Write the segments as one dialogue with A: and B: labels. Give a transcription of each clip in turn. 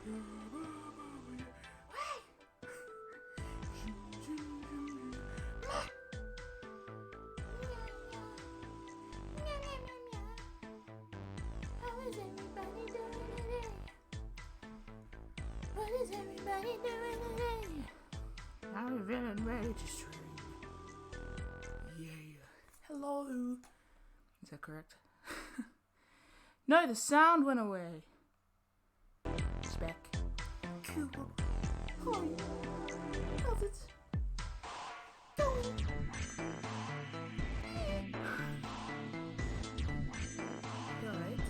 A: How is everybody doing today? What is everybody doing today? I'm feeling ready to stream. Yeah. Hello. Is that correct? No, the sound went away. It's back. Cool. Hi. How's it going? You alright?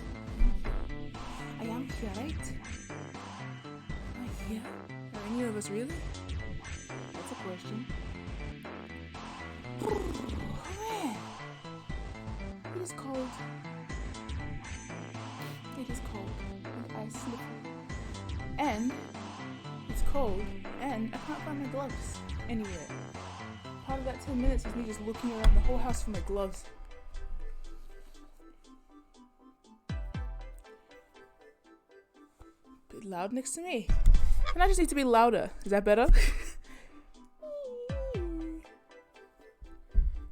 A: I am here, right? Am I here? Are any of us really? That's a question. Oh man! It is cold. It is cold. And I slip. And it's cold. And I can't find my gloves anywhere. Part of that 10 minutes is me just looking around the whole house for my gloves. Bit loud next to me. And I just need to be louder. Is that better?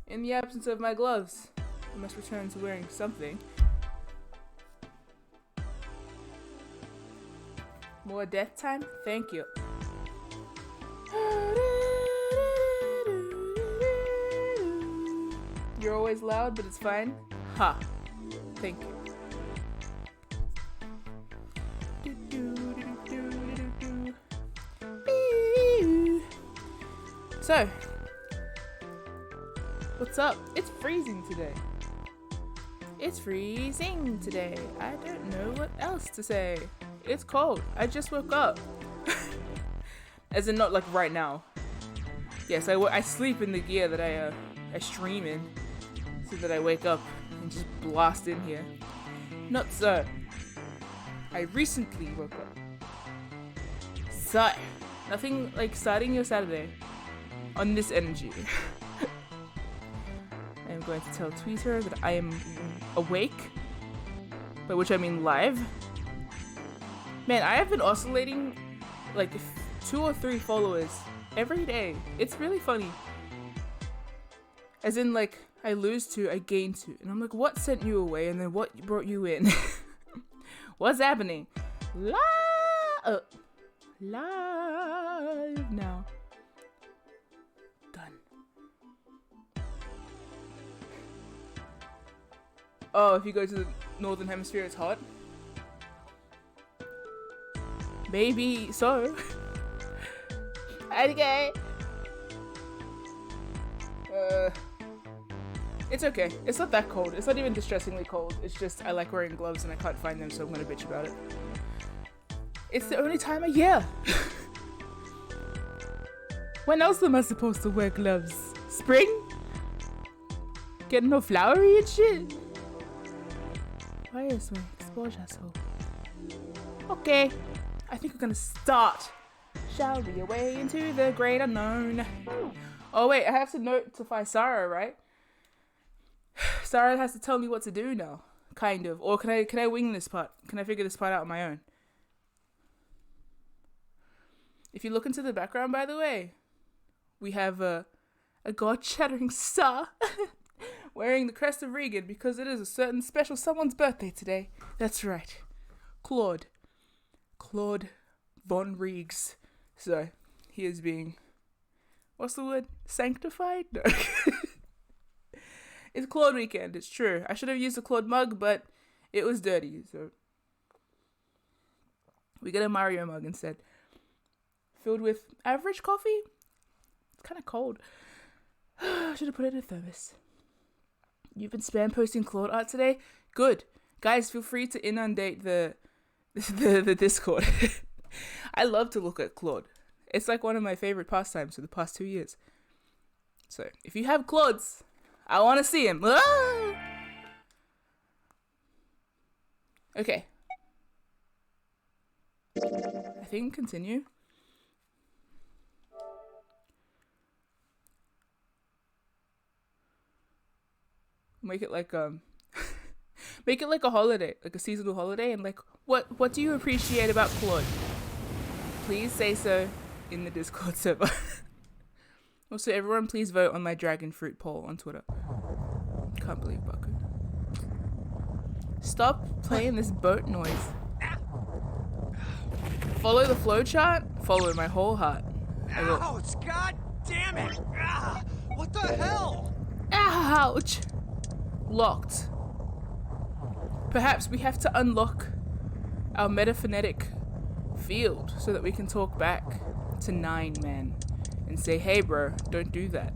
A: In the absence of my gloves, I must return to wearing something. More death time? Thank you. You're always loud, but it's fine. Ha. Thank you. So, what's up? It's freezing today. It's freezing today. I don't know what else to say. It's cold. I just woke up. As in not like right now. Yes, I sleep in the gear that I stream in. So that I wake up and just blast in here. Not so. I recently woke up. So, nothing like starting your Saturday on this energy. I am going to tell Twitter that I am awake. By which I mean live. Man, I have been oscillating like 2 or 3 followers every day. It's really funny. As in like, I lose 2, I gain 2. And I'm like, what sent you away and then what brought you in? What's happening? Live now. Done. Oh, if you go to the northern hemisphere, it's hot? Maybe so. Okay. It's okay. It's not that cold. It's not even distressingly cold. It's just I like wearing gloves and I can't find them, so I'm gonna bitch about it. It's the only time of year. When else am I supposed to wear gloves? Spring? Getting all flowery and shit? Why is my exposure so? Okay. I think we're gonna start. Shall we away into the great unknown? Oh wait, I have to notify Sarah, right? Sarah has to tell me what to do now, kind of. Or can I wing this part? Can I figure this part out on my own? If you look into the background, by the way, we have a god-shattering star wearing the crest of Regan because it is a certain special someone's birthday today. That's right, Claude von Reegs. So he is being, what's the word? Sanctified? No. It's Claude weekend, it's true. I should have used a Claude mug, but it was dirty, so we get a Mario mug instead. Filled with average coffee? It's kind of cold. I should have put it in a thermos. You've been spam posting Claude art today? Good. Guys, feel free to inundate the Discord. I love to look at Claude. It's like one of my favorite pastimes for the past 2 years. So, if you have Claudes, I want to see him. Ah! Okay. I think continue. Make it like make it like a holiday, like a seasonal holiday, and like what do you appreciate about Claude? please say so in the Discord server. Also, everyone please vote on my dragon fruit poll on Twitter. Can't believe Baku. Stop playing this boat noise. Follow the flowchart. Follow my whole heart.
B: Ouch! God damn it! Ah, what the hell?
A: Ouch! Locked. Perhaps we have to unlock our metaphonetic field so that we can talk back to 9 men and say, hey bro, don't do that,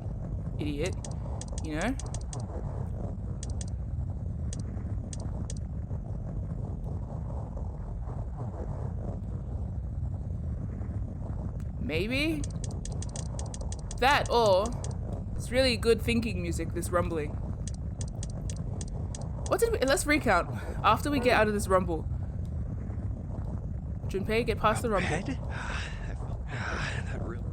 A: idiot. You know? Maybe that, or it's really good thinking music, this rumbling. What did we, let's recount after we get out of this rumble. Junpei, get past the rumble.
B: Head? That real.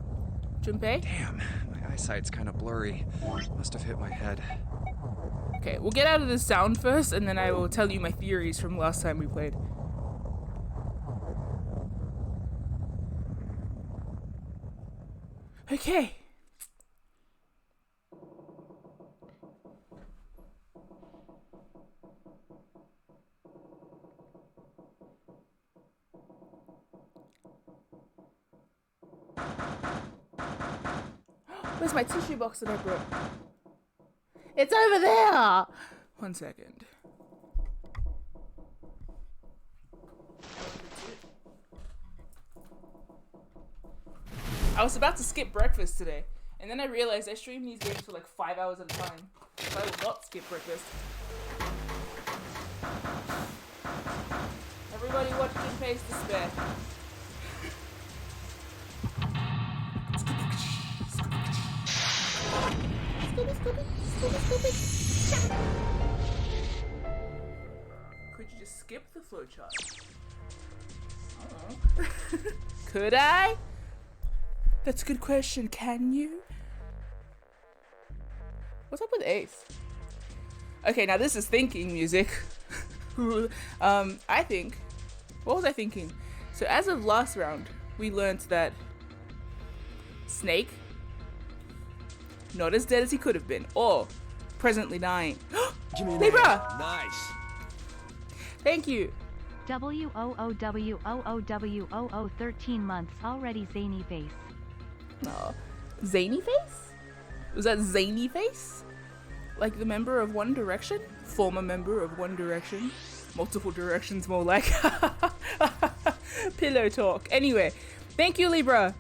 A: Junpei?
B: Damn, my eyesight's kind of blurry. Must have hit my head.
A: Okay, we'll get out of this sound first, and then I will tell you my theories from last time we played. Okay. Where's my tissue box that I brought? It's over there! 1 second. I was about to skip breakfast today, and then I realized I stream these games for like 5 hours at a time, so I will not skip breakfast. Everybody watch Junpei's Despair. Could you just skip the flowchart? I don't know. Could I? That's a good question. Can you? What's up with Ace? Okay, now this is thinking music. I think. What was I thinking? So as of last round, we learned that Snake, not as dead as he could have been, or presently dying. Libra!
B: Nice.
A: Thank you.
C: WOOWOOWOO 13 months already, zany face.
A: Aw. Zany face? Was that Zany face? Like the member of One Direction? Former member of One Direction? Multiple directions more like. Pillow talk. Anyway, thank you, Libra.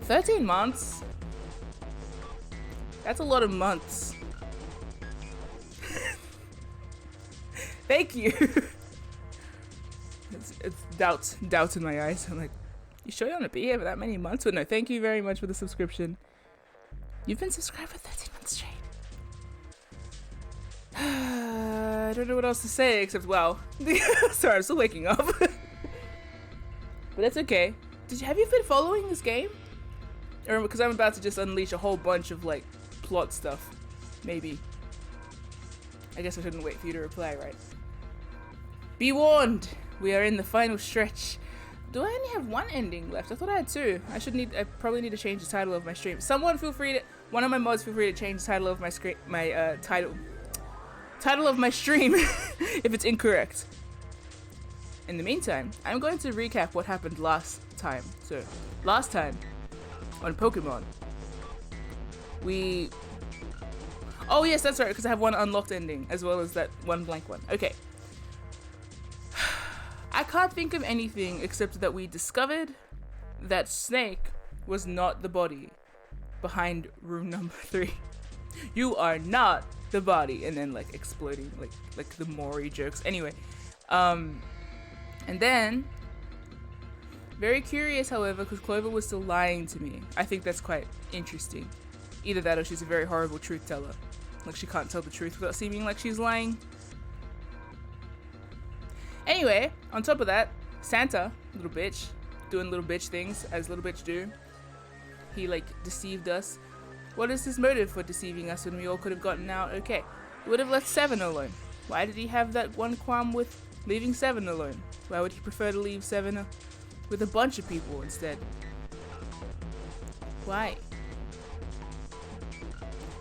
A: 13 months? That's a lot of months. Thank you. It's doubt in my eyes. I'm like, you sure you want to be here for that many months? But no, thank you very much for the subscription. You've been subscribed for 13 months straight. I don't know what else to say except wow. Sorry, I'm still waking up. But that's okay. Have you been following this game? Or because I'm about to just unleash a whole bunch of like plot stuff. Maybe. I guess I shouldn't wait for you to reply, right? Be warned! We are in the final stretch. Do I only have one ending left? I thought I had 2. I probably need to change the title of my stream. Someone feel free to, one of my mods feel free to change the title of my title of my stream if it's incorrect. In the meantime, I'm going to recap what happened last time. So, last time on Pokemon, oh yes, that's right, because I have one unlocked ending as well as that one blank one. Okay. I can't think of anything except that we discovered that Snake was not the body behind room number 3. You are not the body, and then like exploding like the Mori jokes. Anyway, and then very curious, however, because Clover was still lying to me. I think that's quite interesting. Either that or she's a very horrible truth teller. Like she can't tell the truth without seeming like she's lying. Anyway, on top of that, Santa, little bitch, doing little bitch things as little bitch do. He like deceived us. What is his motive for deceiving us when we all could have gotten out okay? He would have left Seven alone. Why did he have that one qualm with leaving Seven alone? Why would he prefer to leave Seven with a bunch of people instead. Why?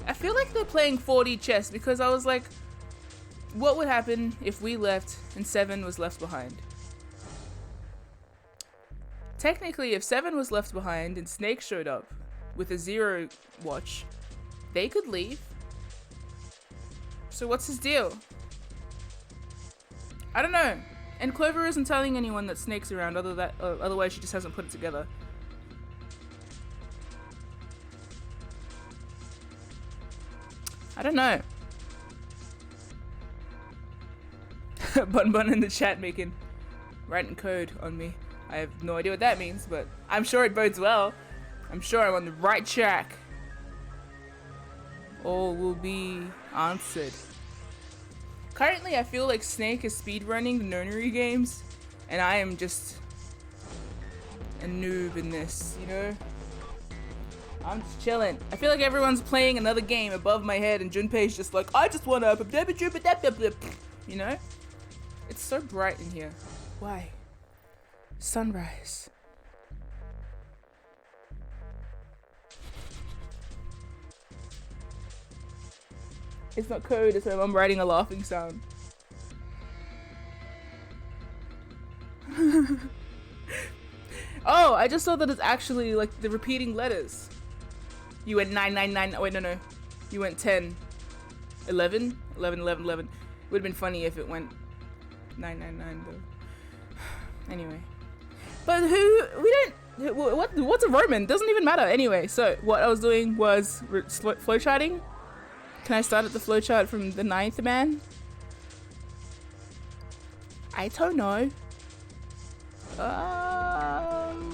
A: I feel like they're playing 4D chess because I was like, what would happen if we left and 7 was left behind? Technically, if 7 was left behind and Snake showed up with a 0 watch, they could leave. So what's his deal? I don't know. And Clover isn't telling anyone that Snake's around, otherwise she just hasn't put it together. I don't know. Bun Bun in the chat writing code on me. I have no idea what that means, but I'm sure it bodes well. I'm sure I'm on the right track. All will be answered. Currently, I feel like Snake is speedrunning the Nonary games, and I am just a noob in this, you know? I'm just chilling. I feel like everyone's playing another game above my head, and Junpei's just like, I just wanna, you know? It's so bright in here. Why? Sunrise. It's not code, it's my mom writing a laughing sound. Oh, I just saw that it's actually like the repeating letters. You went 999, oh, wait, no. You went 10, 11, 11, 11, 11. It would have been funny if it went 999 though. Anyway. But what's a Roman? Doesn't even matter. Anyway, so what I was doing was flowcharting. Can I start at the flowchart from the 9th man? I don't know.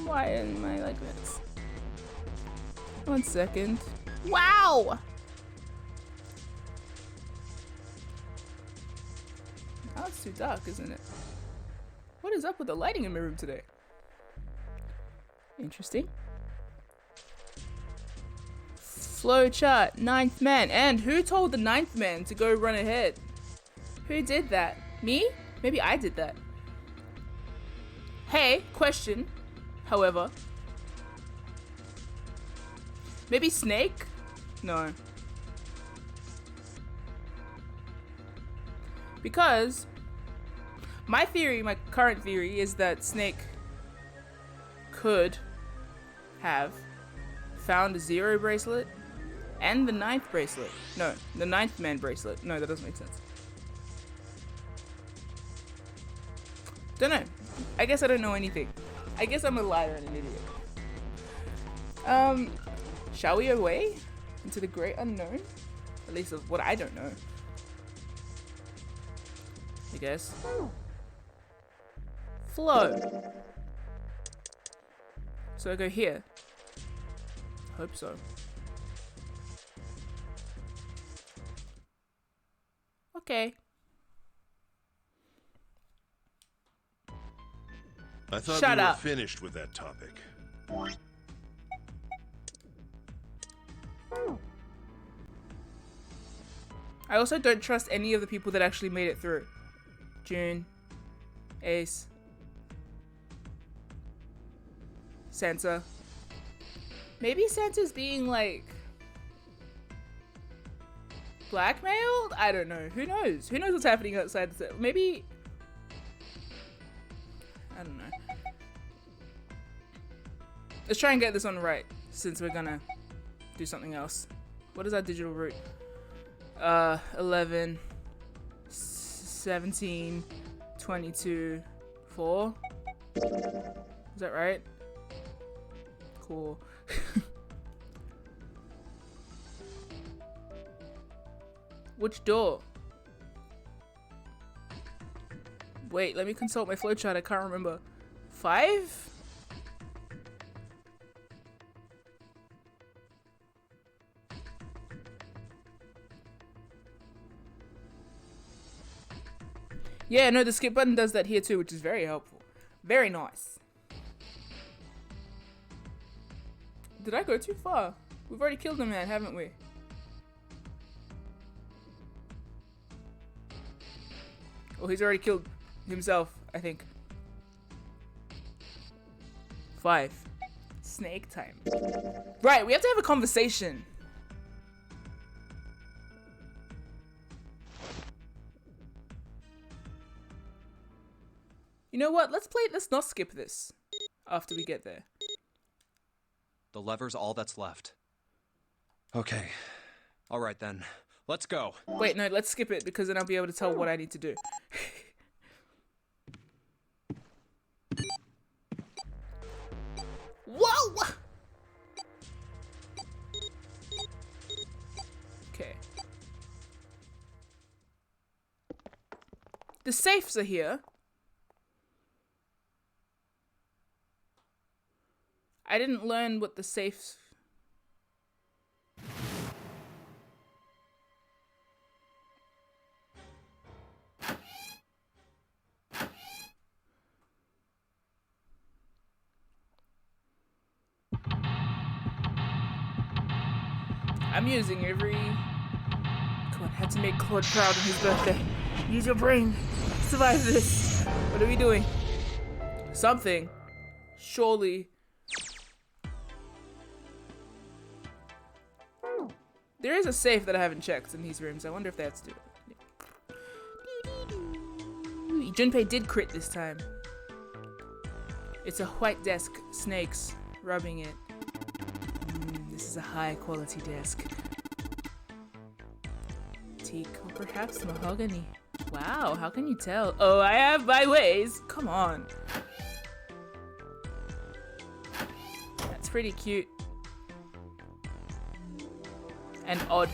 A: Why am I like this? 1 second. Wow! Oh, it's too dark, isn't it? What is up with the lighting in my room today? Interesting. Flowchart, 9th man. And who told the 9th man to go run ahead? Who did that? Me? Maybe I did that. Hey, question. However. Maybe Snake? No. Because my current theory is that Snake could have found a 0 bracelet and the 9th bracelet. No, the 9th man bracelet. No, that doesn't make sense. Don't know. I guess I don't know anything. I guess I'm a liar and an idiot. Shall we away into the great unknown? At least of what I don't know. I guess. Flow. So I go here. Hope so. Okay.
D: I thought
A: Shut
D: we were
A: up.
D: finished with that topic.
A: I also don't trust any of the people that actually made it through. June, Ace, Sansa. Maybe Sansa's being like blackmailed? I don't know. Who knows? Who knows what's happening outside the set? Maybe. I don't know. Let's try and get this one right since we're gonna do something else. What is our digital route? 11, 17, 22, 4. Is that right? Cool. Which door? Wait, let me consult my flowchart. I can't remember. 5? Yeah, no, the skip button does that here too, which is very helpful. Very nice. Did I go too far? We've already killed a man, haven't we? Oh, he's already killed himself, I think. 5. Snake time. Right, we have to have a conversation. You know what? Let's not skip this after we get there.
B: The lever's all that's left. Okay. All right then. Let's go.
A: Wait, no, let's skip it because then I'll be able to tell what I need to do. Whoa! Okay. The safes are here. I didn't learn what the safes... I'm using every... Come on, had to make Claude proud on his birthday. Use your brain. Survive this. What are we doing? Something. Surely. There is a safe that I haven't checked in these rooms. I wonder if that's due. Junpei did crit this time. It's a white desk. Snakes. Rubbing it. This is a high quality desk. Teak or perhaps mahogany. Wow, how can you tell? Oh, I have my ways. Come on. That's pretty cute. And odd.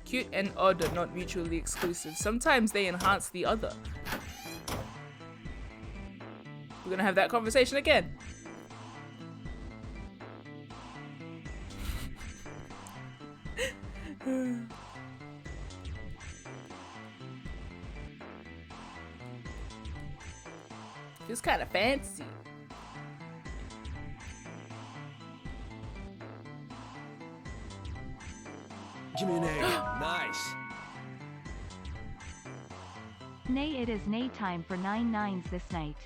A: Cute and odd are not mutually exclusive. Sometimes they enhance the other. We're gonna have that conversation again. Feels kind of fancy.
B: Give me an egg. Nice.
C: Nay, it is nay time for 9 nines this night.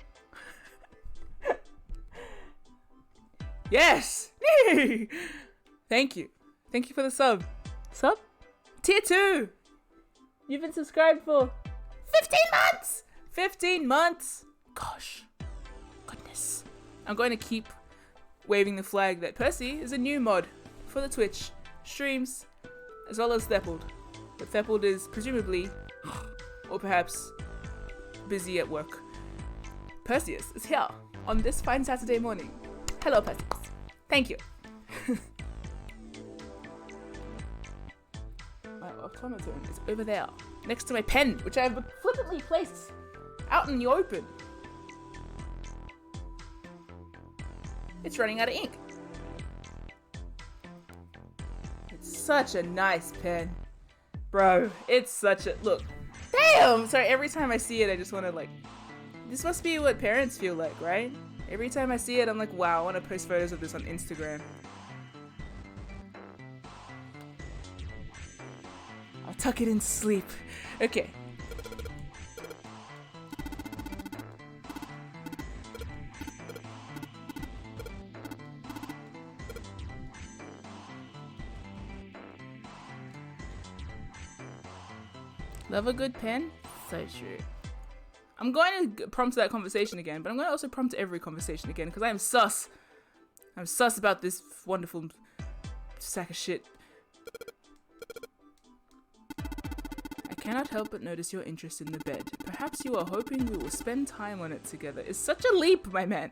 A: Yes! Thank you. Thank you for the sub. Sub? Tier 2! You've been subscribed for 15 months! 15 months! Gosh. Goodness. I'm going to keep waving the flag that Percy is a new mod for the Twitch streams, as well as Theppled. But Theppled is presumably, or perhaps, busy at work. Perseus is here on this fine Saturday morning. Hello, Perseus. Thank you. My automaton is over there, next to my pen, which I have flippantly placed out in the open. It's running out of ink. It's such a nice pen. Bro, it's such a... Look. Damn! Sorry, every time I see it, I just want to, like... This must be what parents feel like, right? Every time I see it, I'm like, wow, I want to post photos of this on Instagram. I'll tuck it in sleep. Okay. Love a good pen? So true. I'm going to prompt that conversation again, but I'm going to also prompt every conversation again because I am sus. I'm sus about this wonderful sack of shit. I cannot help but notice your interest in the bed. Perhaps you are hoping we will spend time on it together. It's such a leap, my man.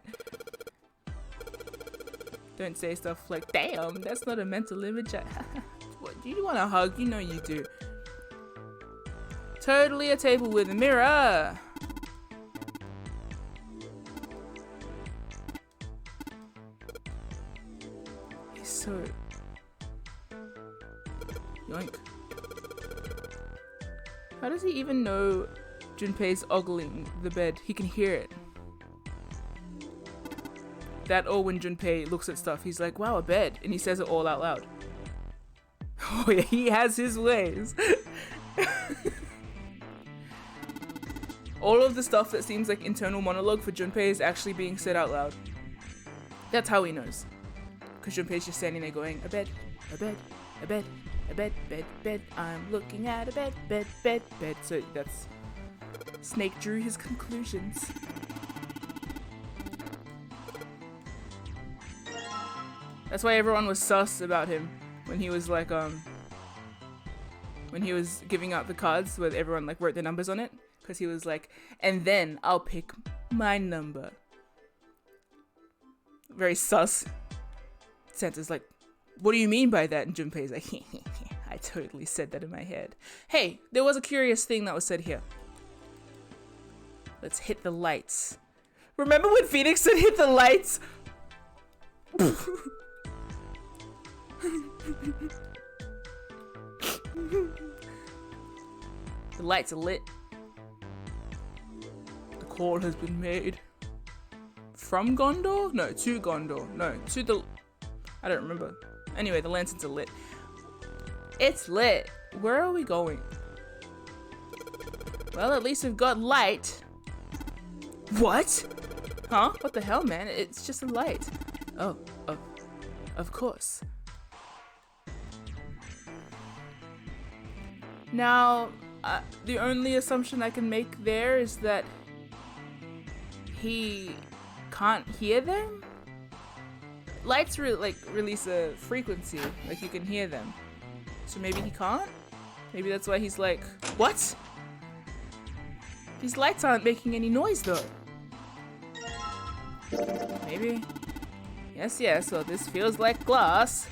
A: Don't say stuff like, damn, that's not a mental image. What, do you want a hug? You know you do. Totally a table with a mirror. He's so... Yoink. How does he even know Junpei's ogling the bed? He can hear it. That or when Junpei looks at stuff, he's like, wow, a bed. And he says it all out loud. Oh yeah, he has his ways. All of the stuff that seems like internal monologue for Junpei is actually being said out loud. That's how he knows. Because Junpei's just standing there going, a bed, a bed, a bed, a bed, bed, bed. I'm looking at a bed, bed, bed, bed. So that's... Snake drew his conclusions. That's why everyone was sus about him when he was like, when he was giving out the cards where everyone like wrote their numbers on it. Because he was like, and then I'll pick my number. Very sus. Santa's like, what do you mean by that? And Junpei's like, I totally said that in my head. Hey, there was a curious thing that was said here. Let's hit the lights. Remember when Phoenix said hit the lights? The lights are lit. The call has been made. From Gondor? No, to Gondor. No, to the... I don't remember. Anyway, the lanterns are lit. It's lit. Where are we going? Well, at least we've got light. What? Huh? What the hell, man? It's just a light. Oh, of course. Now, the only assumption I can make there is that he can't hear them? Lights release a frequency, like you can hear them. So maybe he can't? Maybe that's why he's like, what? These lights aren't making any noise though. Maybe. Yes, well this feels like glass.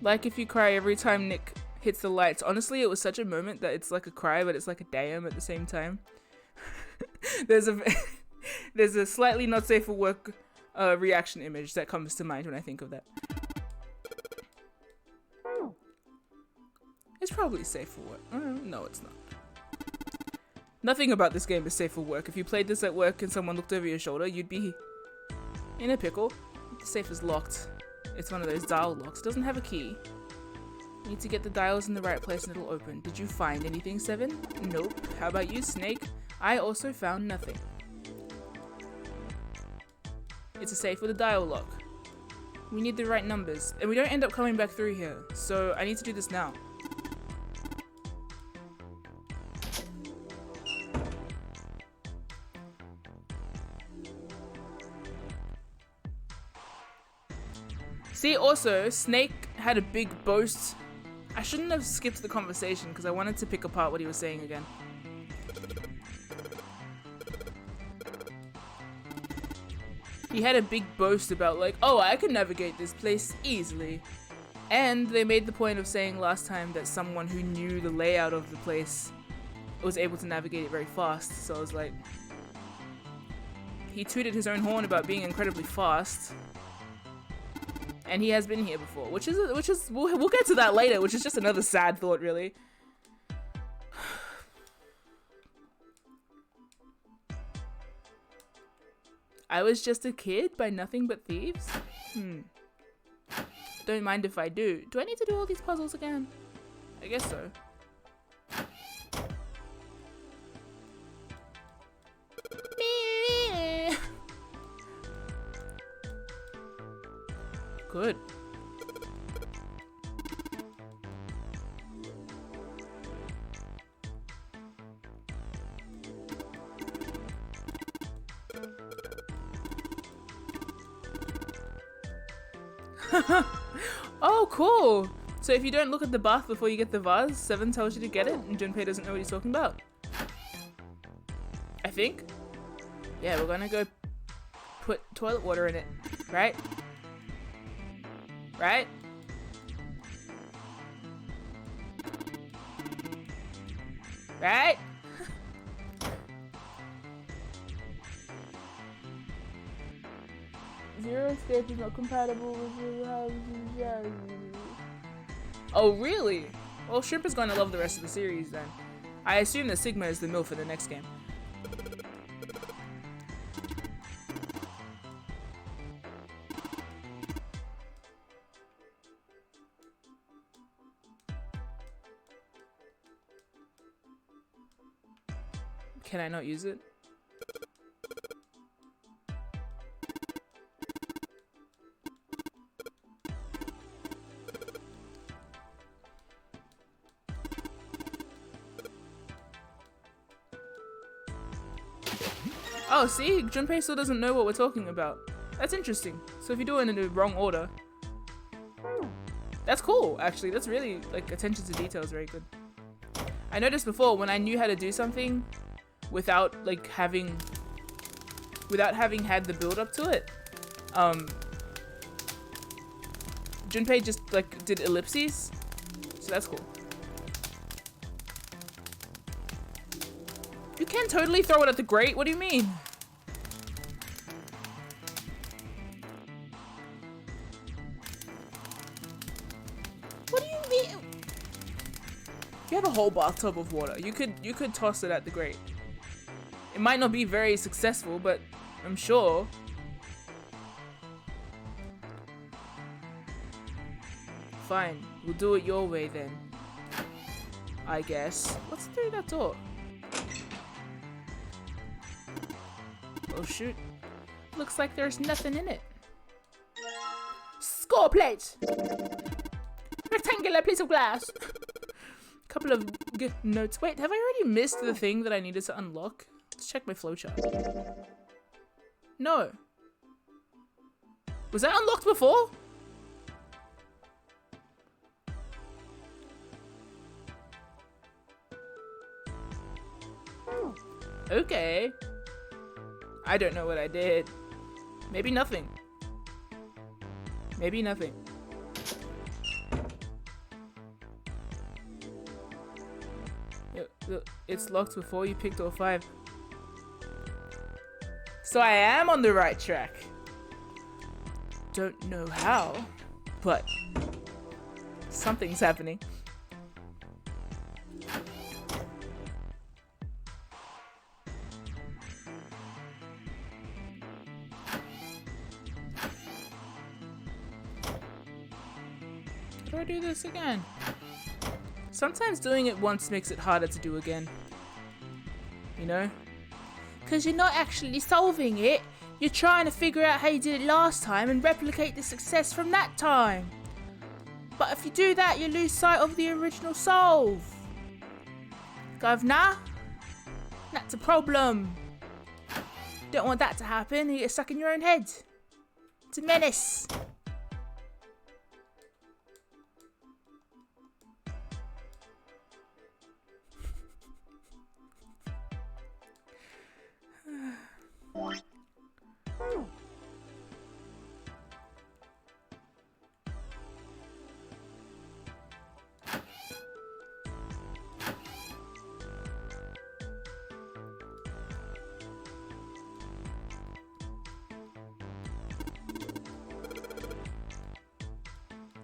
A: Like if you cry every time Nick hits the lights. Honestly, it was such a moment that it's like a cry, but it's like a damn at the same time. There's a slightly not safe for work reaction image that comes to mind when I think of that. It's probably safe for work. No, it's not. Nothing about this game is safe for work. If you played this at work and someone looked over your shoulder, you'd be in a pickle. The safe is locked. It's one of those dial locks. It doesn't have a key. You need to get the dials in the right place and it'll open. Did you find anything, Seven? Nope. How about you, Snake? I also found nothing. It's a safe with a dial lock. We need the right numbers. And we don't end up coming back through here. So I need to do this now. See, also, Snake had a big boast. I shouldn't have skipped the conversation because I wanted to pick apart what he was saying again. He had a big boast about like, oh, I can navigate this place easily. And they made the point of saying last time that someone who knew the layout of the place was able to navigate it very fast. So I was like, he tooted his own horn about being incredibly fast. And he has been here before, which is we'll get to that later, which is just another sad thought, really. I was just a kid by nothing but thieves? Don't mind if I do. Do I need to do all these puzzles again? I guess so. Good. Oh, cool. So if you don't look at the bath before you get the vase, Seven tells you to get it, and Junpei doesn't know what he's talking about. I think. Yeah, we're gonna go put toilet water in it, right? Right? Right? Zero escape is not compatible with your... Oh, really? Well, Shrimp is going to love the rest of the series then. I assume that Sigma is the MILF for the next game. Can I not use it? Oh, see? Junpei still doesn't know what we're talking about. That's interesting. So if you do it in the wrong order... That's cool, actually. That's really, like, attention to detail is very good. I noticed before, when I knew how to do something without, like, having had the build up to it, Junpei just, like, did ellipses. So that's cool. You can totally throw it at the grate. What do you mean? What do you mean? You have a whole bathtub of water. You could toss it at the grate. It might not be very successful, but I'm sure. Fine, we'll do it your way then. I guess. What's through that door? Oh shoot. Looks like there's nothing in it. Score plate! Rectangular piece of glass! Couple of notes. Wait, have I already missed the thing that I needed to unlock? Let's check my flowchart. No. Was that unlocked before? Okay. I don't know what I did. Maybe nothing. Maybe nothing. It's locked before you picked all 5. So I am on the right track. Don't know how, but something's happening. Do I do this again? Sometimes doing it once makes it harder to do again. You know? Because you're not actually solving it. You're trying to figure out how you did it last time and replicate the success from that time. But if you do that, you lose sight of the original solve. Governor? That's a problem. Don't want that to happen. You get stuck in your own head. It's a menace.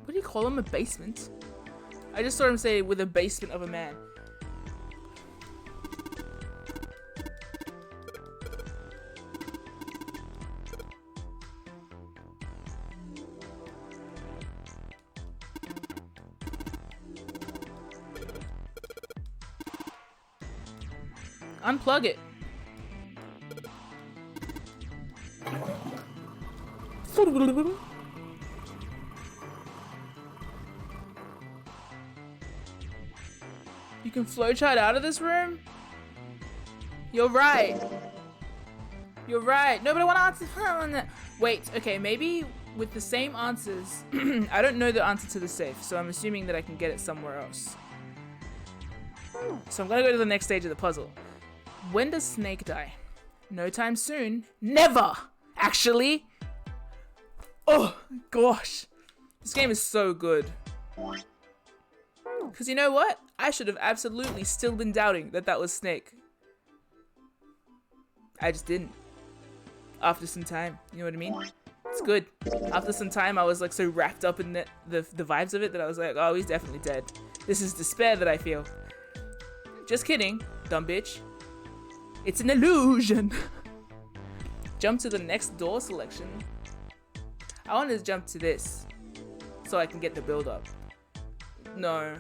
A: What do you call him? A basement? I just saw him say with a basement of a man. Unplug it. You can flowchart out of this room? You're right. You're right. No, but I want to answer. Wait, okay, maybe with the same answers. I don't know the answer to the safe, so I'm assuming that I can get it somewhere else. So I'm gonna go to the next stage of the puzzle. When does Snake die? No time soon. Never! Actually! Oh, gosh. This game is so good. Because you know what? I should have absolutely still been doubting that that was Snake. I just didn't. After some time. You know what I mean? It's good. After some time, I was like so wrapped up in the vibes of it that I was like, oh, he's definitely dead. This is despair that I feel. Just kidding, dumb bitch. It's an illusion. Jump to the next door selection. I want to jump to this so I can get the build up. No.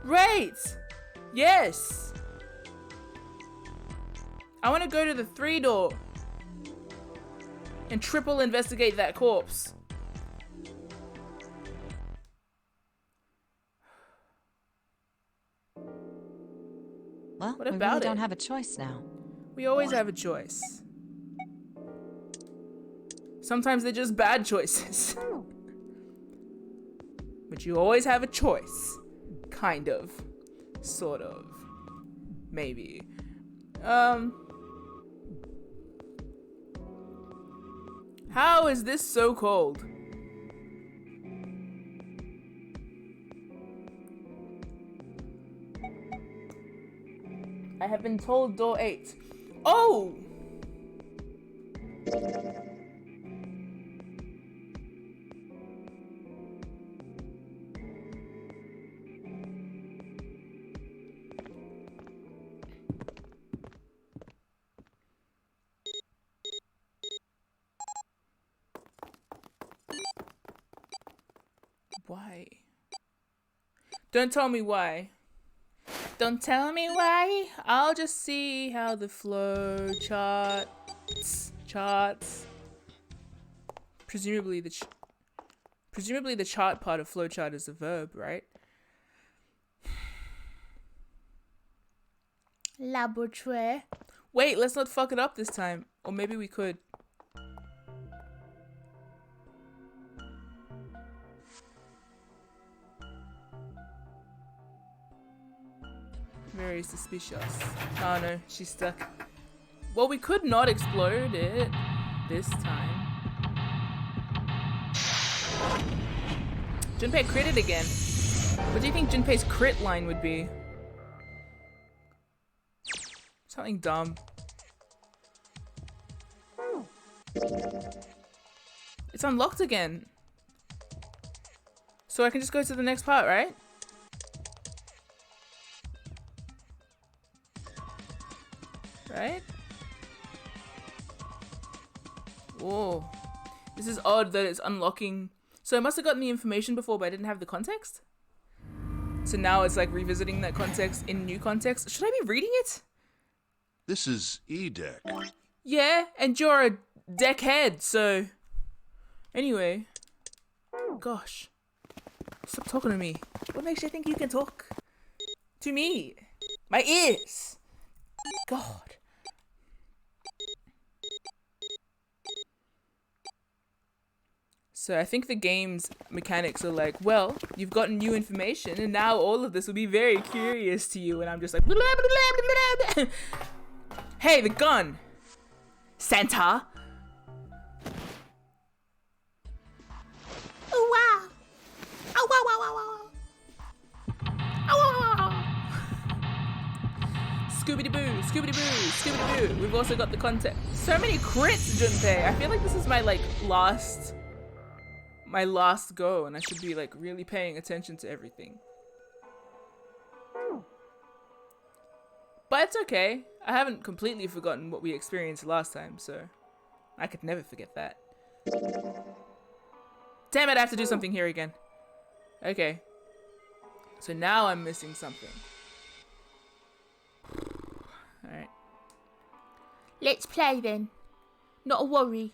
A: Right! Yes! I want to go to the 3 door and triple investigate that corpse.
E: Well,
A: What
E: we
A: about
E: really don't
A: it?
E: have a choice now.
A: We always have a choice. Sometimes they're just bad choices. But you always have a choice. Kind of. Sort of. Maybe. How is this so cold? I have been told door 8. Oh! Why? Don't tell me why. Don't tell me why. I'll just see how the flow charts. Presumably the chart part of flowchart is a verb, right? Laboratory. Wait, let's not fuck it up this time. Or maybe we could. Very suspicious. Oh no, she's stuck. Well, we could not explode it this time. Junpei critted again. What do you think Junpei's crit line would be? Something dumb. It's unlocked again. So I can just go to the next part, right? Right? Whoa. This is odd that it's unlocking. So I must have gotten the information before, but I didn't have the context? So now it's like revisiting that context in new context. Should I be reading it?
D: This is E-Deck.
A: Yeah, and you're a deckhead, so... Anyway. Gosh. Stop talking to me. What makes you think you can talk to me? My ears! God. So I think the game's mechanics are like, well, you've gotten new information and now all of this will be very curious to you. And I'm just like, blah, blah, blah, blah, blah. Hey, the gun! Santa! Oh, wow! Oh, wow, wow, wow, wow! Oh, wow, wow, wow! Scooby-Doo, Scooby-Doo, Scooby-Doo. We've also got the content. So many crits, Junpei. I feel like this is my, like, last go, and I should be, like, really paying attention to everything. But it's okay. I haven't completely forgotten what we experienced last time, so I could never forget that. Damn it, I have to do something here again. Okay. So now I'm missing something. Alright. Let's play then. Not a worry.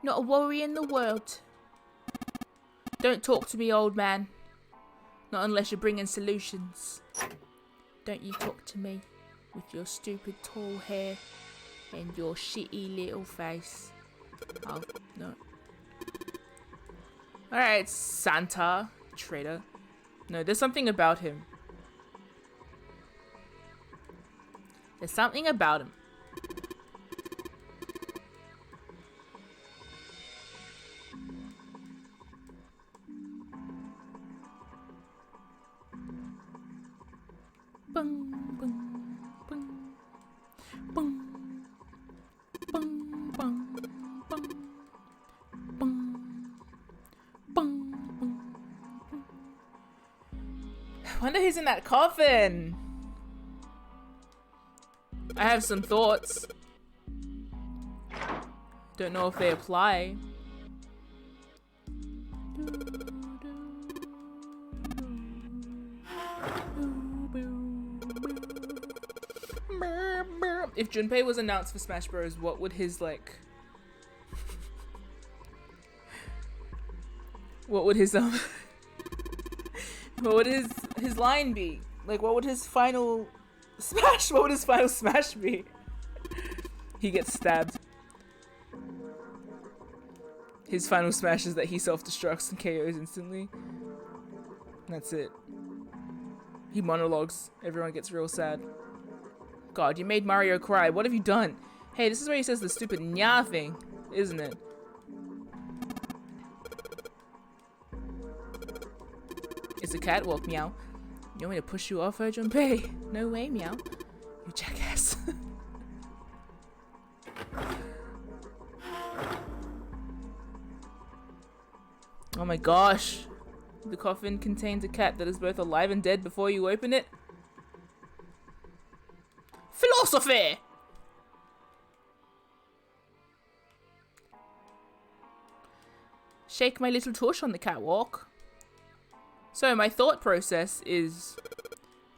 A: Not a worry in the world. Don't talk to me, old man. Not unless you're bringing solutions. Don't you talk to me with your stupid tall hair and your shitty little face. Oh, no. Alright, Santa. Traitor. No, there's something about him. There's something about him. Bung, bung, bung, bung, bung, bung, bung, bung, bung, bung. I wonder who's in that coffin. I have some thoughts. Don't know if they apply. if Junpei was announced for Smash Bros, what would his like? What would his what would his line be? Like, what would his final smash? What would his final smash be? He gets stabbed. His final smash is that he self-destructs and KOs instantly. And that's it. He monologues. Everyone gets real sad. God, you made Mario cry. What have you done? Hey, this is where he says the stupid nya thing, isn't it? It's a catwalk, meow. You want me to push you off her, Junpei? No way, meow. You jackass. Oh my gosh. The coffin contains a cat that is both alive and dead before you open it. Philosophy! Shake my little tush on the catwalk. So my thought process is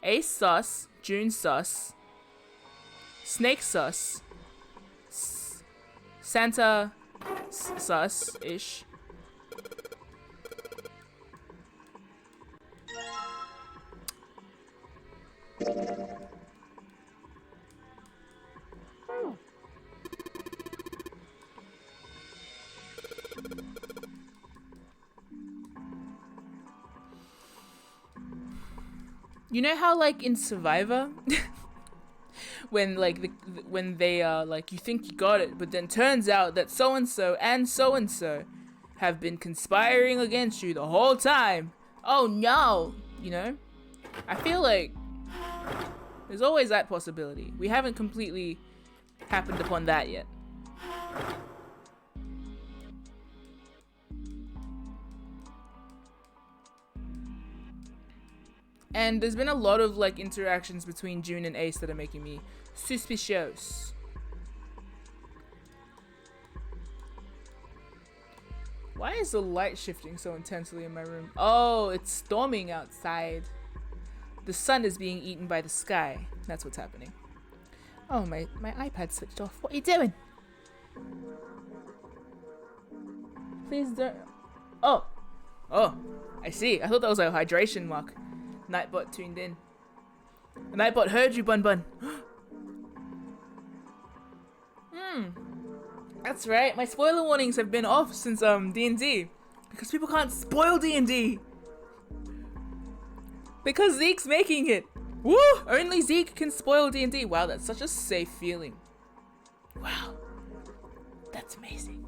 A: Ace sus, June sus, Snake sus, Santa sus-ish. You know how, like, in Survivor, when, like, when they are, like, you think you got it, but then turns out that so-and-so and so-and-so have been conspiring against you the whole time. Oh, no! You know? I feel like there's always that possibility. We haven't completely happened upon that yet. And there's been a lot of like interactions between June and Ace that are making me suspicious. Why is the light shifting so intensely in my room? Oh, it's storming outside. The sun is being eaten by the sky. That's what's happening. Oh, my iPad switched off. What are you doing? Please don't... Oh, I see. I thought that was a hydration mark. Nightbot tuned in. The Nightbot heard you, Bun Bun. That's right. My spoiler warnings have been off since D&D. Because people can't spoil D&D. Because Zeke's making it. Woo! Only Zeke can spoil D&D. Wow, that's such a safe feeling. Wow. That's amazing.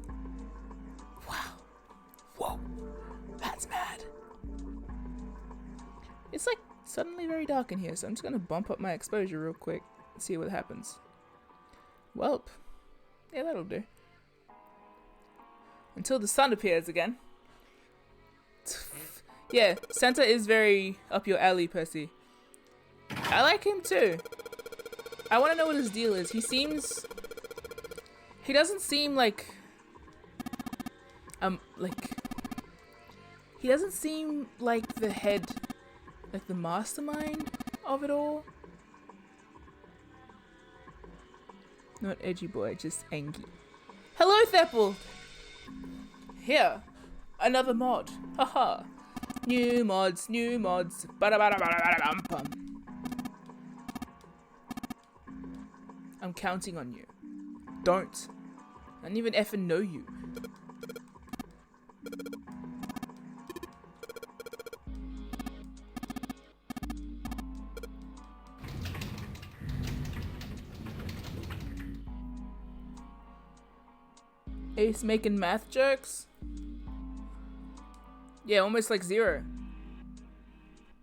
A: Wow. Whoa. That's mad. It's like suddenly very dark in here, so I'm just gonna bump up my exposure real quick and see what happens. Welp. Yeah, that'll do. Until the sun appears again. Yeah, Santa is very up your alley, Percy. I like him too. I want to know what his deal is. He doesn't seem like... He doesn't seem like the head... Like the mastermind of it all. Not edgy boy, just angry. Hello, Thepple! Here, another mod. Haha. New mods, new mods. Ba-da-ba-da-ba-da-ba-da-bum-pum. I'm counting on you. Don't. I don't even effing know you. Ace making math jokes? Yeah, almost like Zero.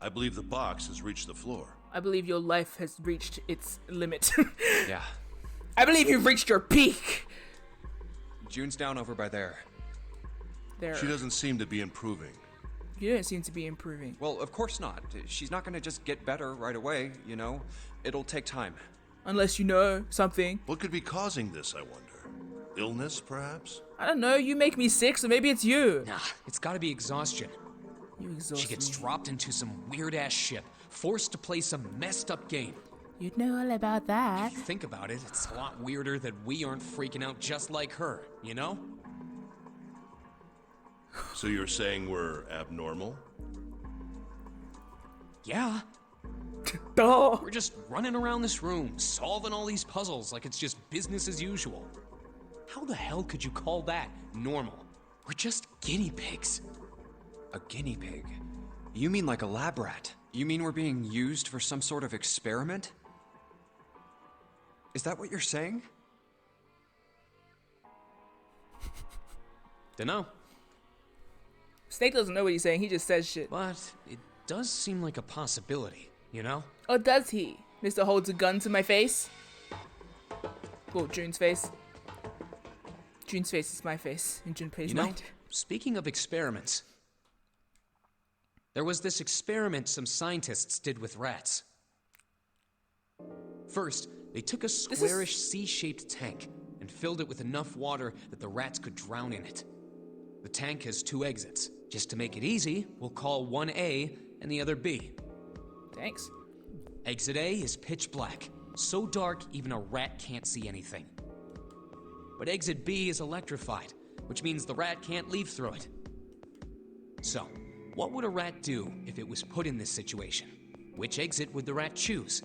D: I believe the box has reached the floor.
A: I believe your life has reached its limit.
B: Yeah.
A: I believe you've reached your peak.
B: June's down over by there.
A: There.
D: She doesn't seem to be improving.
A: You don't seem to be improving.
B: Well, of course not. She's not gonna just get better right away, you know? It'll take time.
A: Unless you know something.
D: What could be causing this, I wonder? Illness, perhaps?
A: I don't know, you make me sick, so maybe it's you.
F: Nah, it's gotta be exhaustion.
A: You exhaust
F: She gets
A: me.
F: dropped into some weird-ass ship, forced to play some messed up game.
A: You'd know all about that.
F: If you think about it, it's a lot weirder that we aren't freaking out just like her, you know?
D: So you're saying we're abnormal?
F: Yeah.
A: Duh.
F: We're just running around this room, solving all these puzzles like it's just business as usual. How the hell could you call that normal? We're just guinea pigs.
B: A guinea pig? You mean like a lab rat? You mean we're being used for some sort of experiment? Is that what you're saying?
F: Dunno,
A: Snake doesn't know what he's saying. He just says shit.
F: but it does seem like a possibility, you know?
A: Oh, does he? Mr. holds a gun to my face. Well, June's face. June's face is my face in Junpei's
F: You know,
A: mind.
F: speaking of experiments, there was this experiment some scientists did with rats. First, they took a squarish C-shaped tank and filled it with enough water that the rats could drown in it. The tank has 2 exits. Just to make it easy, we'll call one A and the other B.
A: Thanks.
F: Exit A is pitch black, so dark even a rat can't see anything. But exit B is electrified, which means the rat can't leave through it. So, what would a rat do if it was put in this situation? Which exit would the rat choose?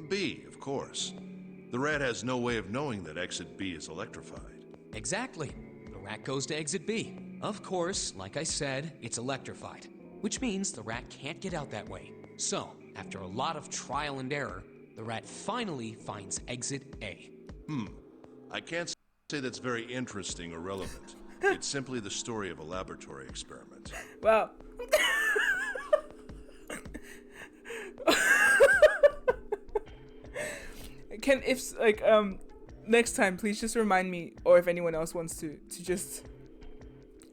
D: B, of course. The rat has no way of knowing that exit B is electrified.
F: Exactly. The rat goes to exit B. Of course, like I said, it's electrified, which means the rat can't get out that way. So, after a lot of trial and error, the rat finally finds exit A.
D: I can't say that's very interesting or relevant. It's simply the story of a laboratory experiment.
A: Wow. Next time, please just remind me, or if anyone else wants to just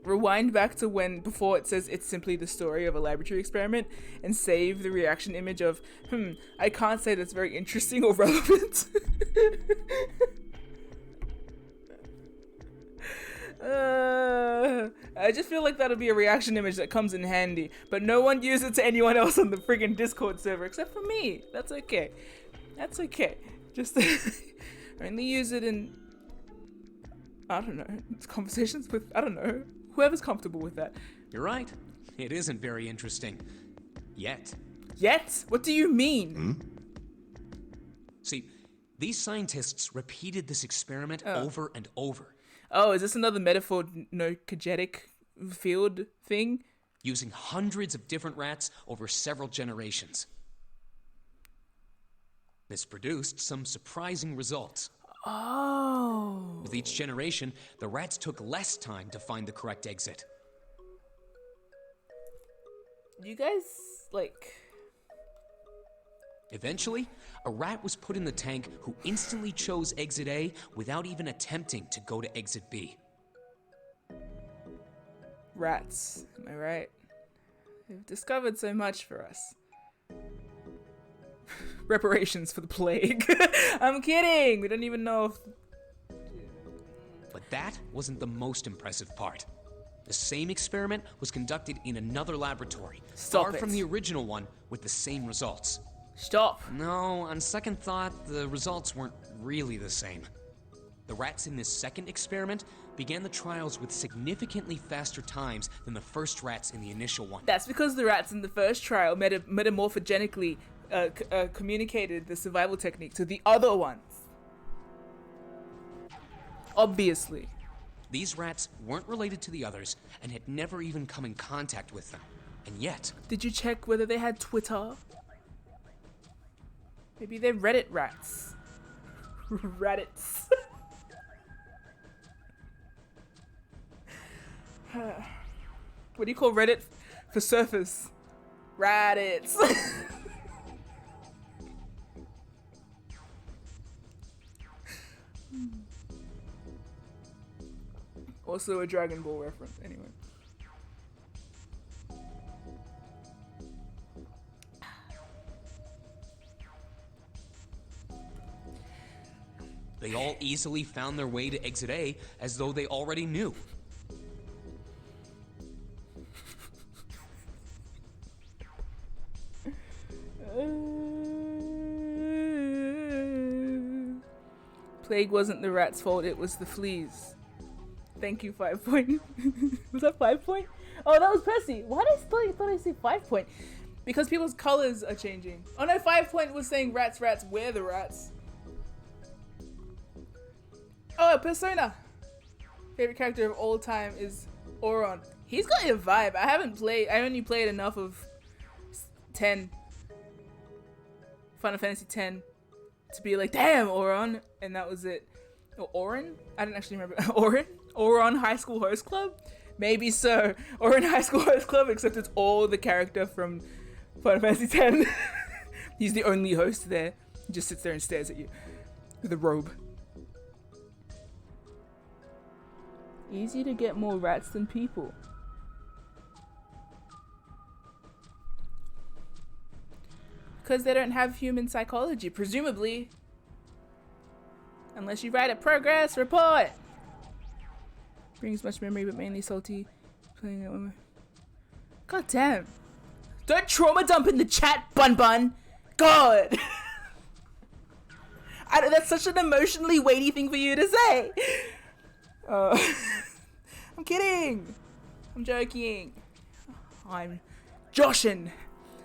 A: rewind back to when, before it says it's simply the story of a laboratory experiment, and save the reaction image of, I can't say that's very interesting or relevant. I just feel like that'll be a reaction image that comes in handy, but no one use it to anyone else on the friggin' Discord server except for me. That's okay. That's okay. Just only use it in, I don't know, conversations with, I don't know, whoever's comfortable with that.
F: You're right. It isn't very interesting. Yet.
A: Yet? What do you mean?
F: See, these scientists repeated this experiment over and over.
A: Oh, is this another metaphor, nokogetic field thing?
F: Using hundreds of different rats over several generations. This produced some surprising results.
A: Oh.
F: With each generation, the rats took less time to find the correct exit.
A: You guys,
F: Eventually, a rat was put in the tank who instantly chose exit A without even attempting to go to exit B.
A: Rats, am I right? They've discovered so much for us. Reparations for the plague. I'm kidding! We don't even know if...
F: But that wasn't the most impressive part. The same experiment was conducted in another laboratory,
A: Stop
F: far
A: it.
F: from the original one, with the same results.
A: Stop.
F: No, on second thought, the results weren't really the same. The rats in this second experiment began the trials with significantly faster times than the first rats in the initial one.
A: That's because the rats in the first trial metamorphogenically communicated the survival technique to the other ones. Obviously.
F: These rats weren't related to the others and had never even come in contact with them. And yet...
A: Did you check whether they had Twitter? Maybe they're Reddit rats. Reddits. What do you call Reddit for surface? Reddits. Also a Dragon Ball reference, anyway.
F: They all easily found their way to exit A as though they already knew.
A: Plague wasn't the rat's fault, it was the fleas. Thank you, 5 point. Was that 5 point? Oh, that was Percy. Why did I thought I said 5 point? Because people's colors are changing. Oh no, 5 point was saying rats, rats, we're the rats. Oh, Persona. Favorite character of all time is Auron. He's got a vibe. I only played enough of 10. Final Fantasy 10 to be like, damn, Auron. And that was it. Or Auron? I don't actually remember. Auron? Auron High School Host Club? Maybe so. Auron High School Host Club, except it's all the character from Final Fantasy 10. He's the only host there. He just sits there and stares at you with a robe. Easy to get more rats than people. Because they don't have human psychology, presumably. Unless you write a progress report. Brings much memory, but mainly salty. Playing it with. God damn. Don't trauma dump in the chat, Bun Bun. God. That's such an emotionally weighty thing for you to say. I'm kidding. I'm joking. I'm joshing.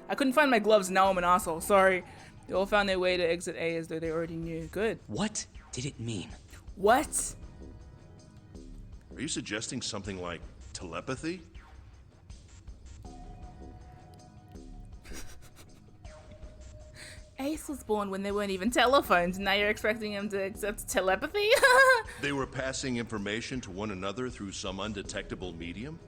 A: I couldn't find my gloves, now I'm an asshole. Sorry. They all found their way to exit A as though they already knew. Good.
F: What did it mean?
A: What?
D: Are you suggesting something like telepathy?
A: Ace was born when there weren't even telephones, and now you're expecting him to accept telepathy?
D: They were passing information to one another through some undetectable medium?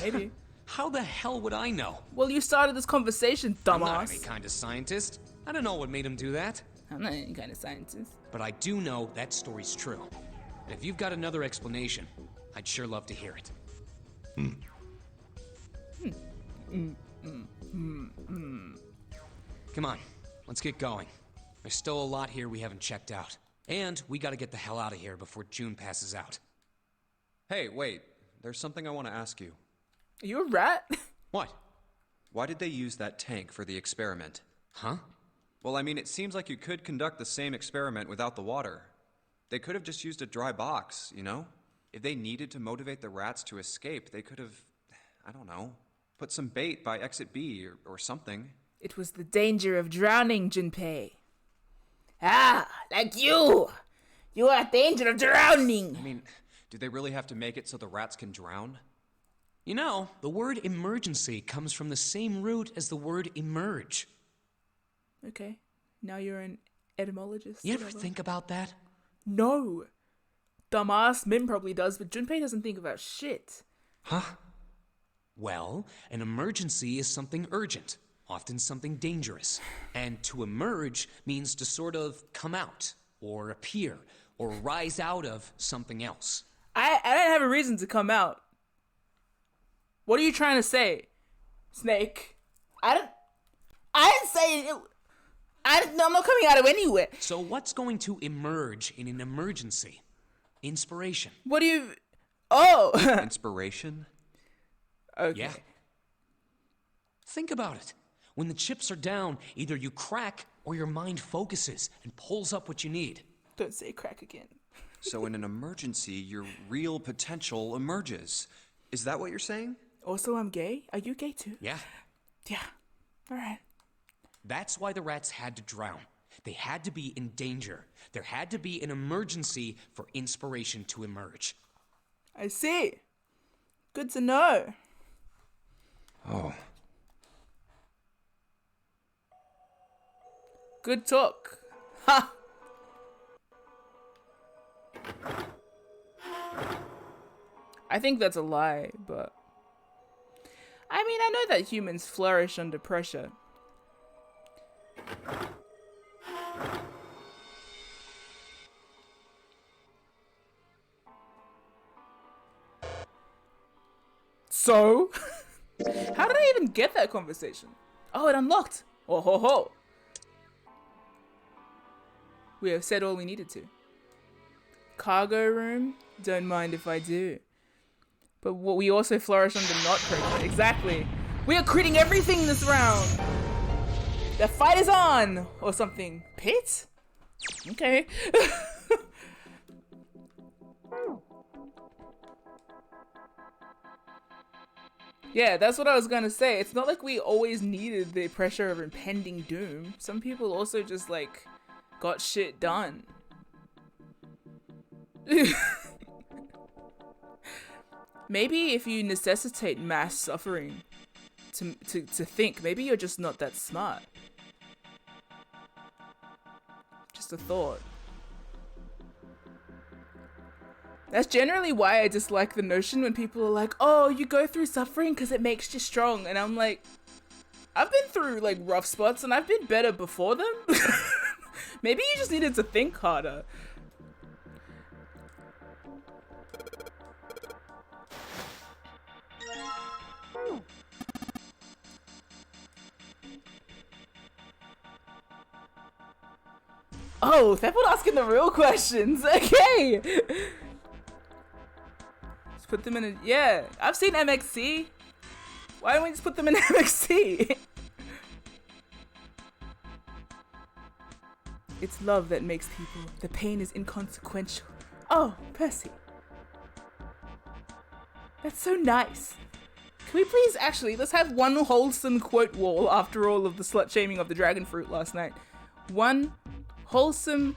A: Maybe.
F: How the hell would I know?
A: Well, you started this conversation, dumbass.
F: I'm not any kind of scientist. I don't know what made him do that.
A: I'm not any kind of scientist.
F: But I do know that story's true. And if you've got another explanation, I'd sure love to hear it. Come on, let's get going. There's still a lot here we haven't checked out. And we gotta get the hell out of here before June passes out.
B: Hey, wait. There's something I want to ask you.
A: Are you a rat?
F: What?
B: Why did they use that tank for the experiment?
F: Huh?
B: Well, I mean, it seems like you could conduct the same experiment without the water. They could have just used a dry box, you know? If they needed to motivate the rats to escape, they could have, I don't know, put some bait by exit B or something.
A: It was the danger of drowning, Junpei. Ah, like you! You are in danger of drowning!
B: I mean, do they really have to make it so the rats can drown?
F: You know, the word emergency comes from the same root as the word emerge.
A: Okay, now you're an etymologist.
F: You ever think about that?
A: No. Dumbass MIM probably does, but Junpei doesn't think about shit.
F: Huh? Well, an emergency is something urgent, often something dangerous. And to emerge means to sort of come out, or appear, or rise out of something else.
A: I don't have a reason to come out. What are you trying to say, Snake? I didn't say it. I'm not coming out of anywhere.
F: So what's going to emerge in an emergency? Inspiration.
A: What do you... Oh!
B: Inspiration?
A: Okay.
F: Yeah. Think about it. When the chips are down, either you crack or your mind focuses and pulls up what you need.
A: Don't say crack again.
B: So in an emergency, your real potential emerges. Is that what you're saying?
A: Also, I'm gay? Are you gay too?
F: Yeah.
A: Yeah. Alright.
F: That's why the rats had to drown. They had to be in danger. There had to be an emergency for inspiration to emerge.
A: I see. Good to know.
B: Oh.
A: Good talk. Ha! I think that's a lie, but... I mean, I know that humans flourish under pressure. So? How did I even get that conversation? Oh, it unlocked. Oh ho ho. We have said all we needed to. Cargo room? Don't mind if I do. But what we also flourish under not pressure. Exactly. We are critting everything this round. The fight is on! Or something. Pit? Okay. Yeah, that's what I was gonna say. It's not like we always needed the pressure of impending doom. Some people also just like got shit done. Maybe if you necessitate mass suffering to think, maybe you're just not that smart. Just a thought. That's generally why I dislike the notion when people are like, oh, you go through suffering because it makes you strong. And I'm like, I've been through like rough spots and I've been better before them. Maybe you just needed to think harder. Oh, they're not asking the real questions. Okay. Just put them in a... Yeah, I've seen MXC. Why don't we just put them in MXC? It's love that makes people. The pain is inconsequential. Oh, Percy. That's so nice. Can we please actually, let's have one wholesome quote wall after all of the slut shaming of the dragon fruit last night. One wholesome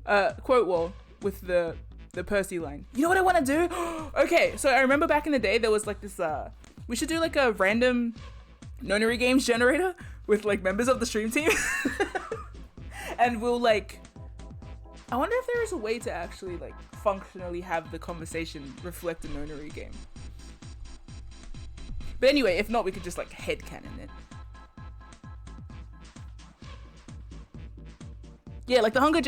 A: quote wall with the Percy line. You know what I want to do? Okay, so I remember back in the day there was like this we should do like a random nonary games generator with like members of the stream team. And we'll like, I wonder if there is a way to actually like functionally have the conversation reflect a nonary game. But anyway, if not, we could just like headcanon it. Yeah, like the Hunger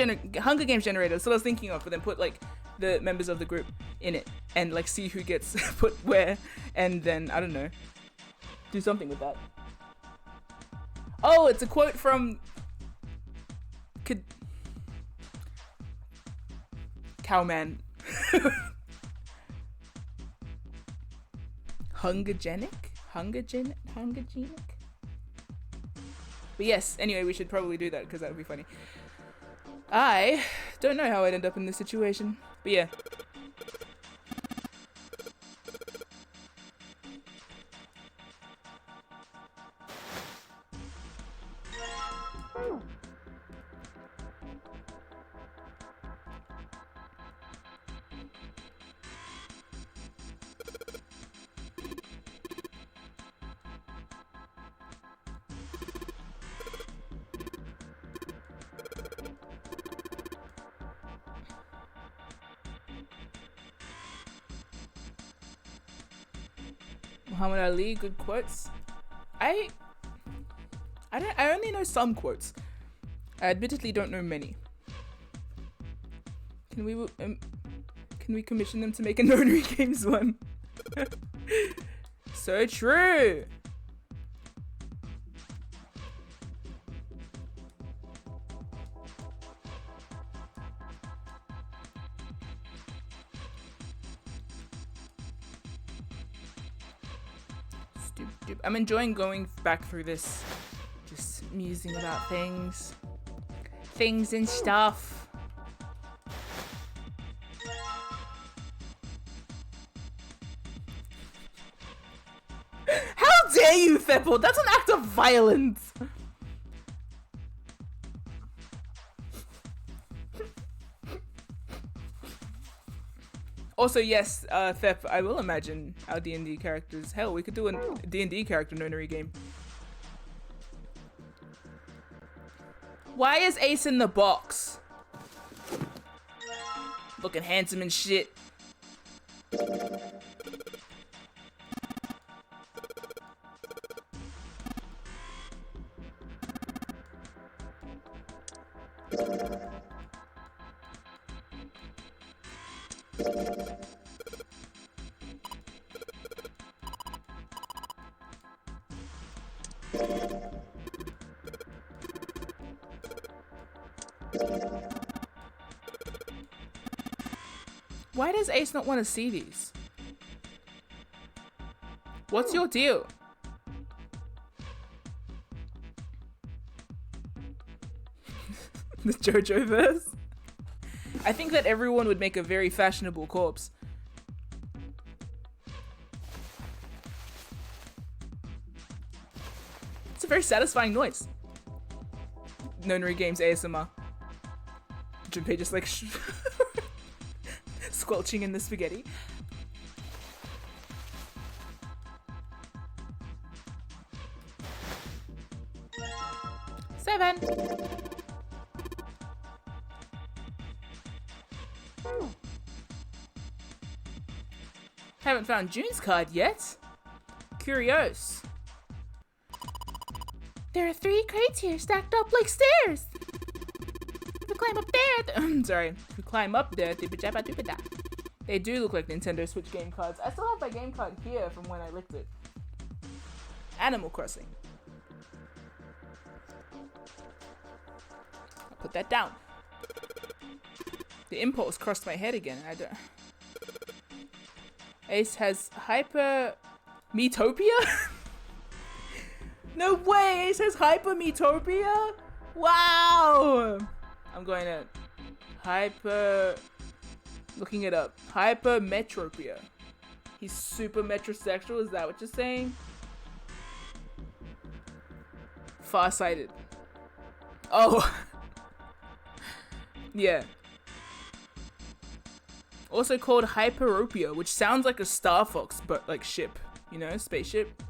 A: Games generator. That's what I was thinking of, but then put like the members of the group in it and like see who gets put where, and then I don't know, do something with that. Oh, it's a quote from Cowman. Hungergenic? But yes, anyway, we should probably do that because that would be funny. I don't know how I'd end up in this situation, but yeah. Muhammad Ali, good quotes. I only know some quotes. I admittedly don't know many. Can we commission them to make a nonary games one? So true. I'm enjoying going back through this, just musing about things and stuff. How dare you, Thepple? That's an act of violence. Also, yes, Thep, I will imagine our D&D characters. Hell, we could do a D&D character nonary game. Why is Ace in the box? Looking handsome and shit. Why does Ace not want to see these? What's your deal? The JoJo verse? I think that everyone would make a very fashionable corpse. very satisfying noise. Nonary Games ASMR. Junpei just like squelching in the spaghetti. Seven. Haven't found June's card yet. Curious. There are 3 crates here stacked up like stairs. If we climb up there, sorry. If we climb up there, they do look like Nintendo Switch game cards. I still have my game card here from when I licked it. Animal Crossing. I'll put that down. The impulse crossed my head again. I don't. Ace has Hyper Metopia? No way! Ace has Hyper Metopia? Wow! I'm going to Hyper. Looking it up. Hyper Metropia. He's super metrosexual, is that what you're saying? Farsighted. Oh! Yeah. Also called Hyperopia, which sounds like a Star Fox, but like ship, you know, spaceship.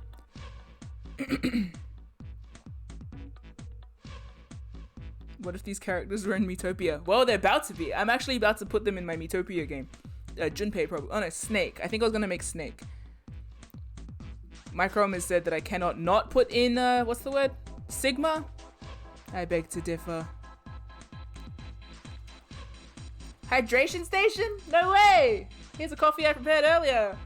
A: What if these characters were in Metopia? Well, they're about to be. I'm actually about to put them in my Metopia game. Junpei probably. Oh no, Snake. I think I was gonna make Snake. Microm has said that I cannot not put in, what's the word? Sigma? I beg to differ. Hydration station? No way! Here's a coffee I prepared earlier.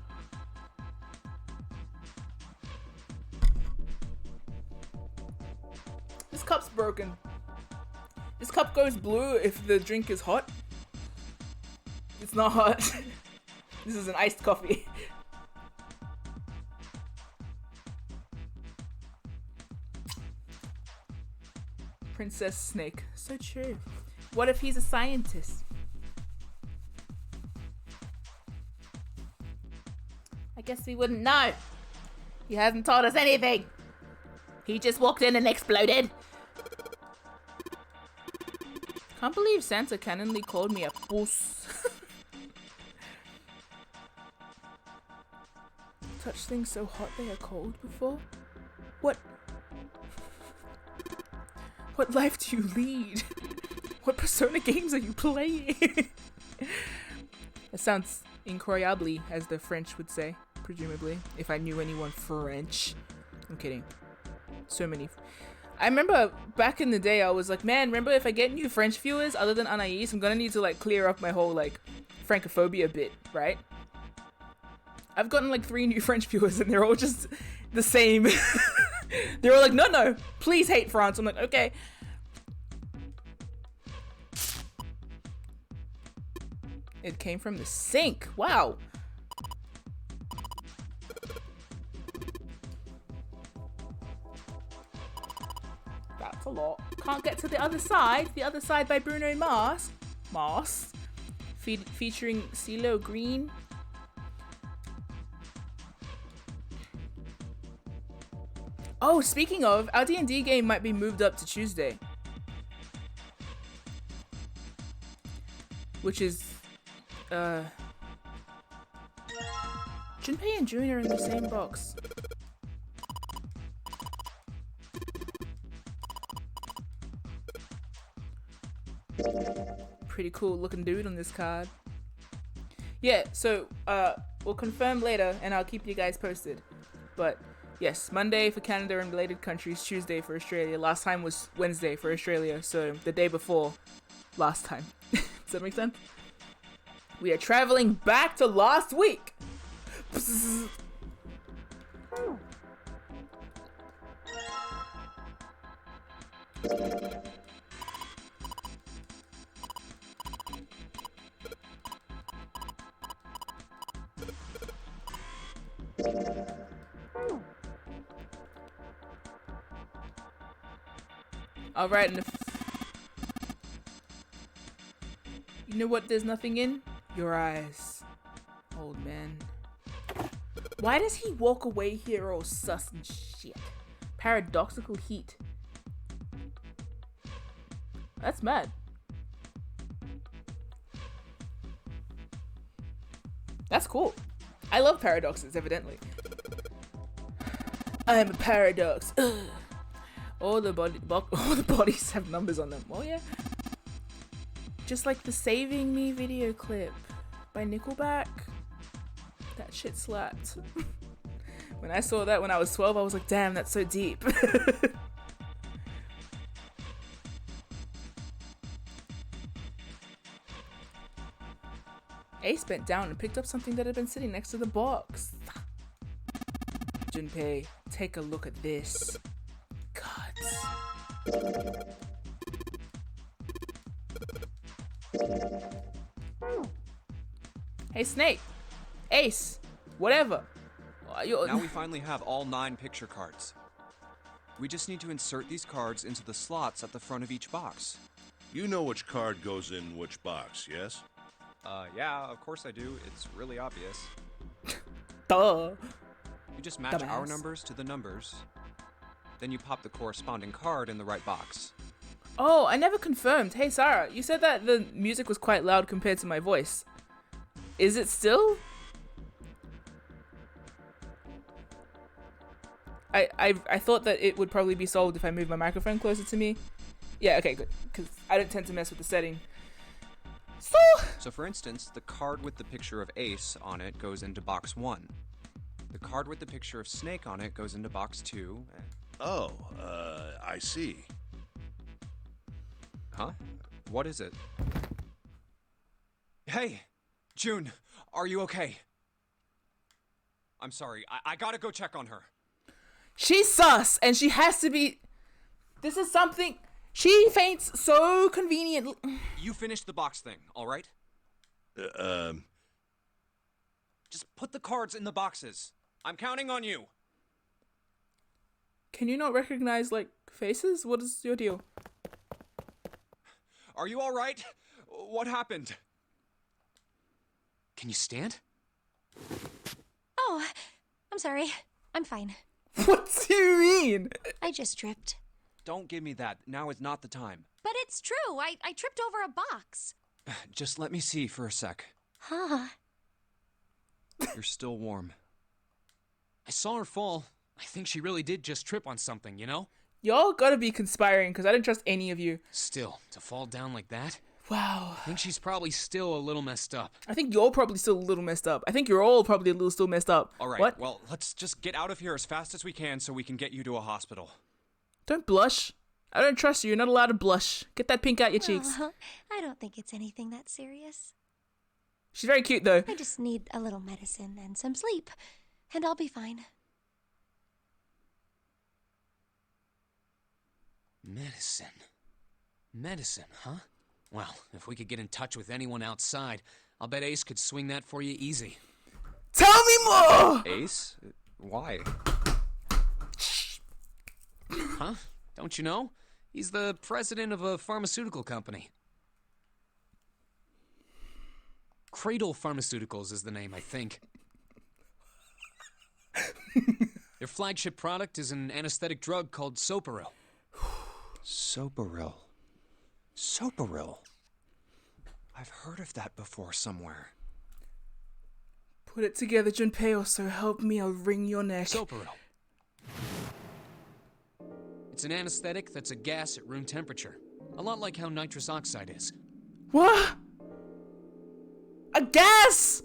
A: This cup's broken. This cup goes blue if the drink is hot. It's not hot. This is an iced coffee. Princess Snake. So true. What if he's a scientist? I guess we wouldn't know. He hasn't taught us anything. He just walked in and exploded. Can't believe Santa cannonly called me a puss. Touch things so hot they are cold before? What life do you lead? What Persona games are you playing? That sounds incroyable, as the French would say, presumably, if I knew anyone French. I'm kidding. So many. I remember back in the day, I was like, man, remember if I get new French viewers other than Anais, I'm gonna need to like clear up my whole like Francophobia bit, right? I've gotten like 3 new French viewers and they're all just the same. They're all like, no, please hate France. I'm like, okay. It came from the sink. Wow. That's a lot. Can't get to the other side. The other side by Bruno Mars. Featuring CeeLo Green. Oh, speaking of, our D&D game might be moved up to Tuesday. Which is, Junpei and June are in the same box. Pretty cool looking dude on this card. Yeah, so, we'll confirm later and I'll keep you guys posted. But, yes, Monday for Canada and related countries, Tuesday for Australia. Last time was Wednesday for Australia, so the day before last time. Does that make sense? We are traveling back to last week. All right, and you know what there's nothing in? Your eyes, old man. Why does he walk away here all sus and shit? Paradoxical heat. That's mad. That's cool. I love paradoxes, evidently. I am a paradox. Ugh. All the bodies have numbers on them. Oh yeah. Just like the Saving Me video clip by Nickelback. That shit slapped. When I saw that when I was 12, I was like, damn, that's so deep. Ace bent down and picked up something that had been sitting next to the box. Junpei, take a look at this. Cuts. Hey, Snake. Ace. Whatever.
B: Now we finally have all 9 picture cards. We just need to insert these cards into the slots at the front of each box.
D: You know which card goes in which box, yes?
B: Yeah, of course I do. It's really obvious.
A: Duh.
B: You just match our
A: Dumbass.
B: numbers to the numbers. Then you pop the corresponding card in the right box.
A: Oh, I never confirmed. Hey, Sarah, you said that the music was quite loud compared to my voice. Is it still? I thought that it would probably be solved if I moved my microphone closer to me. Yeah, okay, good. Because I don't tend to mess with the setting.
B: So for instance, the card with the picture of Ace on it goes into box 1. The card with the picture of Snake on it goes into box 2.
D: Oh, I see.
B: Huh? What is it? Hey! June, are you okay? I'm sorry, I gotta go check on her.
A: She's sus, and she has to be... This is something... She faints so conveniently.
B: You finish the box thing, alright? Just put the cards in the boxes. I'm counting on you.
A: Can you not recognize, like, faces? What is your deal?
B: Are you alright? What happened?
F: Can you stand?
G: Oh, I'm sorry. I'm fine.
A: What do you mean?
G: I just tripped.
B: Don't give me that. Now is not the time.
G: But it's true. I tripped over a box.
B: Just let me see for a sec.
G: Huh.
B: You're still warm.
F: I saw her fall. I think she really did just trip on something, you know?
A: Y'all gotta be conspiring, because I don't trust any of you.
F: Still, to fall down like that?
A: Wow.
F: I think she's probably still a little messed up.
A: I think you're probably still a little messed up. I think you're all probably a little still messed up.
B: Alright,
A: What?
B: well, let's just get out of here as fast as we can so we can get you to a hospital.
A: Don't blush. I don't trust you. You're not allowed to blush. Get that pink out your cheeks.
G: I don't think it's anything that serious.
A: She's very cute, though.
G: I just need a little medicine and some sleep, and I'll be fine.
F: Medicine. Medicine, huh? Well, if we could get in touch with anyone outside, I'll bet Ace could swing that for you easy.
A: Tell me more!
B: Ace? Why?
F: Huh? Don't you know? He's the president of a pharmaceutical company. Cradle Pharmaceuticals is the name, I think. Their flagship product is an anesthetic drug called Soparil.
B: Soparil. Soparil. I've heard of that before somewhere.
A: Put it together, Junpei, or so help me, I'll wring your neck.
F: Soparil. It's an anesthetic that's a gas at room temperature. A lot like how nitrous oxide is.
A: What? A gas?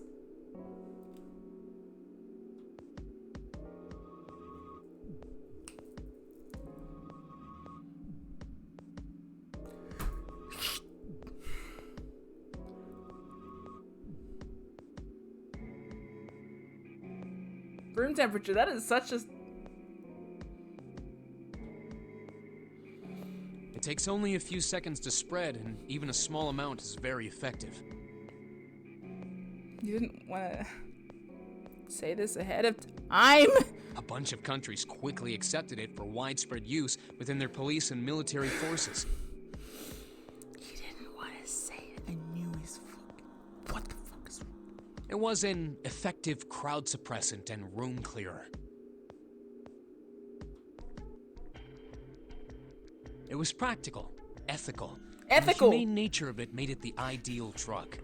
A: Room temperature, that is such a...
F: It takes only a few seconds to spread, and even a small amount is very effective.
A: You didn't want to say this ahead of time?
F: A bunch of countries quickly accepted it for widespread use within their police and military forces.
A: You didn't want to say it. I knew he's fucking... What the fuck is...
F: It was an effective crowd suppressant and room clearer. It was practical, ethical.
A: Ethical.
F: And the humane nature of it made it the ideal truck.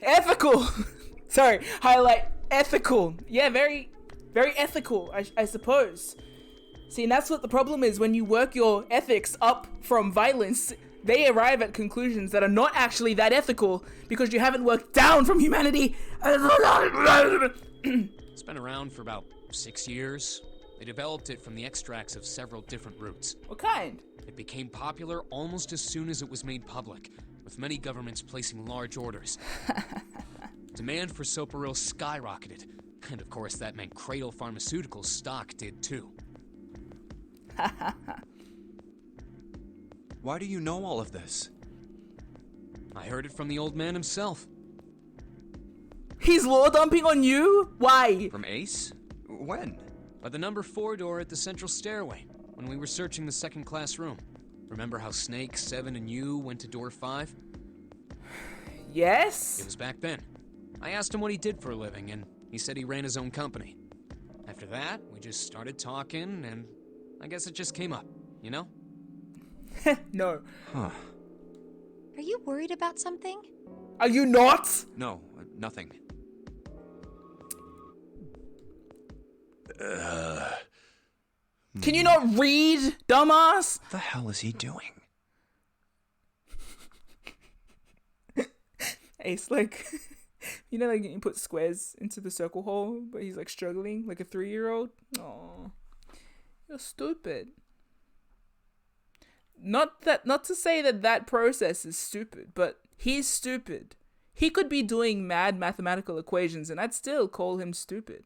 A: Ethical. Sorry, highlight ethical. Yeah, very, very ethical, I suppose. See, and that's what the problem is when you work your ethics up from violence. They arrive at conclusions that are not actually that ethical because you haven't worked down from humanity.
F: It's been around for about 6 years. They developed it from the extracts of several different roots.
A: What kind?
F: It became popular almost as soon as it was made public, with many governments placing large orders. Demand for Soparil skyrocketed, and of course that meant Cradle Pharmaceuticals' stock did too.
B: Why do you know all of this?
F: I heard it from the old man himself.
A: He's law dumping on you? Why?
B: From Ace? When?
F: By the number 4 door at the central stairway, when we were searching the second class room. Remember how Snake, 7, and you went to door 5?
A: Yes?
F: It was back then. I asked him what he did for a living, and he said he ran his own company. After that, we just started talking, and I guess it just came up, you know?
A: No.
B: Huh.
G: Are you worried about something?
A: Are you not?
B: No, nothing.
A: Can you not read, dumbass?
B: What the hell is he doing?
A: Ace, like, you know, like you put squares into the circle hole, but he's like struggling, like a 3-year-old. Oh, you're stupid. Not to say that process is stupid, but he's stupid. He could be doing mad mathematical equations, and I'd still call him stupid.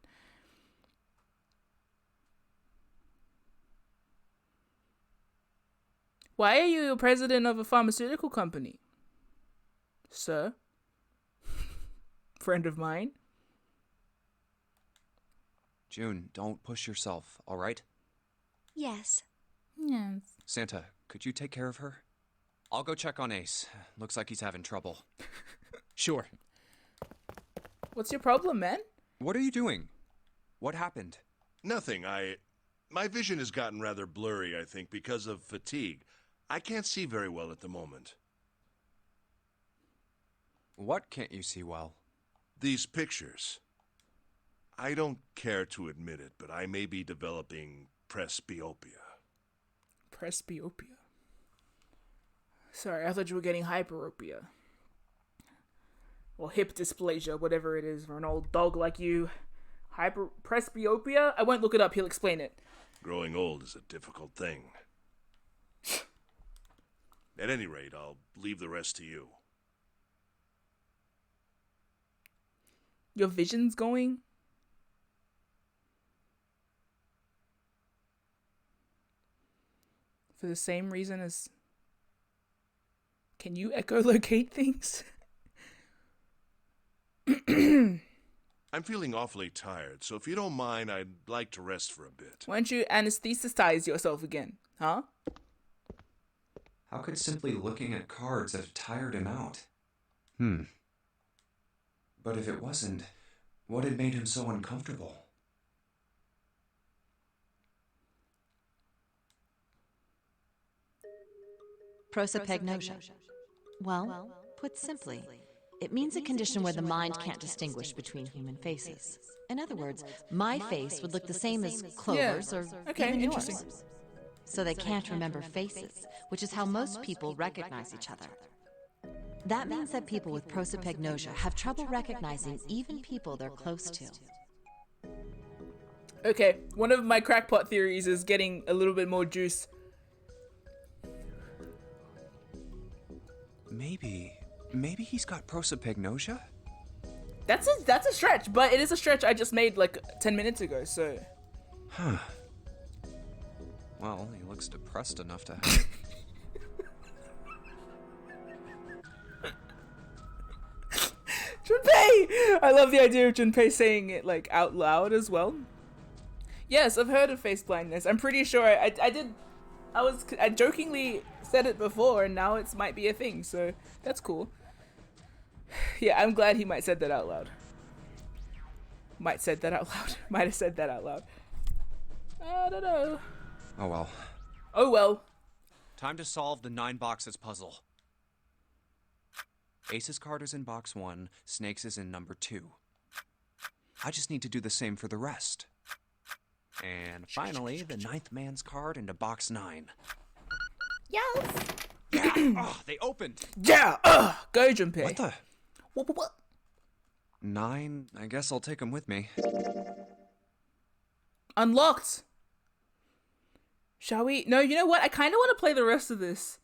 A: Why are you a president of a pharmaceutical company, sir? Friend of mine.
B: June, don't push yourself, all right?
G: Yes.
A: Yes.
B: Santa, could you take care of her? I'll go check on Ace. Looks like he's having trouble.
F: Sure.
A: What's your problem, man?
B: What are you doing? What happened?
D: Nothing. My vision has gotten rather blurry, I think, because of fatigue. I can't see very well at the moment.
B: What can't you see well?
D: These pictures. I don't care to admit it, but I may be developing presbyopia.
A: Presbyopia. Sorry, I thought you were getting hyperopia. Or hip dysplasia, whatever it is for an old dog like you. Presbyopia? I won't look it up, he'll explain it.
D: Growing old is a difficult thing. At any rate, I'll leave the rest to you.
A: Your vision's going? For the same reason as... Can you echolocate things?
D: I'm feeling awfully tired, so if you don't mind, I'd like to rest for a bit.
A: Why don't you anesthetize yourself again, huh?
B: How could simply looking at cards have tired him out? But if it wasn't, what had made him so uncomfortable?
E: Prosopagnosia. Well, put simply, it means a condition where the mind can't distinguish between human faces. In other words, my face would look the same as Clover's or
A: Okay,
E: even
A: interesting.
E: yours. So they can't remember faces, which is how most people recognize each other. That means that people with prosopagnosia have trouble recognizing even people they're close to.
A: Okay, one of my crackpot theories is getting a little bit more juice.
B: Maybe he's got prosopagnosia?
A: That's a stretch, but it is a stretch I just made like 10 minutes ago, so...
B: Huh. Well, he looks depressed enough to...
A: Junpei! I love the idea of Junpei saying it like out loud as well. Yes, I've heard of face blindness. I'm pretty sure I jokingly said it before, and now it might be a thing, so that's cool. Yeah, I'm glad he might have said that out loud. Might have said that out loud. I don't know.
B: Oh well.
A: Oh well.
B: Time to solve the 9 boxes puzzle. Ace's card is in box 1, Snake's is in number 2. I just need to do the same for the rest. And finally, the 9th man's card into box 9.
A: Yes.
B: Yeah! Oh, they opened!
A: Yeah. Go, Junpei.
B: What the?
A: What?
B: 9? I guess I'll take them with me.
A: Unlocked. Shall we? No, you know what? I kind of want to play the rest of this.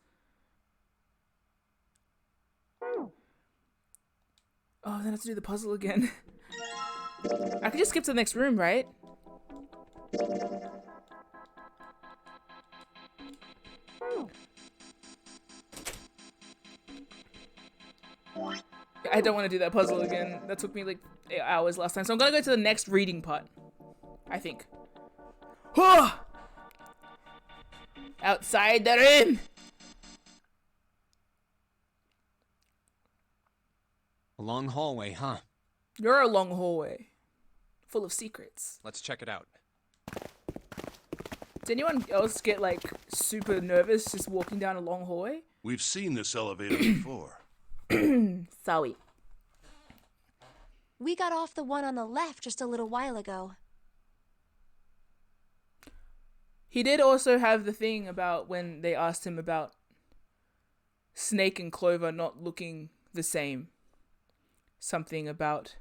A: Oh, then I have to do the puzzle again. I could just skip to the next room, right? I don't want to do that puzzle again. That took me like 8 hours last time. So I'm gonna go to the next reading part. I think. Outside the room!
F: A long hallway, huh?
A: You're a long hallway. Full of secrets.
B: Let's check it out.
A: Does anyone else get like super nervous just walking down a long hallway?
D: We've seen this elevator before.
A: Sorry.
G: We got off the one on the left just a little while ago.
A: He did also have the thing about when they asked him about Snake and Clover not looking the same. Something about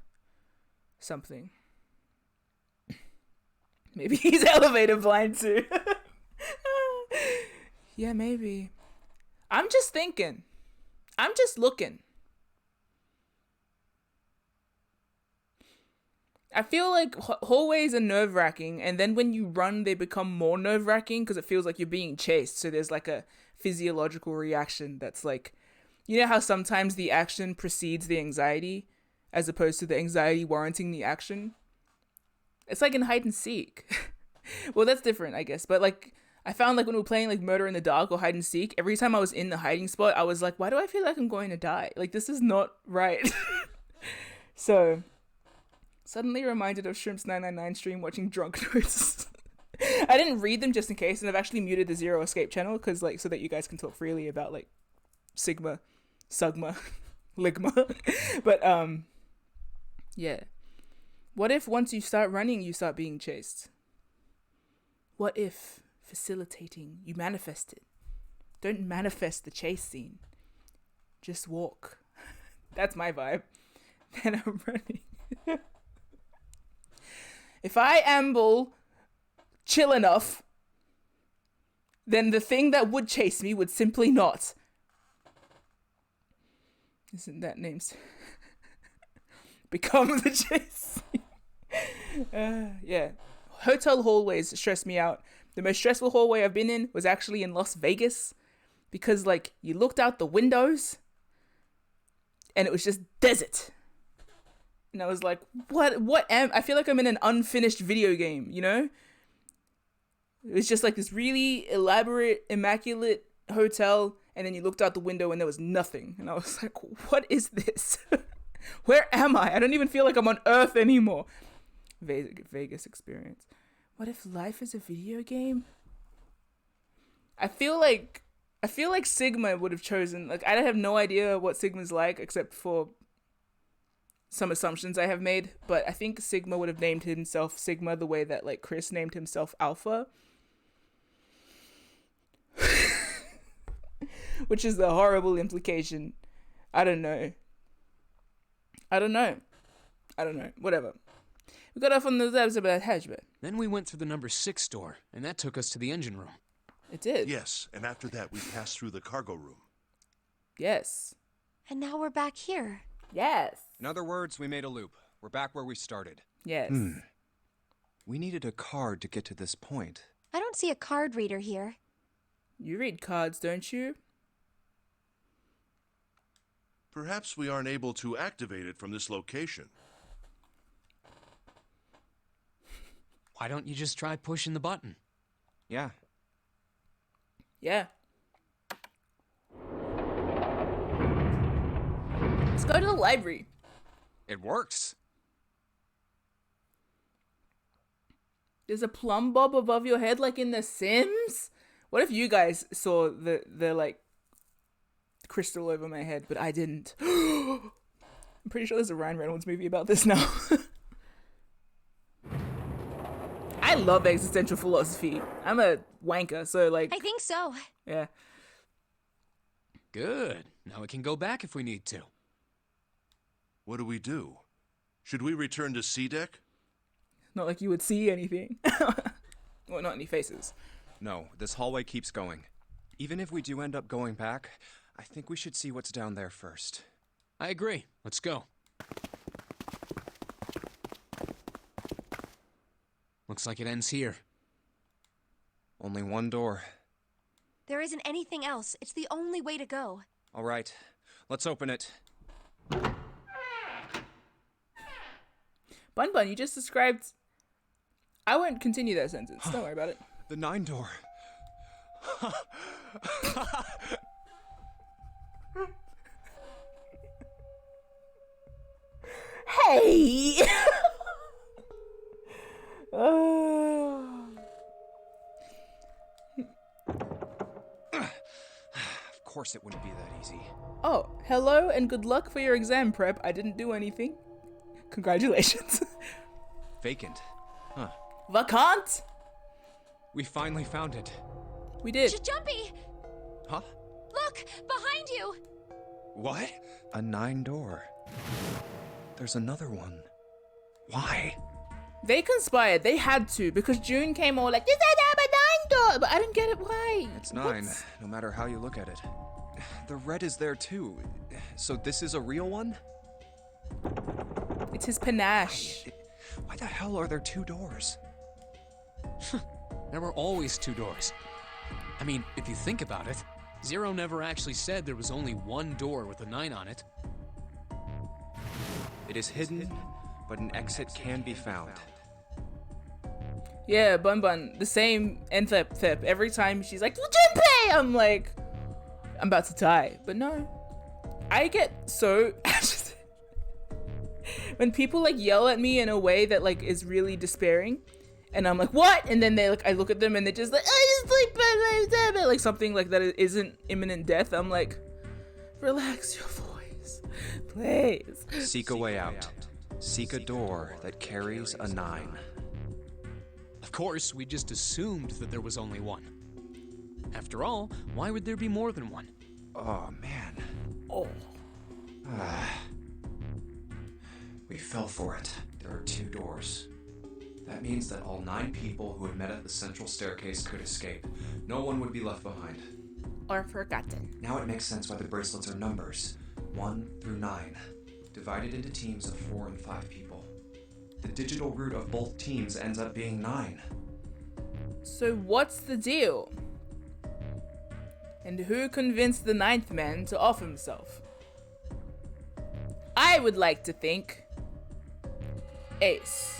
A: something. Maybe he's elevator blind too. Yeah, maybe. I'm just thinking. I'm just looking. I feel like hallways are nerve-wracking, and then when you run, they become more nerve-wracking because it feels like you're being chased. So there's like a physiological reaction that's like, you know how sometimes the action precedes the anxiety as opposed to the anxiety warranting the action? It's like in hide and seek. Well, that's different, I guess. But like, I found like when we were playing like Murder in the Dark or hide and seek, every time I was in the hiding spot, I was like, why do I feel like I'm going to die? Like, this is not right. So... suddenly reminded of Shrimp's 999 stream watching Drunk Notes. I didn't read them just in case, and I've actually muted the Zero Escape channel because, like, so that you guys can talk freely about like Sigma, Sugma, Ligma. But yeah. What if once you start running, you start being chased? What if facilitating, you manifest it? Don't manifest the chase scene. Just walk. That's my vibe. Then I'm running. If I amble chill enough, then the thing that would chase me would simply not. Isn't that name's become the chase? Yeah. Hotel hallways stress me out. The most stressful hallway I've been in was actually in Las Vegas because, like, you looked out the windows and it was just desert. And I was like, I feel like I'm in an unfinished video game, you know? It was just like this really elaborate, immaculate hotel, and then you looked out the window and there was nothing. And I was like, what is this? Where am I? I don't even feel like I'm on Earth anymore. Vegas experience. What if life is a video game? I feel like Sigma would have chosen, like, I have no idea what Sigma's like except for some assumptions I have made, but I think Sigma would have named himself Sigma the way that, like, Chris named himself Alpha. Which is the horrible implication. I don't know. Whatever. We got off on the labs about Hajba.
F: Then we went through the number 6 door, and that took us to the engine room.
A: It did.
D: Yes, and after that we passed through the cargo room.
A: Yes.
G: And now we're back here.
A: Yes.
B: In other words, we made a loop. We're back where we started.
A: Yes.
B: We needed a card to get to this point.
G: I don't see a card reader here.
A: You read cards, don't you?
D: Perhaps we aren't able to activate it from this location.
F: Why don't you just try pushing the button?
B: Yeah.
A: Yeah. Let's go to the library.
B: It works.
A: There's a plumb bob above your head like in The Sims? What if you guys saw the like crystal over my head, but I didn't? I'm pretty sure there's a Ryan Reynolds movie about this now. I love existential philosophy. I'm a wanker, so like.
G: I think so.
A: Yeah.
F: Good. Now we can go back if we need to.
D: What do we do? Should we return to C deck?
A: Not like you would see anything. Well, not any faces.
B: No, this hallway keeps going. Even if we do end up going back, I think we should see what's down there first.
F: I agree. Let's go. Looks like it ends here.
B: Only one door.
G: There isn't anything else. It's the only way to go.
B: All right, let's open it.
A: Bun Bun, you just described... I won't continue that sentence. Don't worry about it.
B: The 9 door.
A: Hey!
B: Of course it wouldn't be that easy.
A: Oh, hello and good luck for your exam prep. I didn't do anything. Congratulations.
B: Vacant. Huh.
A: Vacant?
B: We finally found it.
A: We did.
G: Junpei!
B: Huh?
G: Look! Behind you!
B: What? A 9 door. There's another one. Why?
A: They conspired. They had to because June came all like, this is a 9 door! But I didn't get it. Why?
B: It's 9, no matter how you look at it. The red is there too. So this is a real one?
A: It's his panache.
B: Why the hell are there 2 doors?
F: There were always 2 doors. I mean, if you think about it, Zero never actually said there was only one door with a 9 on it.
B: It is hidden, but an exit can be found.
A: Yeah, Bun Bun, the same Enthep. Every time she's like, Junpei! I'm like, I'm about to die. But no. I get so... when people like yell at me in a way that like is really despairing, and I'm like, what? And then they like, I look at them and they're just like, I just like something like that isn't imminent death. I'm like, relax your voice, please.
B: Seek a way out. Seek a door that carries a 9.
F: Of course, we just assumed that there was only one. After all, why would there be more than one?
B: Oh, man.
A: Oh.
B: We fell for it. There are 2 doors. That means that all 9 people who had met at the central staircase could escape. No one would be left behind.
A: Or forgotten.
B: Now it makes sense why the bracelets are numbers. 1 through 9. Divided into teams of 4 and 5 people. The digital root of both teams ends up being 9.
A: So what's the deal? And who convinced the 9th man to off himself? I would like to think Ace.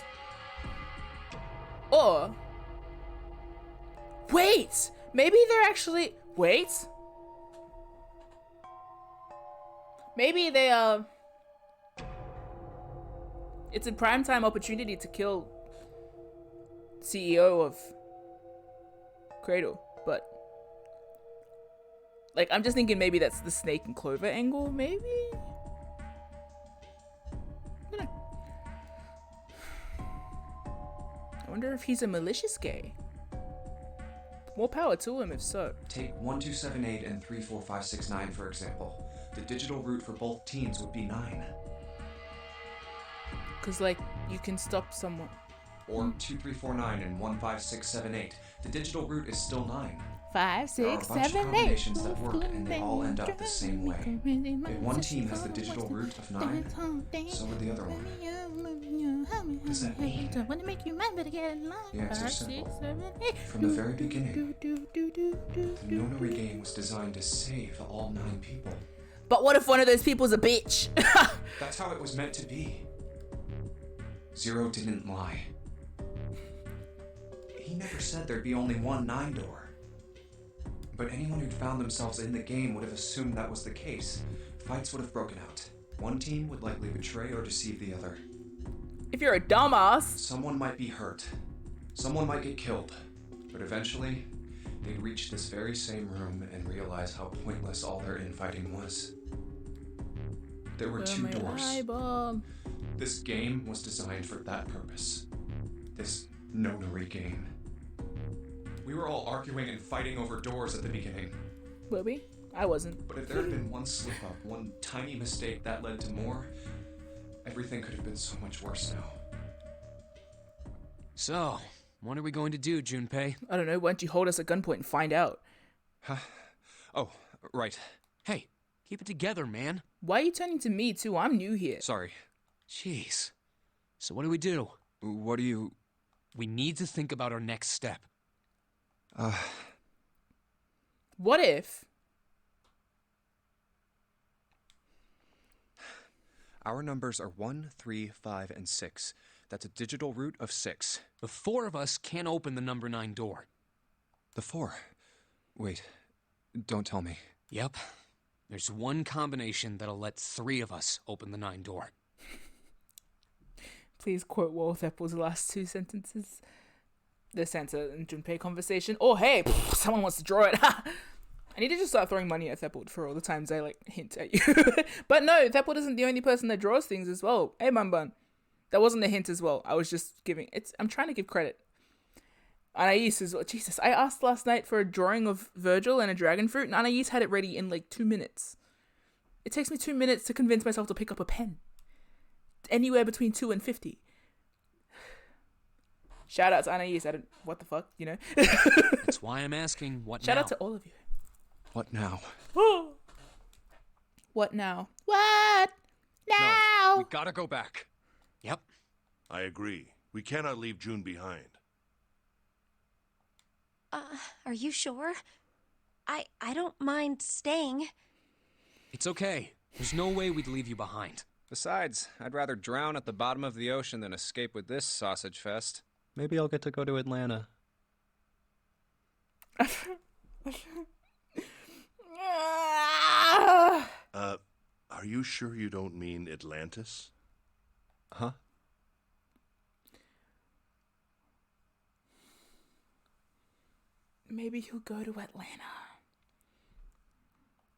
A: Or wait, maybe they're actually maybe they it's a primetime opportunity to kill CEO of Cradle, but like I'm just thinking maybe that's the Snake and Clover angle, maybe? I wonder if he's a malicious gay. More power to him if so.
B: Take 1278 and 34569 for example. The digital root for both teams would be 9.
A: Cause like you can stop someone.
B: Or 2349 and 15678. The digital root is still 9.
A: 5,
B: There are a
A: 6,
B: bunch of
A: 7, 8.
B: combinations that work and they all end up the same way. If one team has the digital root of 9, so would the other one. What does that mean? The answer's simple. From the very beginning, the Nonary game was designed to save all 9 people.
A: But what if one of those people's a bitch?
B: That's how it was meant to be. Zero didn't lie. He never said there'd be only one 9 door. But anyone who'd found themselves in the game would have assumed that was the case. Fights would have broken out. One team would likely betray or deceive the other.
A: If you're a dumbass.
B: Someone might be hurt. Someone might get killed. But eventually, They reached this very same room and realized how pointless all their infighting was. There were two doors.
A: Eyeball.
B: This game was designed for that purpose. This Nonary game. We were all arguing and fighting over doors at the beginning.
A: Were we? I wasn't.
B: But if there had been one slip up, one tiny mistake that led to more, everything could have been so much worse now.
F: So, what are we going to do, Junpei?
A: I don't know. Why don't you hold us at gunpoint and find out?
B: Huh? Oh, right.
F: Hey, keep it together, man.
A: Why are you turning to me too? I'm new here.
B: Sorry.
F: Jeez. So what do we do?
B: What do you...
F: We need to think about our next step.
A: What if...
B: Our numbers are 1, 3, 5, and 6. That's a digital root of 6.
F: The 4 of us can't open the number 9 door.
B: The 4. Wait, don't tell me.
F: Yep. There's one combination that'll let 3 of us open the 9 door.
A: Please quote Wolf Apple's last 2 sentences. The Santa and Junpei conversation. Oh, hey, someone wants to draw it. I need to just start throwing money at Thepple for all the times I, like, hint at you. But no, Thepple isn't the only person that draws things as well. Hey, Bun. That wasn't a hint as well. I was just giving... I'm trying to give credit. Anais as well. Jesus, I asked last night for a drawing of Virgil and a dragon fruit, and Anais had it ready in, like, 2 minutes. It takes me 2 minutes to convince myself to pick up a pen. Anywhere between 2 and 50. Shout out to Anais. I don't... What the fuck, you know?
F: That's why I'm asking, what
A: Shout
F: now?
A: out to all of you.
B: What now?
A: What now? What now?
B: No, we gotta go back.
F: Yep.
D: I agree. We cannot leave June behind.
G: Are you sure? I don't mind staying.
F: It's okay. There's no way we'd leave you behind.
B: Besides, I'd rather drown at the bottom of the ocean than escape with this sausage fest. Maybe I'll get to go to Atlanta.
D: Are you sure you don't mean Atlantis?
B: Huh?
A: Maybe he'll go to Atlanta.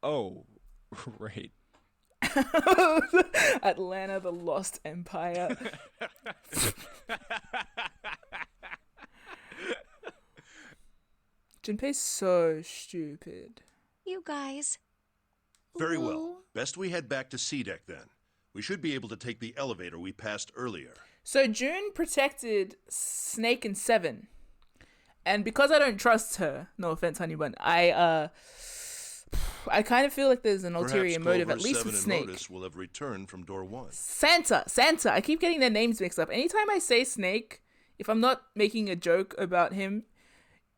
B: Oh, right.
A: Atlanta, the Lost Empire. Junpei's so stupid.
G: You guys.
D: Very well. Best we head back to C-Deck then. We should be able to take the elevator we passed earlier.
A: So June protected Snake and Seven. And because I don't trust her, no offense, honey bun, I kind of feel like there's an ulterior motive, at least with Snake.
D: Modus will have returned from door 1.
A: Santa. I keep getting their names mixed up. Anytime I say Snake, if I'm not making a joke about him,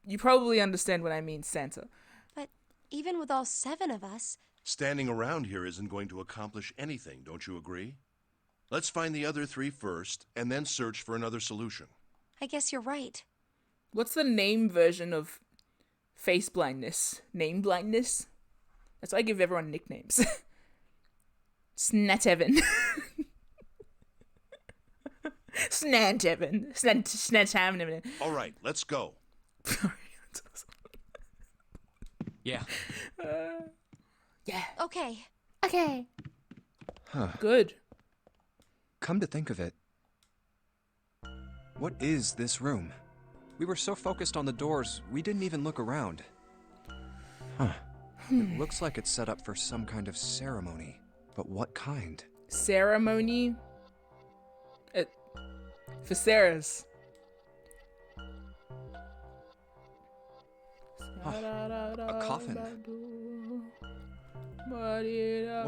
A: you probably understand what I mean, Santa.
G: But even with all 7 of us...
D: Standing around here isn't going to accomplish anything, don't you agree? Let's find the other 3 first, and then search for another solution.
G: I guess you're right.
A: What's the name version of face blindness? Name blindness? That's why I give everyone nicknames. Snatevin. Snatevin. Snatevin.
D: All right, let's go.
F: Yeah.
A: Yeah.
G: Okay.
B: Huh.
A: Good.
B: Come to think of it, what is this room? We were so focused on the doors, we didn't even look around. Huh. It looks like it's set up for some kind of ceremony. But what kind?
A: Ceremony? For Sarah's.
B: A coffin. What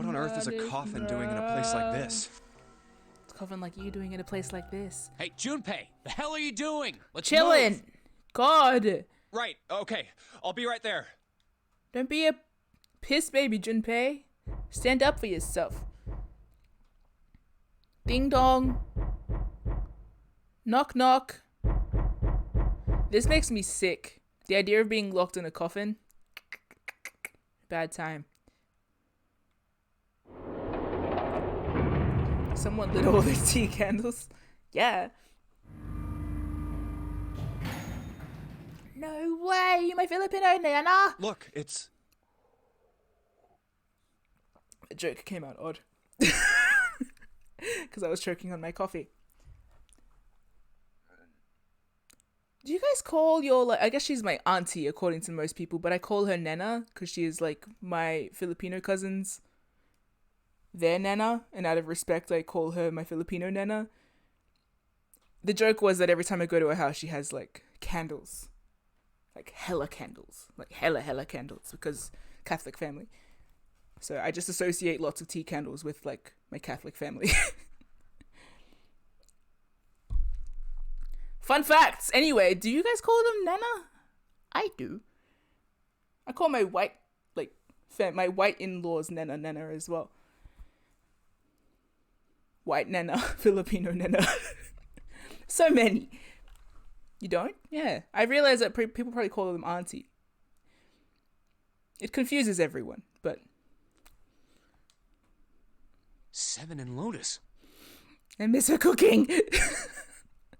B: on earth is a coffin doing in a place like this?
A: It's a coffin like you doing in a place like this.
F: Hey, Junpei, the hell are you doing? Let's
A: Chillin'.
F: move.
A: God.
B: Right, okay. I'll be right there.
A: Don't be a piss baby, Junpei. Stand up for yourself. Ding dong. Knock knock. This makes me sick. The idea of being locked in a coffin. Bad time. Someone lit all these tea candles. Yeah. No way, you my Filipino nana.
B: Look, it's...
A: The joke came out odd. Because I was choking on my coffee. Do you guys call your, like, I guess she's my auntie according to most people, but I call her Nana because she is like my Filipino cousins, their Nana, and out of respect I call her my Filipino Nana. The joke was that every time I go to her house she has like candles, like hella candles, like hella candles, because Catholic family. So I just associate lots of tea candles with like my Catholic family. Fun facts. Anyway, do you guys call them Nana? I do. I call my white, like, my white in-laws Nana as well. White Nana, Filipino Nana. So many. You don't? Yeah. I realize that people probably call them auntie. It confuses everyone, but...
F: 7 and Lotus.
A: I miss her cooking.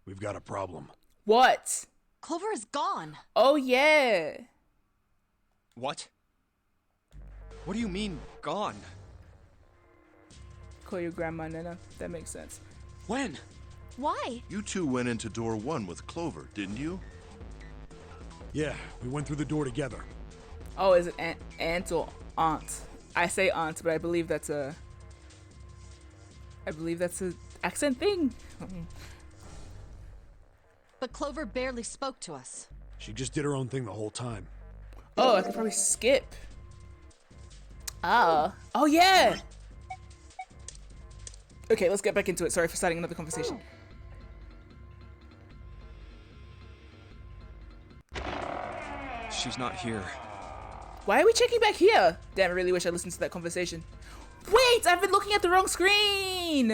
H: We've got a problem.
A: What?
E: Clover is gone.
A: Oh, yeah.
B: What? What do you mean, gone?
A: Call your grandma Nana. That makes sense.
F: When?
G: Why?
D: You two went into door 1 with Clover, didn't you?
H: Yeah, we went through the door together.
A: Oh, is it aunt or aunt? I say aunt, but I believe that's a accent thing.
E: But Clover barely spoke to us.
H: She just did her own thing the whole time.
A: Oh, I could probably skip. Ah. Oh, yeah. Okay, let's get back into it. Sorry for starting another conversation.
B: She's not here.
A: Why are we checking back here? Damn, I really wish I listened to that conversation. Wait, I've been looking at the wrong screen.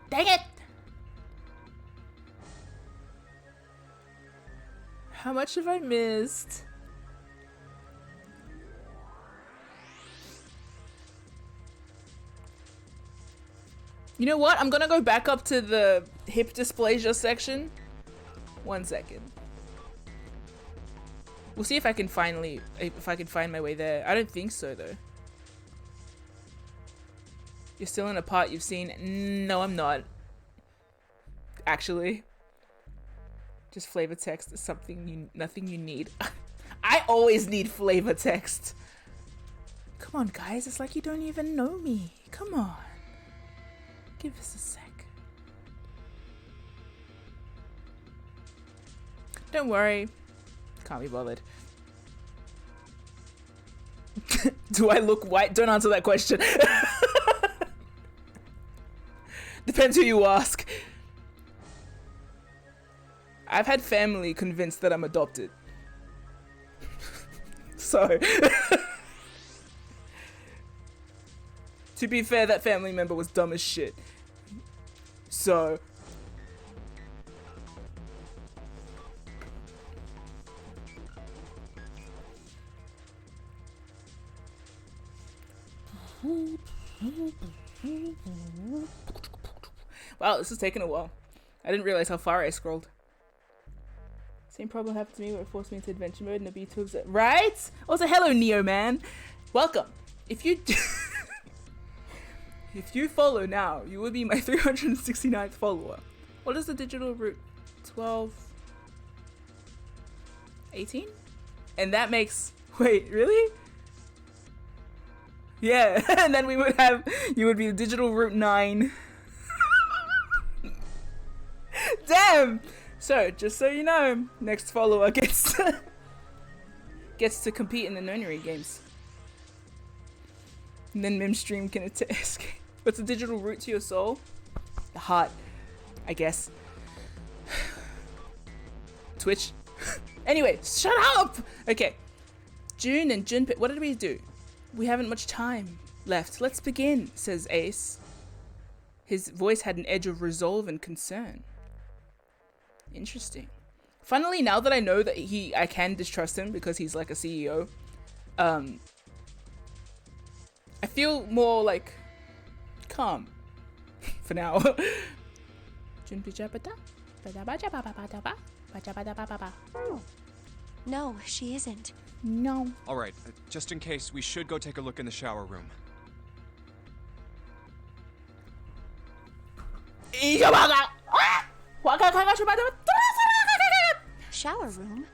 A: Dang it. How much have I missed? You know what? I'm gonna go back up to the hip dysplasia section. 1 second. We'll see if I can find my way there. I don't think so though. You're still in a part you've seen? No, I'm not. Actually. Just flavor text is nothing you need. I always need flavor text. Come on, guys. It's like you don't even know me. Come on. Give us a sec. Don't worry. Can't be bothered. Do I look white? Don't answer that question. Depends who you ask. I've had family convinced that I'm adopted. So, to be fair, that family member was dumb as shit. So, wow, this is taking a while. I didn't realize how far I scrolled. Same problem happened to me where it forced me into adventure mode and a B2 right? Also, hello, Neo Man. Welcome. If you if you follow now, you will be my 369th follower. What is the digital route? 12, 18? And that makes, wait, really? Yeah, and then you would be the digital route 9. Damn! So, just so you know, next follower gets to compete in the nonary games. And then MIM stream can escape. What's the digital route to your soul? The heart, I guess. Twitch. Anyway, shut up! Okay. June and Junpei. What did we do? We haven't much time left. Let's begin, says Ace. His voice had an edge of resolve and concern. Interesting. Funnily, now that I know that I can distrust him because he's like a CEO, I feel more like calm for now.
G: No, she isn't.
A: No.
B: Alright, just in case, we should go take a look in the shower room.
G: Shower room?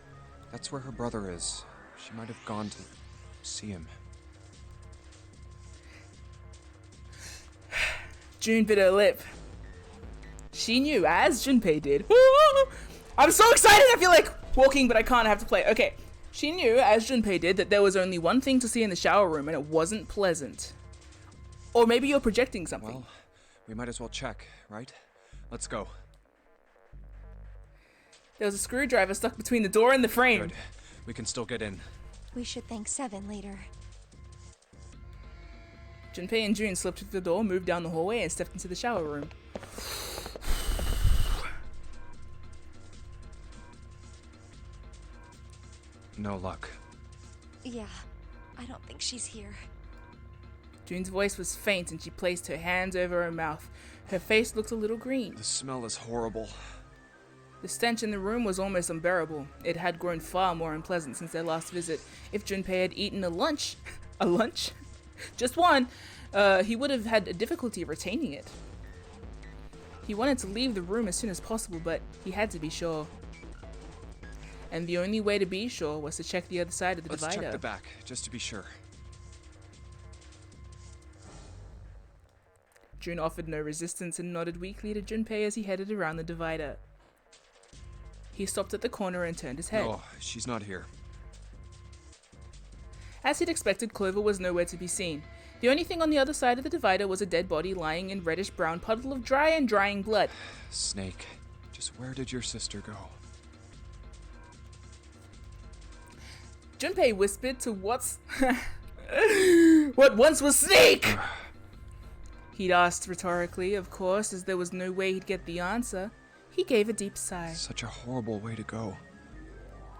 B: That's where her brother is. She might have gone to see him.
A: June bit her lip. She knew, as Junpei did. I'm so excited, I feel like walking, but I can't, I have to play. Okay. She knew, as Junpei did, that there was only one thing to see in the shower room, and it wasn't pleasant. Or maybe you're projecting something.
B: Well, we might as well check, right? Let's go.
A: There was a screwdriver stuck between the door and the frame.
B: Good. We can still get in.
G: We should thank Seven later.
A: Junpei and June slipped through the door, moved down the hallway, and stepped into the shower room.
B: No luck.
G: Yeah, I don't think she's here.
A: June's voice was faint and she placed her hands over her mouth. Her face looked a little green.
B: The smell is horrible.
A: The stench in the room was almost unbearable. It had grown far more unpleasant since their last visit. If Junpei had eaten a lunch, just one, he would have had a difficulty retaining it. He wanted to leave the room as soon as possible, but he had to be sure. And the only way to be sure was to check the other side of the divider.
B: Let's check the back, just to be sure.
A: June offered no resistance and nodded weakly to Junpei as he headed around the divider. He stopped at the corner and turned his head.
B: Oh, she's not here.
A: As he'd expected, Clover was nowhere to be seen. The only thing on the other side of the divider was a dead body lying in reddish-brown puddle of dry and drying blood.
B: Snake, just where did your sister go?
A: Junpei whispered to what once was Snake! He'd asked rhetorically, of course, as there was no way he'd get the answer. He gave a deep sigh.
B: Such a horrible way to go.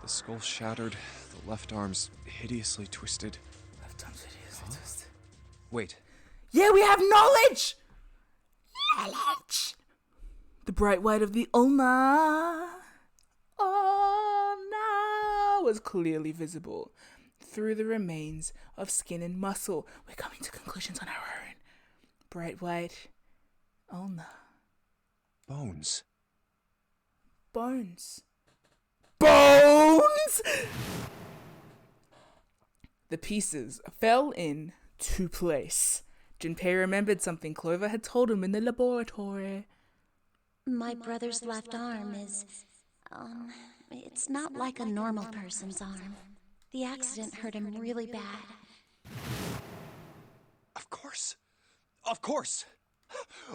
B: The skull shattered, the left arm's hideously twisted.
A: Left arm's hideously twisted.
B: Wait.
A: Yeah, we have knowledge! Knowledge! The bright white of the ulna. Was clearly visible through the remains of skin and muscle. We're coming to conclusions on our own. Bright white. Ulna.
B: Bones.
A: Bones. Bones! The pieces fell into place. Junpei remembered something Clover had told him in the laboratory.
G: My brother's left arm is, it's not like a normal person's arm. The accident hurt him really bad.
B: Of course. Of course.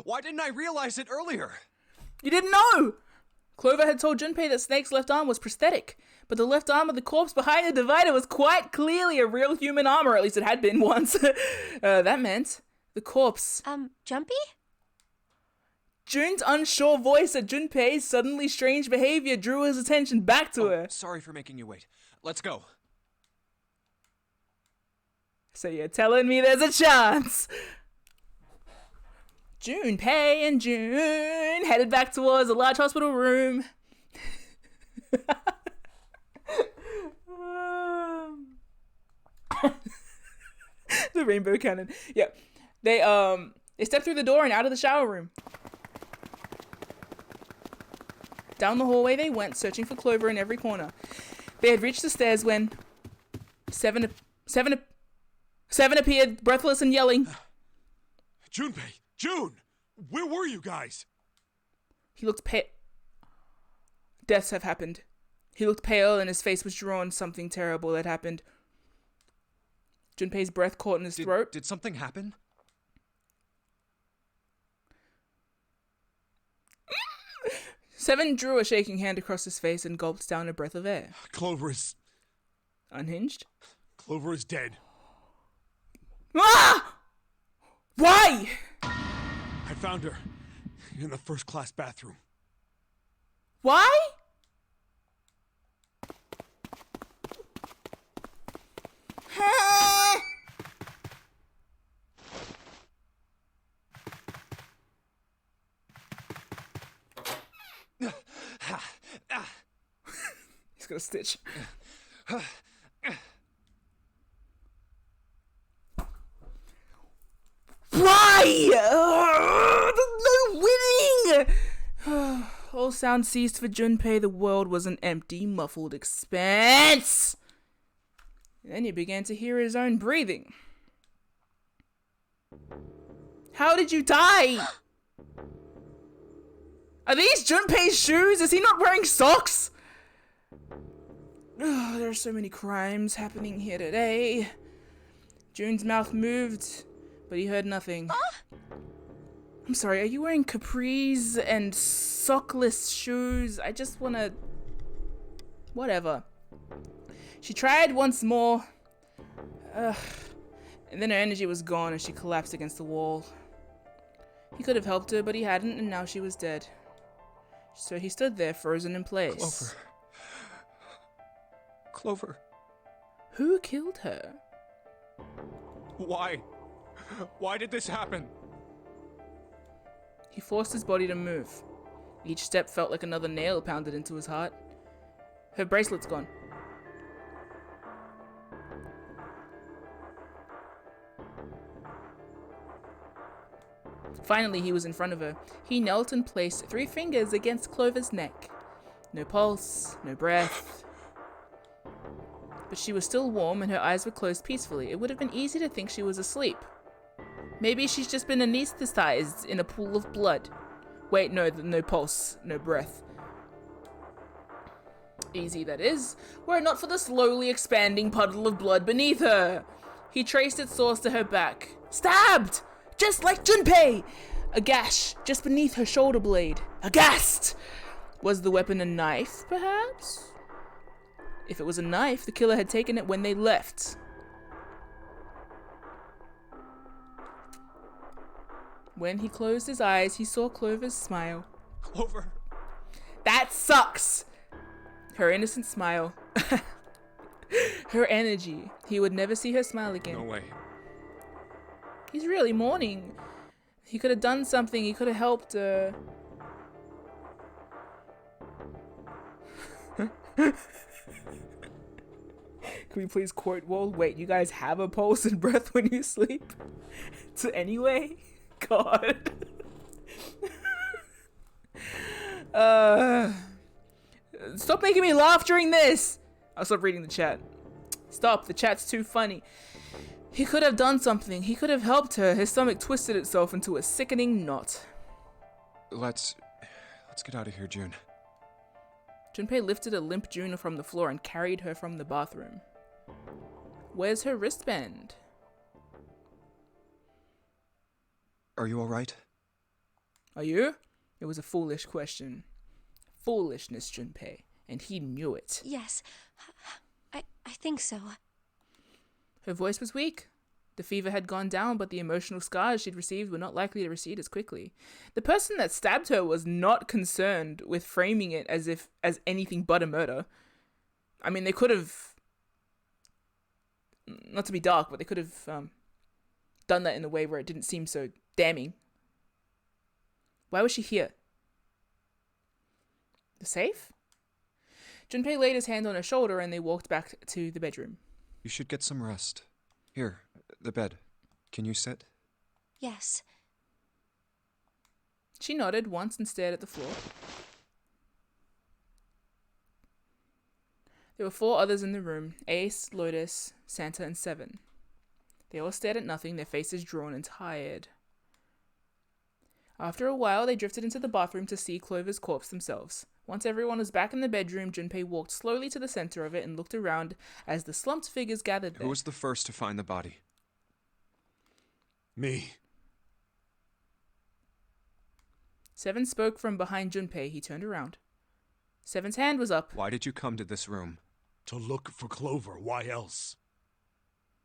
B: Why didn't I realize it earlier?
A: You didn't know! Clover had told Junpei that Snake's left arm was prosthetic, but the left arm of the corpse behind the divider was quite clearly a real human arm, or at least it had been once. That meant the corpse.
G: Junpei?
A: June's unsure voice at Junpei's suddenly strange behavior drew his attention back to her.
B: Sorry for making you wait. Let's go.
A: So you're telling me there's a chance? Junpei and June headed back towards a large hospital room. The rainbow cannon. Yeah. They stepped through the door and out of the shower room. Down the hallway they went, searching for Clover in every corner. They had reached the stairs when Seven appeared, breathless and yelling.
H: Junpei! June! Where were you guys?
A: He looked pale. Deaths have happened. He looked pale and his face was drawn. Something terrible had happened. Junpei's breath caught in his throat.
B: Did something happen?
A: Seven drew a shaking hand across his face and gulped down a breath of air.
H: Clover is...
A: Unhinged?
H: Clover is dead.
A: Ah! Why?
H: I found her in the first-class bathroom.
A: Why? He's got a stitch. Why? There's no winning! All sound ceased for Junpei. The world was an empty, muffled expanse. Then he began to hear his own breathing. How did you die? Are these Junpei's shoes? Is he not wearing socks? Oh, there are so many crimes happening here today. June's mouth moved, but he heard nothing. I'm sorry, are you wearing capris and sockless shoes? I just wanna... Whatever. She tried once more. And then her energy was gone and she collapsed against the wall. He could have helped her, but he hadn't, and now she was dead. So he stood there, frozen in place.
B: Clover.
A: Who killed her?
B: Why? Why did this happen?
A: He forced his body to move. Each step felt like another nail pounded into his heart. Her bracelet's gone. Finally, he was in front of her. He knelt and placed 3 fingers against Clover's neck. No pulse, no breath. But she was still warm and her eyes were closed peacefully. It would have been easy to think she was asleep. Maybe she's just been anesthetized in a pool of blood. Wait, no pulse, no breath. Easy, that is, were it not for the slowly expanding puddle of blood beneath her. He traced its source to her back. Stabbed! Just like Junpei! A gash just beneath her shoulder blade. Aghast! Was the weapon a knife, perhaps? If it was a knife, the killer had taken it when they left. When he closed his eyes, he saw Clover's smile.
B: Clover.
A: That sucks! Her innocent smile. Her energy. He would never see her smile again.
B: No way.
A: He's really mourning. He could have done something. He could have helped her. Can we please quote Wall? Wait, you guys have a pulse and breath when you sleep? So anyway? God. Stop making me laugh during this. I'll stop reading the chat. Stop, the chat's too funny. He could have done something. He could have helped her. His stomach twisted itself into a sickening knot.
B: Let's get out of here, June.
A: Junpei lifted a limp June from the floor and carried her from the bathroom. Where's her wristband?
B: Are you all right?
A: Are you? It was a foolish question. Foolishness, Junpei, and he knew it.
G: Yes, I think so.
A: Her voice was weak. The fever had gone down, but the emotional scars she'd received were not likely to recede as quickly. The person that stabbed her was not concerned with framing it as anything but a murder. I mean, they could have, not to be dark, but they could have done that in a way where it didn't seem so damning. Why was she here? The safe? Junpei laid his hand on her shoulder and they walked back to the bedroom.
B: You should get some rest. Here, the bed. Can you sit?
G: Yes.
A: She nodded once and stared at the floor. There were 4 others in the room: Ace, Lotus, Santa, and Seven. They all stared at nothing, their faces drawn and tired. After a while, they drifted into the bathroom to see Clover's corpse themselves. Once everyone was back in the bedroom, Junpei walked slowly to the center of it and looked around as the slumped figures gathered there.
B: Who was the first to find the body?
H: Me.
A: Seven spoke from behind Junpei. He turned around. Seven's hand was up.
B: Why did you come to this room?
H: To look for Clover. Why else?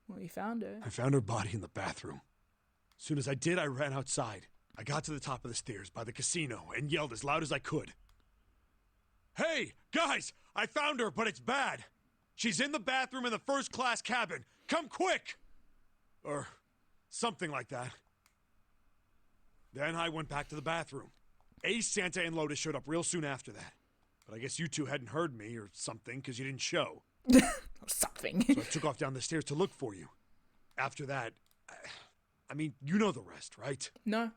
A: Well, you found her.
H: I found her body in the bathroom. As soon as I did, I ran outside. I got to the top of the stairs by the casino and yelled as loud as I could. Hey, guys! I found her, but it's bad. She's in the bathroom in the first-class cabin. Come quick! Or something like that. Then I went back to the bathroom. Ace, Santa, and Lotus showed up real soon after that. But I guess you two hadn't heard me or something because you didn't show.
A: Something.
H: So I took off down the stairs to look for you. After that, I mean, you know the rest, right?
A: No.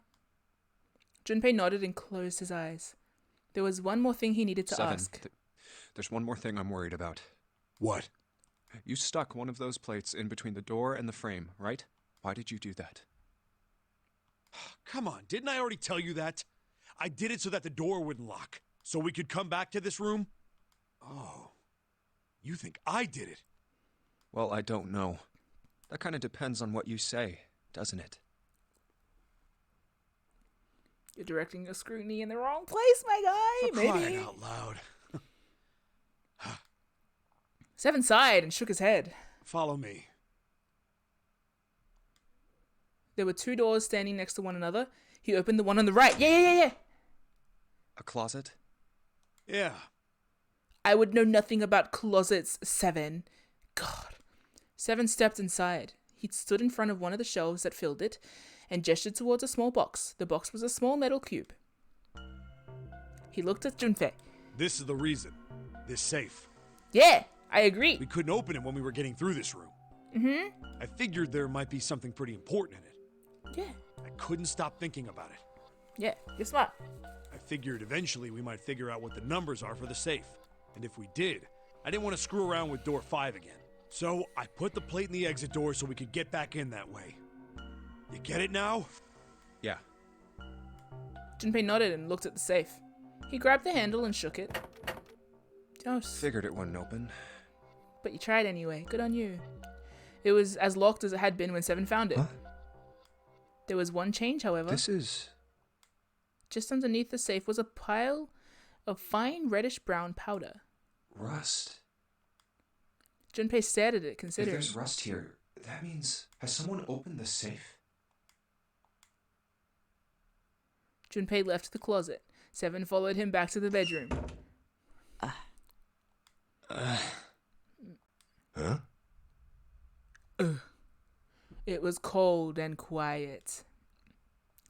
A: Junpei nodded and closed his eyes. There was one more thing he needed to
B: Seven.
A: ask.
B: There's one more thing I'm worried about.
H: What?
B: You stuck one of those plates in between the door and the frame, right? Why did you do that?
H: Come on, didn't I already tell you that? I did it so that the door wouldn't lock, so we could come back to this room? Oh, you think I did it?
B: Well, I don't know. That kind of depends on what you say, doesn't it?
A: You're directing your scrutiny in the wrong place, my guy.
H: For
A: Maybe.
H: crying out loud.
A: Seven sighed and shook his head.
H: Follow me.
A: There were two doors standing next to one another. He opened the one on the right. Yeah.
B: A closet?
H: Yeah.
A: I would know nothing about closets, Seven. God. Seven stepped inside. He stood in front of one of the shelves that filled it and gestured towards a small box. The box was a small metal cube. He looked at Junpei.
H: This is the reason. This safe.
A: Yeah, I agree.
H: We couldn't open it when we were getting through this room.
A: Mm-hmm.
H: I figured there might be something pretty important in it.
A: Yeah.
H: I couldn't stop thinking about it.
A: Yeah, you're smart.
H: I figured eventually we might figure out what the numbers are for the safe. And if we did, I didn't want to screw around with door 5 again. So I put the plate in the exit door so we could get back in that way. You get it now?
B: Yeah.
A: Junpei nodded and looked at the safe. He grabbed the handle and shook it. Oh,
B: Figured it wouldn't open.
A: but you tried anyway. Good on you. It was as locked as it had been when Seven found it.
B: Huh?
A: There was one change, however.
B: This is...
A: Just underneath the safe was a pile of fine reddish-brown powder.
B: rust.
A: Junpei stared at it,
B: If
A: considering.
B: there's rust here, that means... Has someone opened the safe?
A: Junpei left the closet. Seven followed him back to the bedroom.
D: Huh?
A: It was cold and quiet.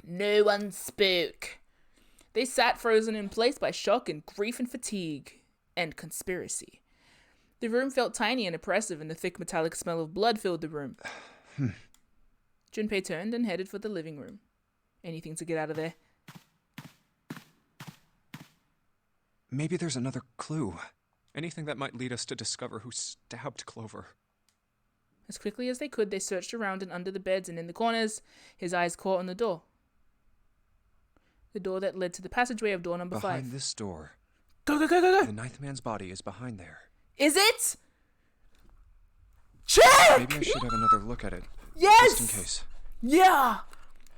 A: No one spoke. They sat frozen in place by shock and grief and fatigue. And conspiracy. The room felt tiny and oppressive, and the thick metallic smell of blood filled the room. Junpei turned and headed for the living room. Anything to get out of there.
B: Maybe there's another clue. Anything that might lead us to discover who stabbed Clover.
A: As quickly as they could, they searched around and under the beds and in the corners. His eyes caught on the door. The door that led to the passageway of door number 5.
B: Behind this door.
A: Go!
B: The ninth man's body is behind there.
A: Is it? Check!
B: Maybe I should have another look at it.
A: Yes!
B: Just in case.
A: Yeah!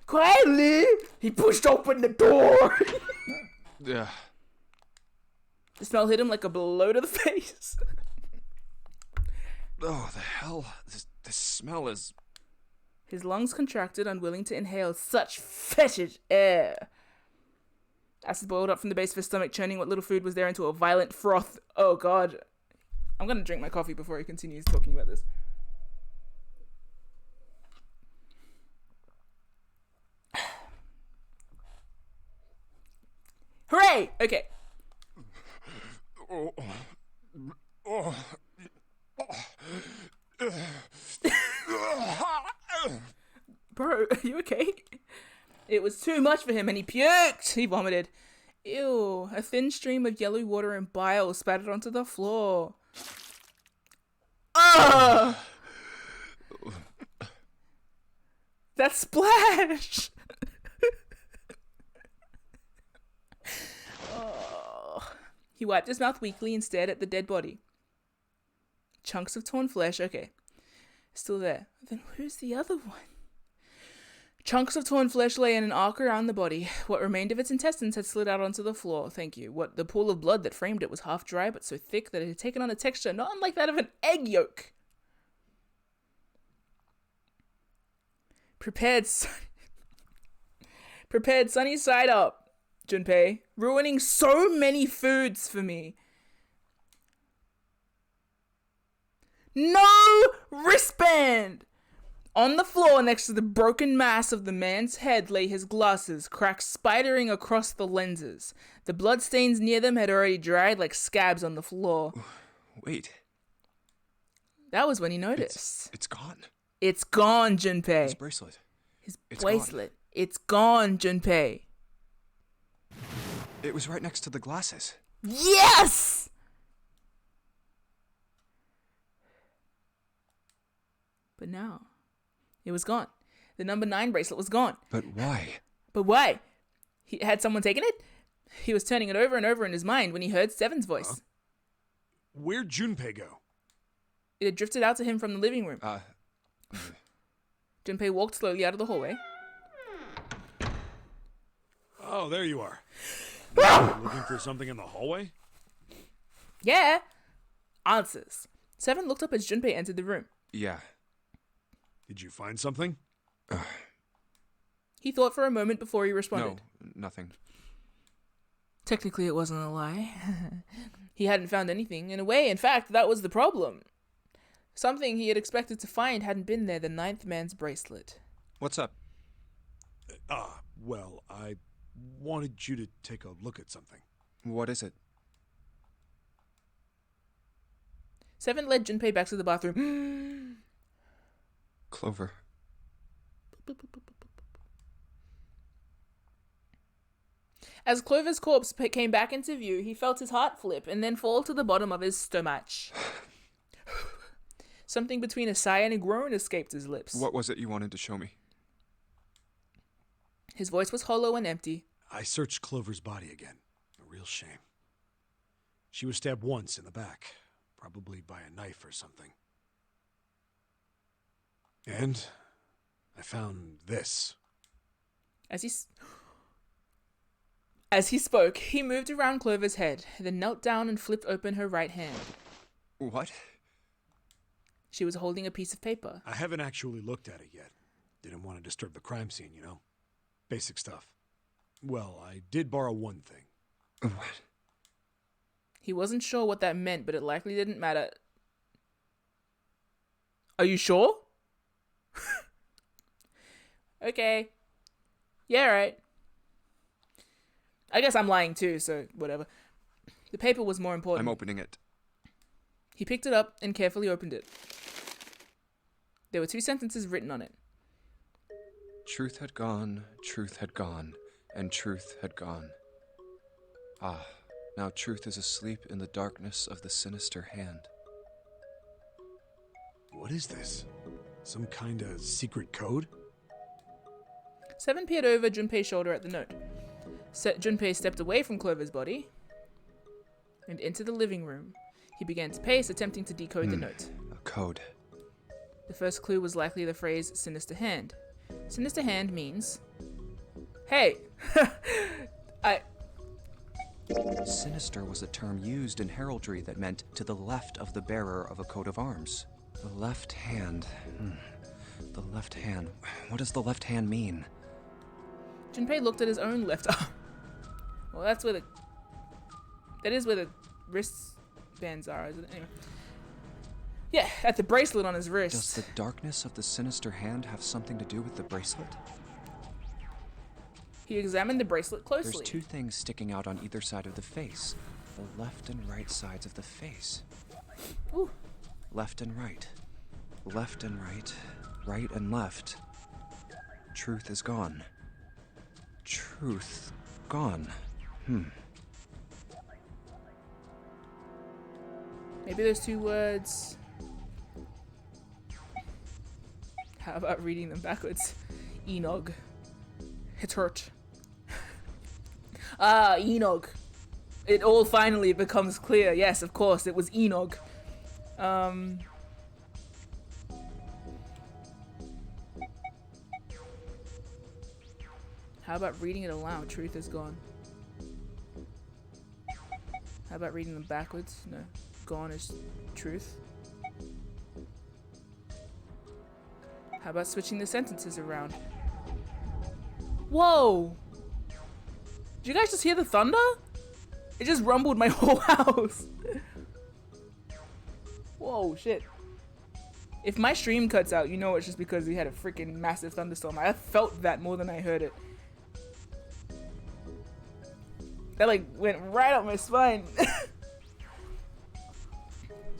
A: Quietly! He pushed open the door!
B: Yeah.
A: The smell hit him like a blow to the face.
B: Oh, the hell? This smell is...
A: His lungs contracted, unwilling to inhale such fetid air. Acid boiled up from the base of his stomach, churning what little food was there into a violent froth. Oh, God. I'm going to drink my coffee before he continues talking about this. Hooray! Okay. Bro, are you okay? It was too much for him and he puked. He vomited. Ew, a thin stream of yellow water and bile spattered onto the floor. Ugh! That splash! Oh. He wiped his mouth weakly and stared at the dead body. Chunks of torn flesh, okay. Still there. Then who's the other one? Chunks of torn flesh lay in an arc around the body. What remained of its intestines had slid out onto the floor. Thank you. The pool of blood that framed it was half dry, but so thick that it had taken on a texture not unlike that of an egg yolk. Prepared sunny side up, Junpei. Ruining so many foods for me. No wristband! On the floor next to the broken mass of the man's head lay his glasses, cracks spidering across the lenses. The bloodstains near them had already dried like scabs on the floor.
B: Wait.
A: That was when he noticed.
B: It's gone.
A: It's gone, Junpei.
B: His bracelet.
A: His bracelet. It's gone, Junpei.
B: It was right next to the glasses.
A: Yes! But now, it was gone. The number 9 bracelet was gone.
B: But why?
A: But why? Had someone taken it? He was turning it over and over in his mind when he heard Seven's voice.
H: Where'd Junpei go?
A: It had drifted out to him from the living room. Junpei walked slowly out of the hallway.
H: Oh, there you are. Looking for something in the hallway?
A: Yeah. Answers. Seven looked up as Junpei entered the room.
B: Yeah.
H: Did you find something?
A: He thought for a moment before he responded.
B: No, nothing.
A: Technically, it wasn't a lie. He hadn't found anything. In a way, in fact, that was the problem. Something he had expected to find hadn't been there, the 9th man's bracelet.
B: What's up?
H: Well, I wanted you to take a look at something.
B: What is it?
A: Seven led Junpei back to the bathroom.
B: Clover.
A: As Clover's corpse came back into view, he felt his heart flip and then fall to the bottom of his stomach. Something between a sigh and a groan escaped his lips.
B: What was it you wanted to show me?
A: His voice was hollow and empty.
H: I searched Clover's body again. A real shame. She was stabbed once in the back, probably by a knife or something. And I found this.
A: As he spoke, he moved around Clover's head, then knelt down and flipped open her right hand.
B: What?
A: She was holding a piece of paper.
H: I haven't actually looked at it yet. Didn't want to disturb the crime scene, you know? Basic stuff. Well, I did borrow one thing.
B: What?
A: He wasn't sure what that meant, but it likely didn't matter. Are you sure? Okay. Yeah, right. I guess I'm lying too, so whatever. The paper was more important.
B: I'm opening it.
A: He picked it up and carefully opened it. There were 2 sentences written on it.
B: Truth had gone, and truth had gone. Ah, now truth is asleep in the darkness of the sinister hand.
H: What is this? Some kind of secret code?
A: Seven peered over Junpei's shoulder at the note. Junpei stepped away from Clover's body and into the living room. He began to pace, attempting to decode the note.
B: A code.
A: The first clue was likely the phrase sinister hand. Sinister hand means, hey,
B: Sinister was a term used in heraldry that meant to the left of the bearer of a coat of arms. The left hand. The left hand. What does the left hand mean?
A: Junpei looked at his own left arm. Well, that is where the wristbands are, isn't it? Anyway. Yeah, at the bracelet on his wrist.
B: Does the darkness of the sinister hand have something to do with the bracelet?
A: He examined the bracelet closely.
B: There's 2 things sticking out on either side of the face. The left and right sides of the face.
A: Ooh.
B: Left and right. Left and right. Right and left. Truth is gone. Truth gone.
A: Maybe those 2 words. How about reading them backwards? Enog. It's hurt. Enog. It all finally becomes clear. Yes, of course, it was Enog. How about reading it aloud? Truth is gone. How about reading them backwards? No. Gone is truth. How about switching the sentences around? Whoa! Did you guys just hear the thunder? It just rumbled my whole house. Whoa, shit. If my stream cuts out, you know it's just because we had a freaking massive thunderstorm. I felt that more than I heard it. That like went right up my spine.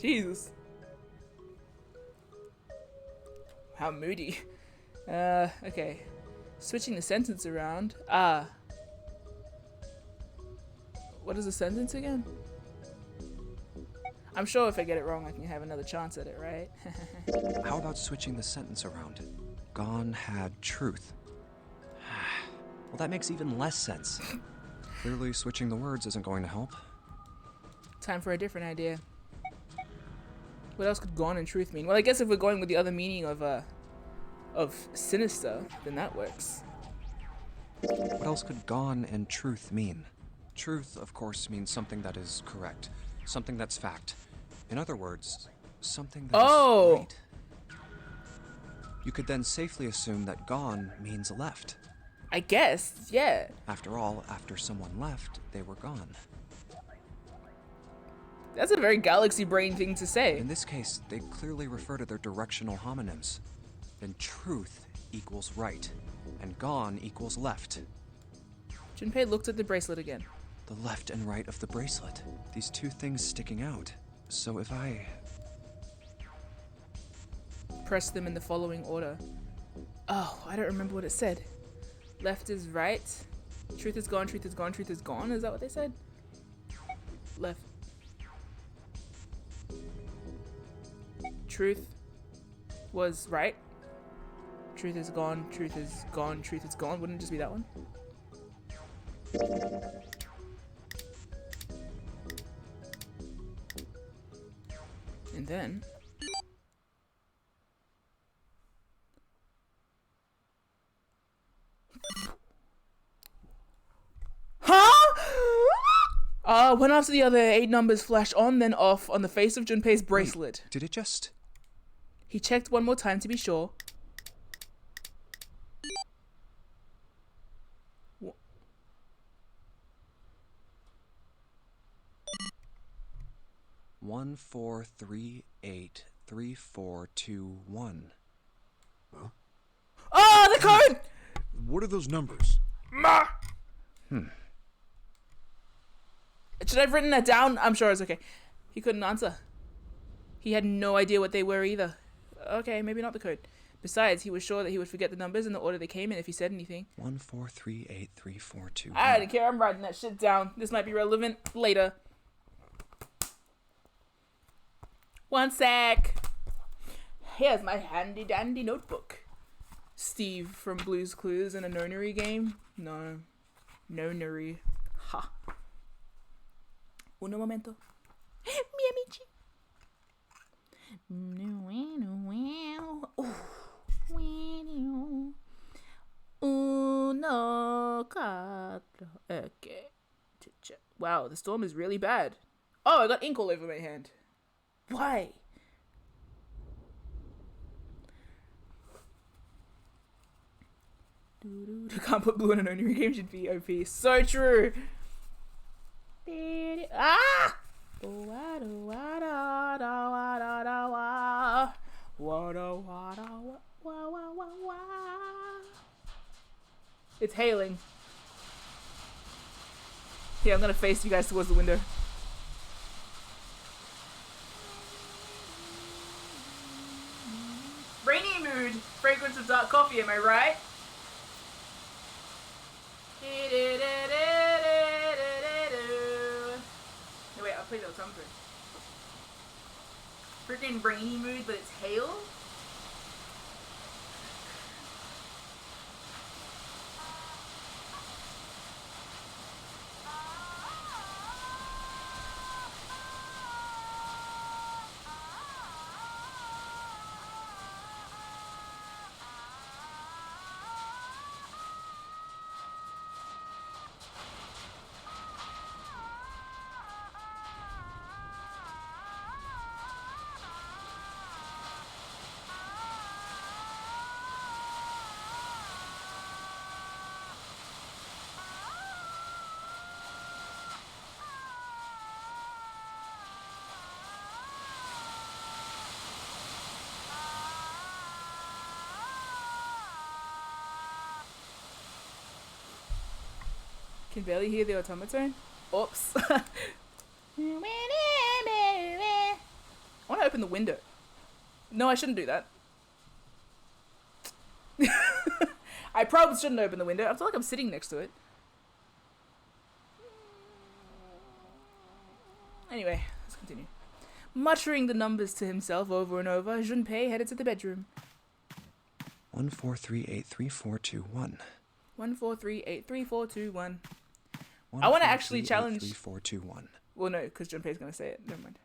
A: Jesus. How moody. Okay. Switching the sentence around. What is the sentence again? I'm sure if I get it wrong, I can have another chance at it, right?
B: How about switching the sentence around? Gone had truth. Well, that makes even less sense. Clearly, switching the words isn't going to help.
A: Time for a different idea. What else could gone and truth mean? Well, I guess if we're going with the other meaning of sinister, then that works.
B: What else could gone and truth mean? Truth, of course, means something that is correct, something that's fact. In other words, something that is right. You could then safely assume that gone means left.
A: I guess, yeah.
B: After all, after someone left, they were gone.
A: That's a very galaxy brain thing to say.
B: In this case, they clearly refer to their directional homonyms. Then truth equals right, and gone equals left.
A: Junpei looked at the bracelet again.
B: The left and right of the bracelet. These two things sticking out. So if I...
A: press them in the following order. Oh, I don't remember what it said. Left is right. Truth is gone, truth is gone, truth is gone. Is that what they said? Left. Truth was right. Truth is gone, truth is gone, truth is gone. Wouldn't it just be that one? And then... one after the other, 8 numbers flashed on, then off on the face of Junpei's bracelet.
B: Wait, did it just...
A: He checked one more time to be sure.
B: One, 4, 3, 8, 3, 4, 2, 1.
H: Huh?
A: Oh, the code!
H: What are those numbers?
A: Should I have written that down? I'm sure it's okay. He couldn't answer. He had no idea what they were either. Okay, maybe not the code. Besides, he was sure that he would forget the numbers in the order they came in if he said anything.
B: 1, 4, 3, 8, 3, 4, 2, 1.
A: I don't care. I'm writing that shit down. This might be relevant later. One sec. Here's my handy dandy notebook. Steve from Blue's Clues in a nonary game? No. Nonary. Ha. Uno momento. Mi amici. Uno, cuatro. Okay. Wow, the storm is really bad. Oh, I got ink all over my hand. Why? Can't put blue in an only game, should be OP. So true. Ah! It's hailing. Here, I'm gonna face you guys towards the window. Rainy mood, fragrance of dark coffee, am I right? No, wait, I'll play that song first. Freaking rainy mood, but it's hail? Can barely hear the automaton. Oops. I want to open the window. No, I shouldn't do that. I probably shouldn't open the window. I feel like I'm sitting next to it. Anyway, let's continue. Muttering the numbers to himself over and over, Junpei headed to the bedroom.
B: 143833421.
A: 143833421. I want to actually challenge.
B: 3421.
A: Well, no, because Junpei's going to say it. Never mind.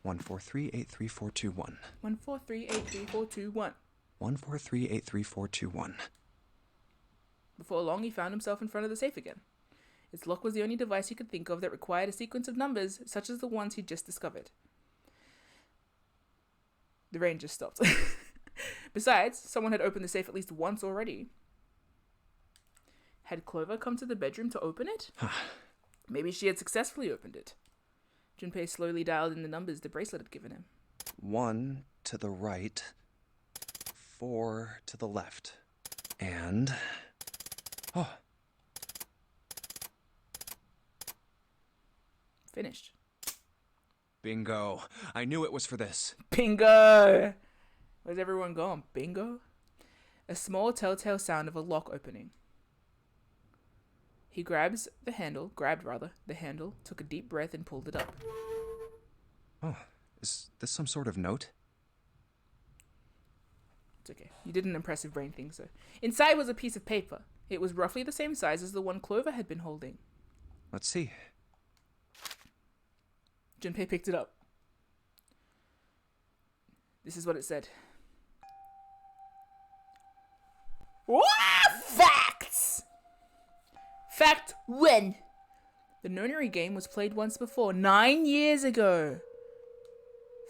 B: 143833421.
A: 143833421.
B: 143833421.
A: Before long, he found himself in front of the safe again. Its lock was the only device he could think of that required a sequence of numbers, such as the ones he'd just discovered. The rain just stopped. Besides, someone had opened the safe at least once already. Had Clover come to the bedroom to open it? Maybe she had successfully opened it. Junpei slowly dialed in the numbers the bracelet had given him.
B: 1 to the right, 4 to the left, and... Oh,
A: Finished.
B: bingo. I knew it was for this.
A: Bingo! Where's everyone going? Bingo? A small telltale sound of a lock opening. He grabbed the handle, took a deep breath and pulled it up.
B: Oh, is this some sort of note?
A: It's okay. You did an impressive brain thing, so. Inside was a piece of paper. It was roughly the same size as the one Clover had been holding.
B: Let's see.
A: Junpei picked it up. This is what it said. Facts! Fact 1. The nonary game was played once before, 9 years ago.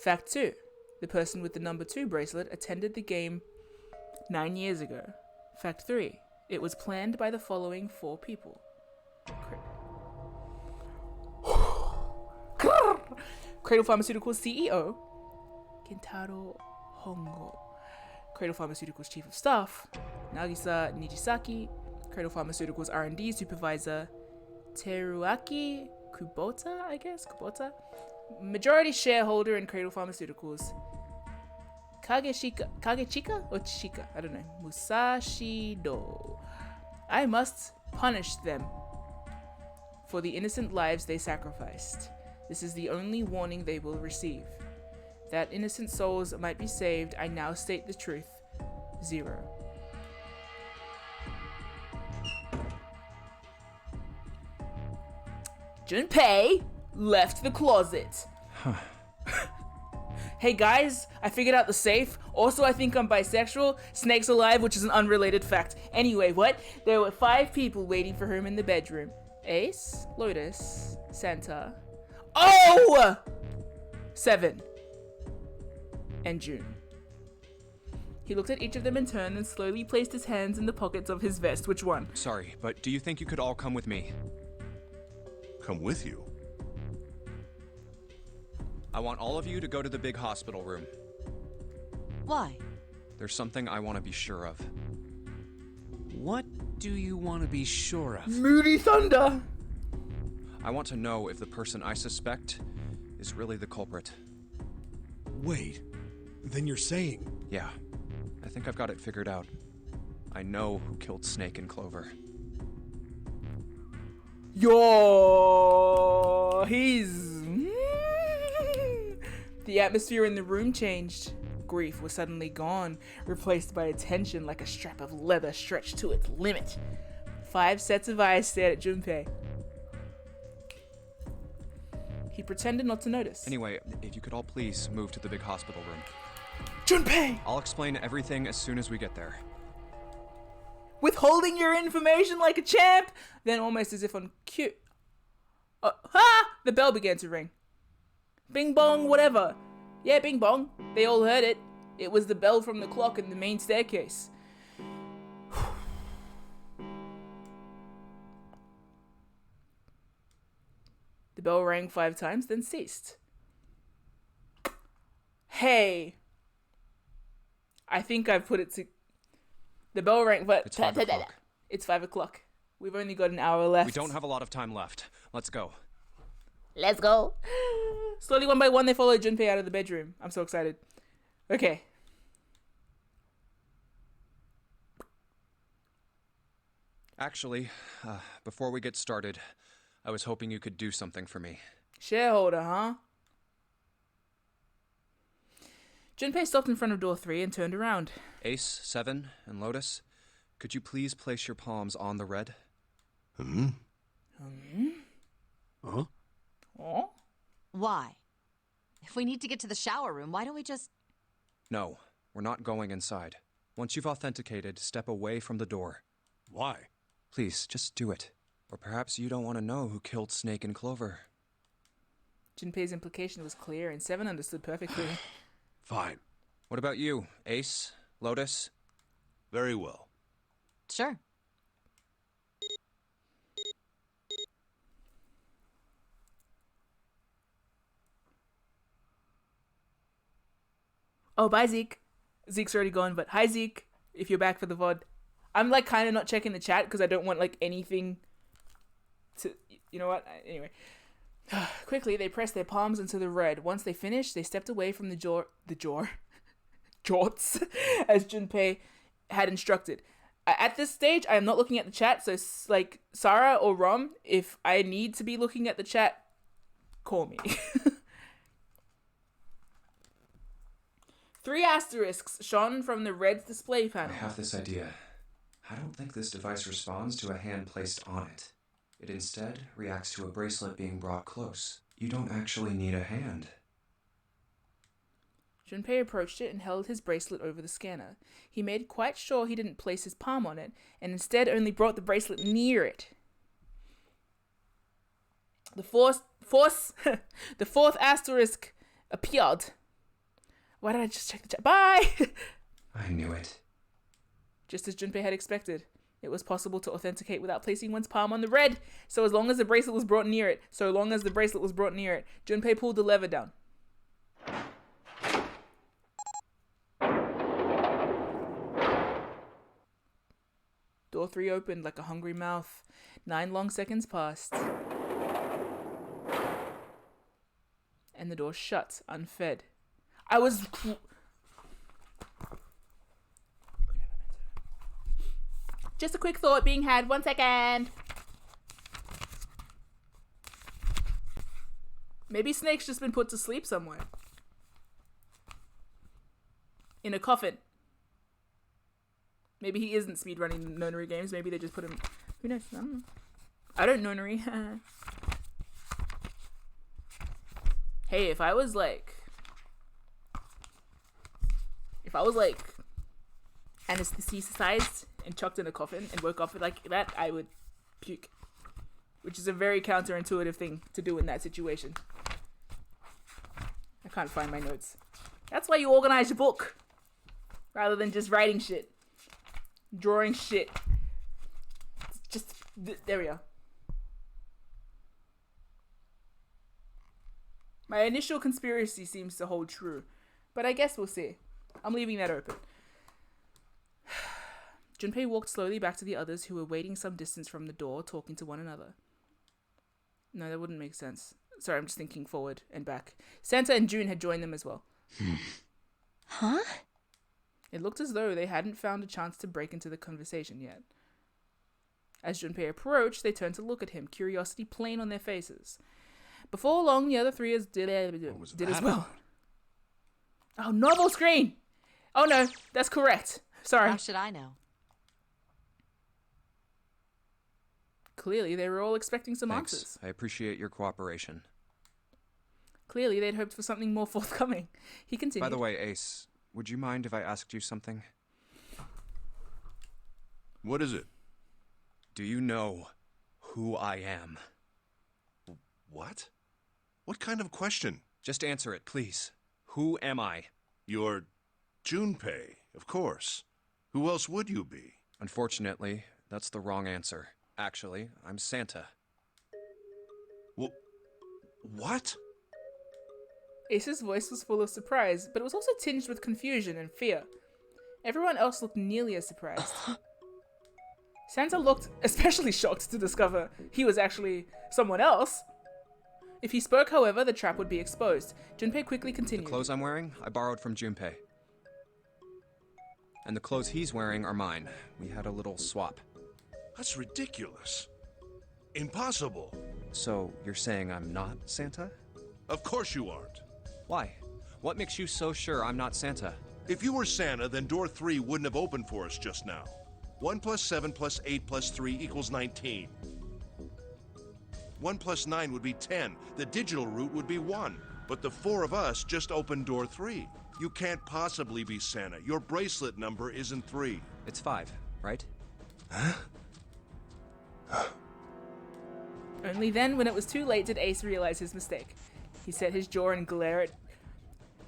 A: Fact 2. The person with the number 2 bracelet attended the game 9 years ago. Fact 3. It was planned by the following 4 people. Cradle Pharmaceuticals CEO, Kentaro Hongo. Cradle Pharmaceuticals Chief of Staff, Nagisa Nijisaki. Cradle Pharmaceuticals R&D Supervisor, Teruaki Kubota. Majority shareholder in Cradle Pharmaceuticals, Kagechika or Chika? I don't know. Musashi Do. I must punish them for the innocent lives they sacrificed. This is the only warning they will receive. That innocent souls might be saved, I now state the truth. 0. Junpei left the closet. Hey guys, I figured out the safe. Also, I think I'm bisexual. Snake's alive, which is an unrelated fact. Anyway, what? There were 5 people waiting for him in the bedroom. Ace, Lotus, Santa. Oh! 7. And June. He looked at each of them in turn and slowly placed his hands in the pockets of his vest. Which one?
B: Sorry, but do you think you could all come with me?
D: Come with you.
B: I want all of you to go to the big hospital room.
E: Why?
B: There's something I want to be sure of.
F: What do you want to be sure of?
A: Moody Thunder!
B: I want to know if the person I suspect is really the culprit.
H: Wait, then you're saying...
B: Yeah, I think I've got it figured out. I know who killed Snake and Clover.
A: Yo, he's... The atmosphere in the room changed. Grief was suddenly gone, replaced by attention like a strap of leather stretched to its limit. 5 sets of eyes stared at Junpei. He pretended not to notice.
B: Anyway, if you could all please move to the big hospital room.
A: Junpei!
B: I'll explain everything as soon as we get there.
A: Withholding your information like a champ! Then almost as if on cue... The bell began to ring. Bing bong, whatever. Yeah, bing bong. They all heard it. It was the bell from the clock in the main staircase. The bell rang 5 times, then ceased. Hey. I think I've put it to... The bell rang... But
B: It's 5 o'clock.
A: It's 5 o'clock. We've only got an hour left.
B: We don't have a lot of time left. Let's go.
A: Let's go. Slowly, one by one, they follow Junpei out of the bedroom. I'm so excited. Okay.
B: Actually, before we get started, I was hoping you could do something for me.
A: Shareholder, huh? Junpei stopped in front of door 3 and turned around.
B: Ace, 7, and Lotus, could you please place your palms on the red?
H: Huh?
A: Oh?
E: Why? If we need to get to the shower room, why don't we just...
B: No, we're not going inside. Once you've authenticated, step away from the door.
H: Why?
B: Please, just do it. Or perhaps you don't want to know who killed Snake and Clover.
A: Junpei's implication was clear, and 7 understood perfectly.
H: Fine.
B: What about you, Ace? Lotus?
D: Very well.
E: Sure.
A: Oh, bye, Zeke. Zeke's already gone, but hi, Zeke, if you're back for the VOD. I'm, like, kind of not checking the chat because I don't want, like, anything to... You know what? Anyway. Quickly, they pressed their palms into the red. Once they finished, they stepped away from the jorts, as Junpei had instructed. At this stage, I am not looking at the chat, so, like, Sarah or Rom, if I need to be looking at the chat, call me. 3 asterisks shone from the red's display panel.
B: I have this idea. I don't think this device responds to a hand placed on it. It instead reacts to a bracelet being brought close. You don't actually need a hand.
A: Junpei approached it and held his bracelet over the scanner. He made quite sure he didn't place his palm on it, and instead only brought the bracelet near it. The fourth asterisk appeared. Why did I just check the chat? Bye!
B: I knew it.
A: Just as Junpei had expected, it was possible to authenticate without placing one's palm on the red. So as long as the bracelet was brought near it, Junpei pulled the lever down. Door 3 opened like a hungry mouth. 9 long seconds passed. And the door shut, unfed. Just a quick thought being had. 1 second. Maybe Snake's just been put to sleep somewhere. In a coffin. Maybe he isn't speedrunning nonary games. Maybe they just put him... Who knows? I don't know. I don't nonary. Hey, if I was like anesthetized and chucked in a coffin and woke up like that, I would puke. Which is a very counterintuitive thing to do in that situation. I can't find my notes. That's why you organize your book. Rather than just writing shit. Drawing shit. Just, there we go. My initial conspiracy seems to hold true. But I guess we'll see. I'm leaving that open. Junpei walked slowly back to the others who were waiting some distance from the door, talking to one another. No, that wouldn't make sense. Sorry, I'm just thinking forward and back. Santa and June had joined them as well.
G: Huh?
A: It looked as though they hadn't found a chance to break into the conversation yet. As Junpei approached, they turned to look at him, curiosity plain on their faces. Before long, the other three did as well. Oh, novel screen! Oh no, that's correct. Sorry.
E: How should I know?
A: Clearly, they were all expecting some
B: Thanks.
A: answers.
B: I appreciate your cooperation.
A: Clearly, they'd hoped for something more forthcoming. He continued.
B: By the way, Ace, would you mind if I asked you something?
D: What is it?
B: Do you know who I am?
D: What? What kind of question?
B: Just answer it, please. Who am I?
D: You're Junpei, of course. Who else would you be?
B: Unfortunately, that's the wrong answer. Actually, I'm Santa.
D: What?
A: Ace's voice was full of surprise, but it was also tinged with confusion and fear. Everyone else looked nearly as surprised. Santa looked especially shocked to discover he was actually someone else. If he spoke, however, the trap would be exposed. Junpei quickly
B: The
A: continued.
B: clothes I'm wearing, I borrowed from Junpei. And the clothes he's wearing are mine. We had a little swap.
D: That's ridiculous. Impossible.
B: So, you're saying I'm not Santa?
D: Of course you aren't.
B: Why? What makes you so sure I'm not Santa?
D: If you were Santa, then door 3 wouldn't have opened for us just now. 1 plus 7 plus 8 plus 3 equals 19. 1 plus 9 would be 10. The digital route would be 1. But the 4 of us just opened door 3. You can't possibly be Santa. Your bracelet number isn't 3.
B: It's 5, right?
A: Only then, when it was too late, did Ace realize his mistake. He set his jaw and glared at...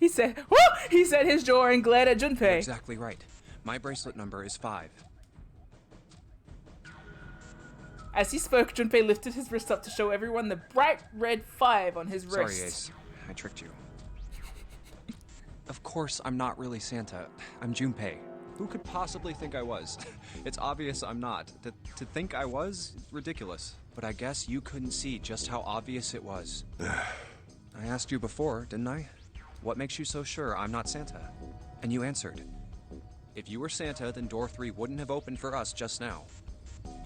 A: He set his jaw and glared at Junpei.
B: You're exactly right. My bracelet number is 5.
A: As he spoke, Junpei lifted his wrist up to show everyone the bright red 5 on his wrist.
B: Sorry, Ace. I tricked you. Of course, I'm not really Santa. I'm Junpei. Who could possibly think I was? It's obvious I'm not. To think I was? Ridiculous. But I guess you couldn't see just how obvious it was. I asked you before, didn't I? What makes you so sure I'm not Santa? And you answered. If you were Santa, then door 3 wouldn't have opened for us just now.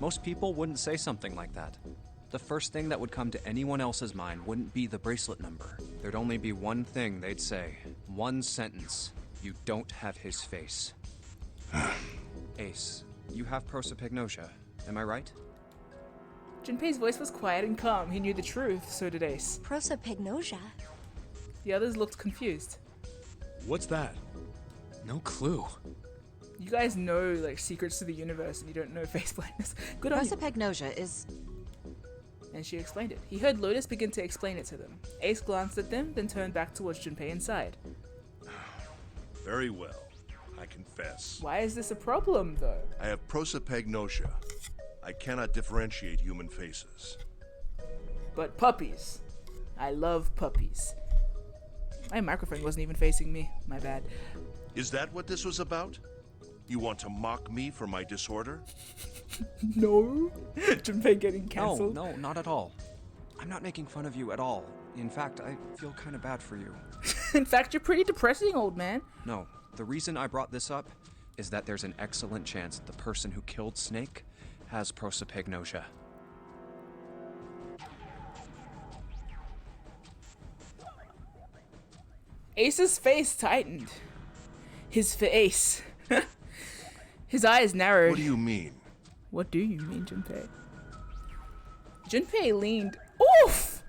B: Most people wouldn't say something like that. The first thing that would come to anyone else's mind wouldn't be the bracelet number. There'd only be one thing they'd say. One sentence. You don't have his face. Ace, you have prosopagnosia, am I right?
A: Junpei's voice was quiet and calm. He knew the truth, so did Ace.
G: Prosopagnosia?
A: The others looked confused.
H: What's that?
F: No clue.
A: You guys know, like, secrets to the universe and you don't know face blindness. Good on you.
E: Prosopagnosia is...
A: And she explained it. He heard Lotus begin to explain it to them. Ace glanced at them, then turned back towards Junpei and sighed.
D: Very well. I confess.
A: Why is this a problem, though?
D: I have prosopagnosia. I cannot differentiate human faces.
A: But puppies. I love puppies. My microphone wasn't even facing me. My bad.
D: Is that what this was about? You want to mock me for my disorder?
A: No. Junpei getting cancelled.
B: No, not at all. I'm not making fun of you at all. In fact, I feel kind of bad for you.
A: In fact, you're pretty depressing, old man.
B: No, the reason I brought this up is that there's an excellent chance the person who killed Snake has prosopagnosia.
A: Ace's face tightened. His face. His eyes narrowed.
D: What do you mean?
A: What do you mean, Junpei? Junpei leaned, oof!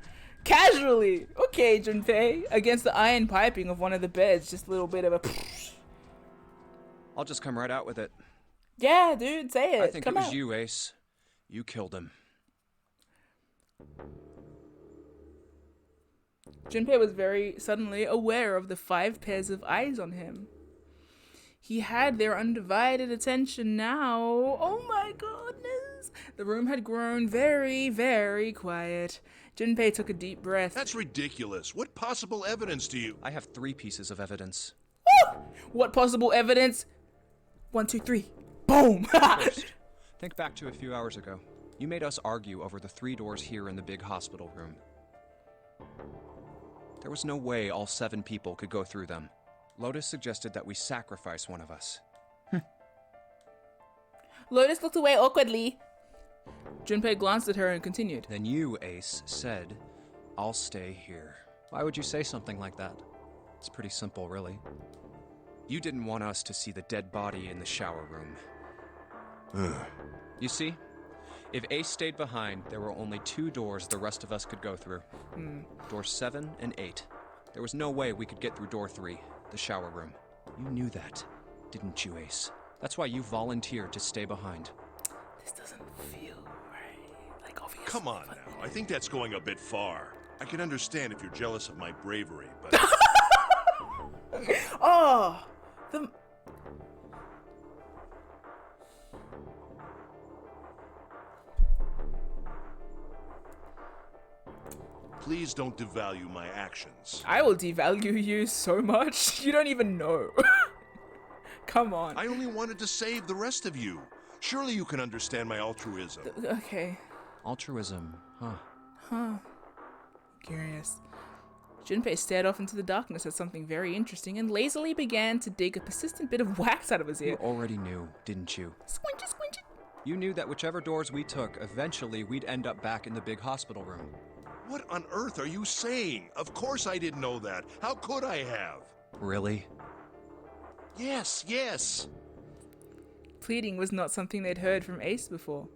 A: Casually, okay, Junpei, against the iron piping of one of the beds. Just a little bit of a...
B: I'll just come right out with it.
A: Yeah, dude, say it.
B: I think
A: Come
B: it was
A: out.
B: you, Ace. You killed him.
A: Junpei was very suddenly aware of the 5 pairs of eyes on him. He had their undivided attention now. Oh my goodness. The room had grown very, very quiet. Junpei took a deep breath.
D: That's ridiculous. What possible evidence do you...
B: I have 3 pieces of evidence.
A: Woo! What possible evidence? 1, 2, 3. Boom!
B: First, think back to a few hours ago. You made us argue over the 3 doors here in the big hospital room. There was no way all 7 people could go through them. Lotus suggested that we sacrifice one of us.
A: Lotus looked away awkwardly. Junpei glanced at her and continued.
B: Then you, Ace, said, I'll stay here. Why would you say something like that? It's pretty simple, really. You didn't want us to see the dead body in the shower room. You see? If Ace stayed behind, there were only 2 doors the rest of us could go through. Doors 7 and 8. There was no way we could get through door 3, the shower room. You knew that, didn't you, Ace? That's why you volunteered to stay behind.
A: This doesn't feel right. Like, obviously.
D: Come on now. I think that's going a bit far. I can understand if you're jealous of my bravery, but...
A: Oh! The...
D: Please don't devalue my actions.
A: I will devalue you so much. You don't even know. Come on.
D: I only wanted to save the rest of you. Surely you can understand my altruism.
A: Okay.
B: Altruism, huh?
A: Huh. Curious. Junpei stared off into the darkness at something very interesting and lazily began to dig a persistent bit of wax out of his
B: You
A: ear.
B: already knew, didn't you?
A: Squinchy, squinchy.
B: You knew that whichever doors we took, eventually we'd end up back in the big hospital room.
D: What on earth are you saying? Of course I didn't know that. How could I have?
B: Really?
D: Yes, yes.
A: Pleading was not something they'd heard from Ace before.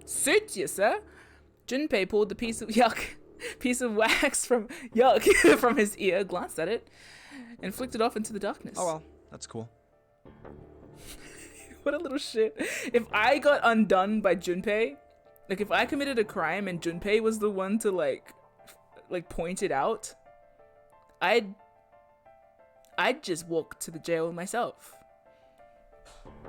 A: Suit you, sir. Junpei pulled the piece of wax from from his ear, glanced at it, and flicked it off into the darkness.
B: Oh well, that's cool.
A: What a little shit. If I got undone by Junpei, like if I committed a crime and Junpei was the one to like point it out, I'd just walk to the jail myself.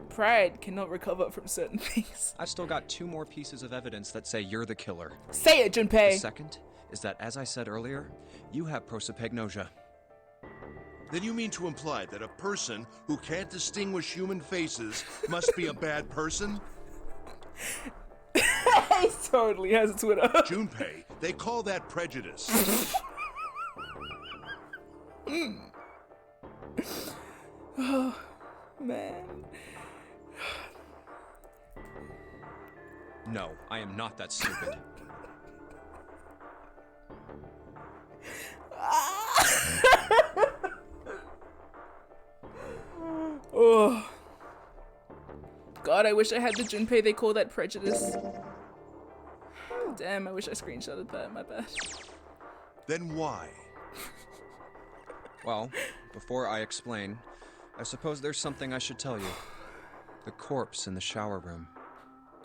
A: Pride cannot recover from certain things.
B: I've still got 2 more pieces of evidence that say you're the killer.
A: Say it, Junpei!
B: The second is that, as I said earlier, you have prosopagnosia.
D: Then you mean to imply that a person who can't distinguish human faces must be a bad person?
A: He totally has a Twitter.
D: Junpei, they call that prejudice.
A: Oh, man.
B: No, I am not that stupid.
A: Oh. God, I wish I had the Junpei they call that prejudice. Damn, I wish I screenshotted that, my bad.
D: Then why?
B: Well, before I explain, I suppose there's something I should tell you. The corpse in the shower room.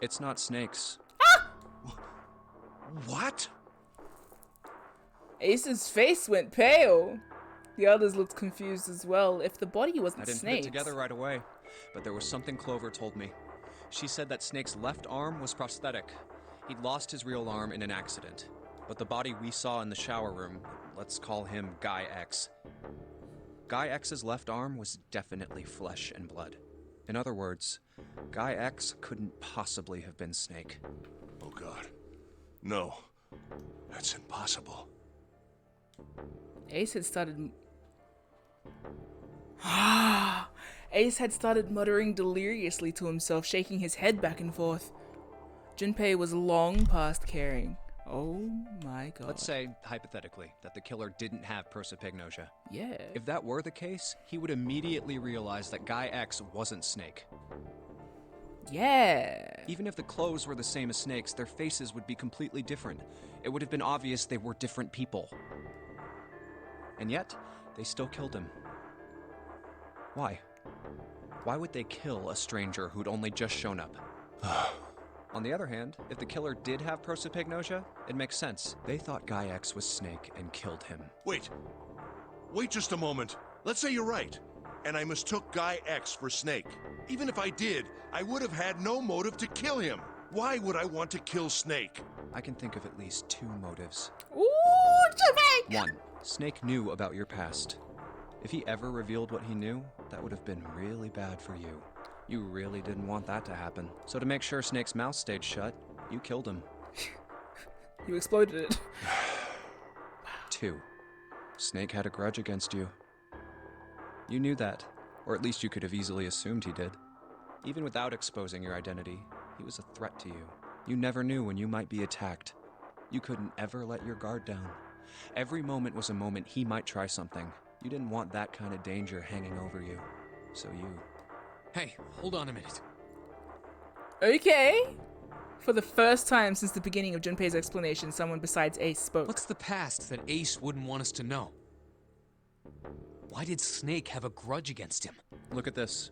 B: It's not Snake's.
D: What?
A: Ace's face went pale. The others looked confused as well. If the body wasn't
B: I didn't
A: Snake's...
B: put it together right away, but there was something Clover told me. She said that Snake's left arm was prosthetic. He'd lost his real arm in an accident. But the body we saw in the shower room, let's call him Guy X. Guy X's left arm was definitely flesh and blood. In other words, Guy X couldn't possibly have been Snake.
D: Oh God. No. That's impossible.
A: Ace had started... Ace had started muttering deliriously to himself, shaking his head back and forth. Junpei was long past caring. Oh my God.
B: Let's say, hypothetically, that the killer didn't have prosopagnosia.
A: Yeah.
B: If that were the case, he would immediately realize that Guy X wasn't Snake.
A: Yeah.
B: Even if the clothes were the same as Snake's, their faces would be completely different. It would have been obvious they were different people. And yet, they still killed him. Why? Why would they kill a stranger who'd only just shown up? On the other hand, if the killer did have prosopagnosia, it makes sense. They thought Guy X was Snake and killed him.
D: Wait. Wait just a moment. Let's say you're right, and I mistook Guy X for Snake. Even if I did, I would have had no motive to kill him. Why would I want to kill Snake?
B: I can think of at least 2 motives.
A: Ooh, Junpei!
B: 1. Snake knew about your past. If he ever revealed what he knew, that would have been really bad for you. You really didn't want that to happen. So to make sure Snake's mouth stayed shut, you killed him.
A: You exploded it.
B: 2. Snake had a grudge against you. You knew that, or at least you could have easily assumed he did. Even without exposing your identity, he was a threat to you. You never knew when you might be attacked. You couldn't ever let your guard down. Every moment was a moment he might try something. You didn't want that kind of danger hanging over you. So you...
F: Hey, hold on a minute.
A: Okay. For the first time since the beginning of Junpei's explanation, someone besides Ace spoke.
F: What's the past that Ace wouldn't want us to know? Why did Snake have a grudge against him?
B: Look at this.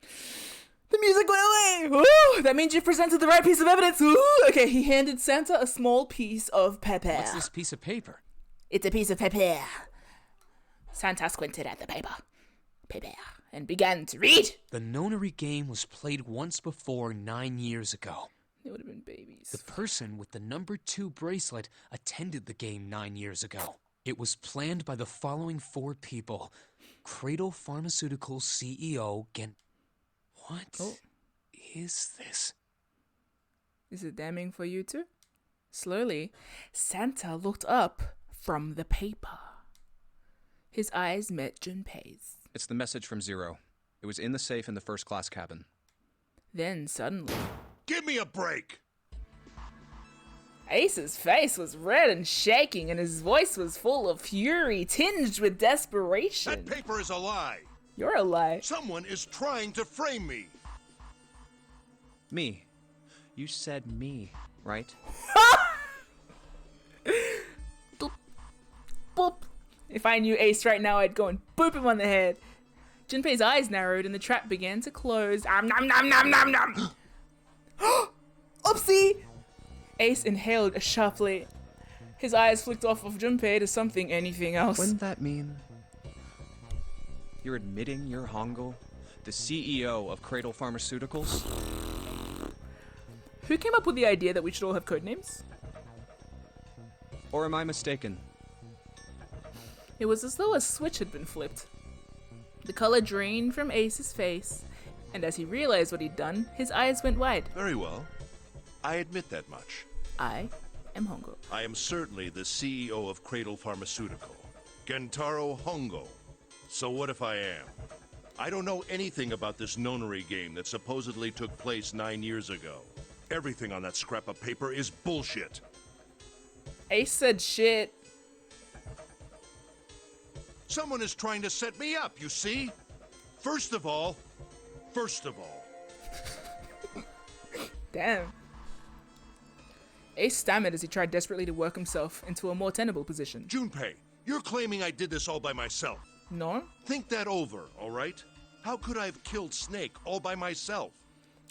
A: The music went away! Ooh, that means you presented the right piece of evidence! Ooh. Okay, he handed Santa a small piece of paper.
F: What's this piece of paper?
A: It's a piece of paper. Santa squinted at the paper, and began to read.
F: The nonary game was played once before 9 years ago.
A: They would have been babies.
F: The person with the number 2 bracelet attended the game 9 years ago. It was planned by the following 4 people. Cradle Pharmaceuticals CEO Gen... What
A: Oh.
F: is this?
A: Is it damning for you too? Slowly, Santa looked up from the paper. His eyes met Junpei's.
B: It's the message from Zero. It was in the safe in the first class cabin.
A: Then suddenly,
D: Give me a break!
A: Ace's face was red and shaking, and his voice was full of fury tinged with desperation.
D: That paper is a lie!
A: You're a lie.
D: Someone is trying to frame me!
B: Me. You said me, right?
A: Boop. Boop. If I knew Ace right now, I'd go and boop him on the head. Junpei's eyes narrowed and the trap began to close. Nom nom nom nom nom. Oopsie! Ace inhaled sharply. His eyes flicked off of Junpei to something, anything else.
B: Wouldn't that mean you're admitting you're Hongo, the CEO of Cradle Pharmaceuticals?
A: Who came up with the idea that we should all have codenames?
B: Or am I mistaken?
A: It was as though a switch had been flipped. The color drained from Ace's face, and as he realized what he'd done, his eyes went wide.
D: Very well. I admit that much.
A: I am Hongo.
D: I am certainly the CEO of Cradle Pharmaceutical, Gentaro Hongo. So what if I am? I don't know anything about this nonary game that supposedly took place 9 years ago. Everything on that scrap of paper is bullshit.
A: Ace said shit.
D: Someone is trying to set me up, you see? First of all...
A: Damn. Ace stammered as he tried desperately to work himself into a more tenable position.
D: Junpei, you're claiming I did this all by myself.
A: No?
D: Think that over, all right? How could I have killed Snake all by myself?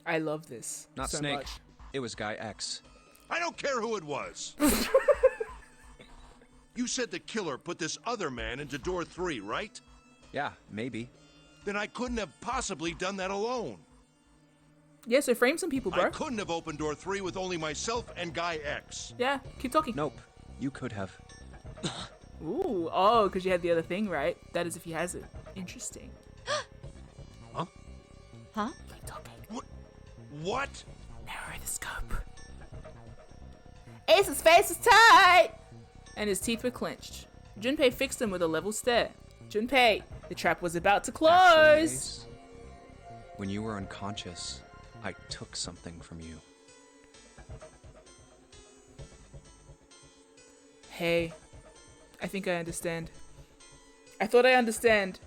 A: I love this
B: Not
A: so
B: Snake.
A: much.
B: It was Guy X.
D: I don't care who it was. You said the killer put this other man into door 3, right?
B: Yeah, maybe.
D: Then I couldn't have possibly done that alone.
A: Yeah, so frame some people, bro.
D: I couldn't have opened door 3 with only myself and Guy X.
A: Yeah, keep talking.
B: Nope. You could have.
A: Ooh, oh, because you had the other thing, right? That is if he has it. Interesting.
H: Huh?
E: Huh?
A: Keep talking.
D: What?
A: Narrow the scope. Ace's face is tight! And his teeth were clenched. Junpei fixed him with a level stare. Junpei, the trap was about to close!
B: Actually, Ace, when you were unconscious, I took something from you.
A: Hey, I think I understand. I thought I understand.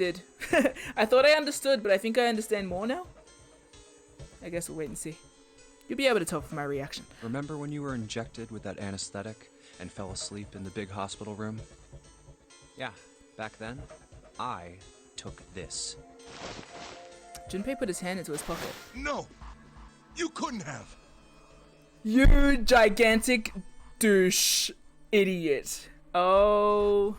A: I thought I understood, but I think I understand more now? I guess we'll wait and see. You'll be able to tell from my reaction.
B: Remember when you were injected with that anesthetic and fell asleep in the big hospital room? Yeah, back then, I took this.
A: Junpei put his hand into his pocket.
D: No! You couldn't have!
A: You gigantic douche idiot. Oh.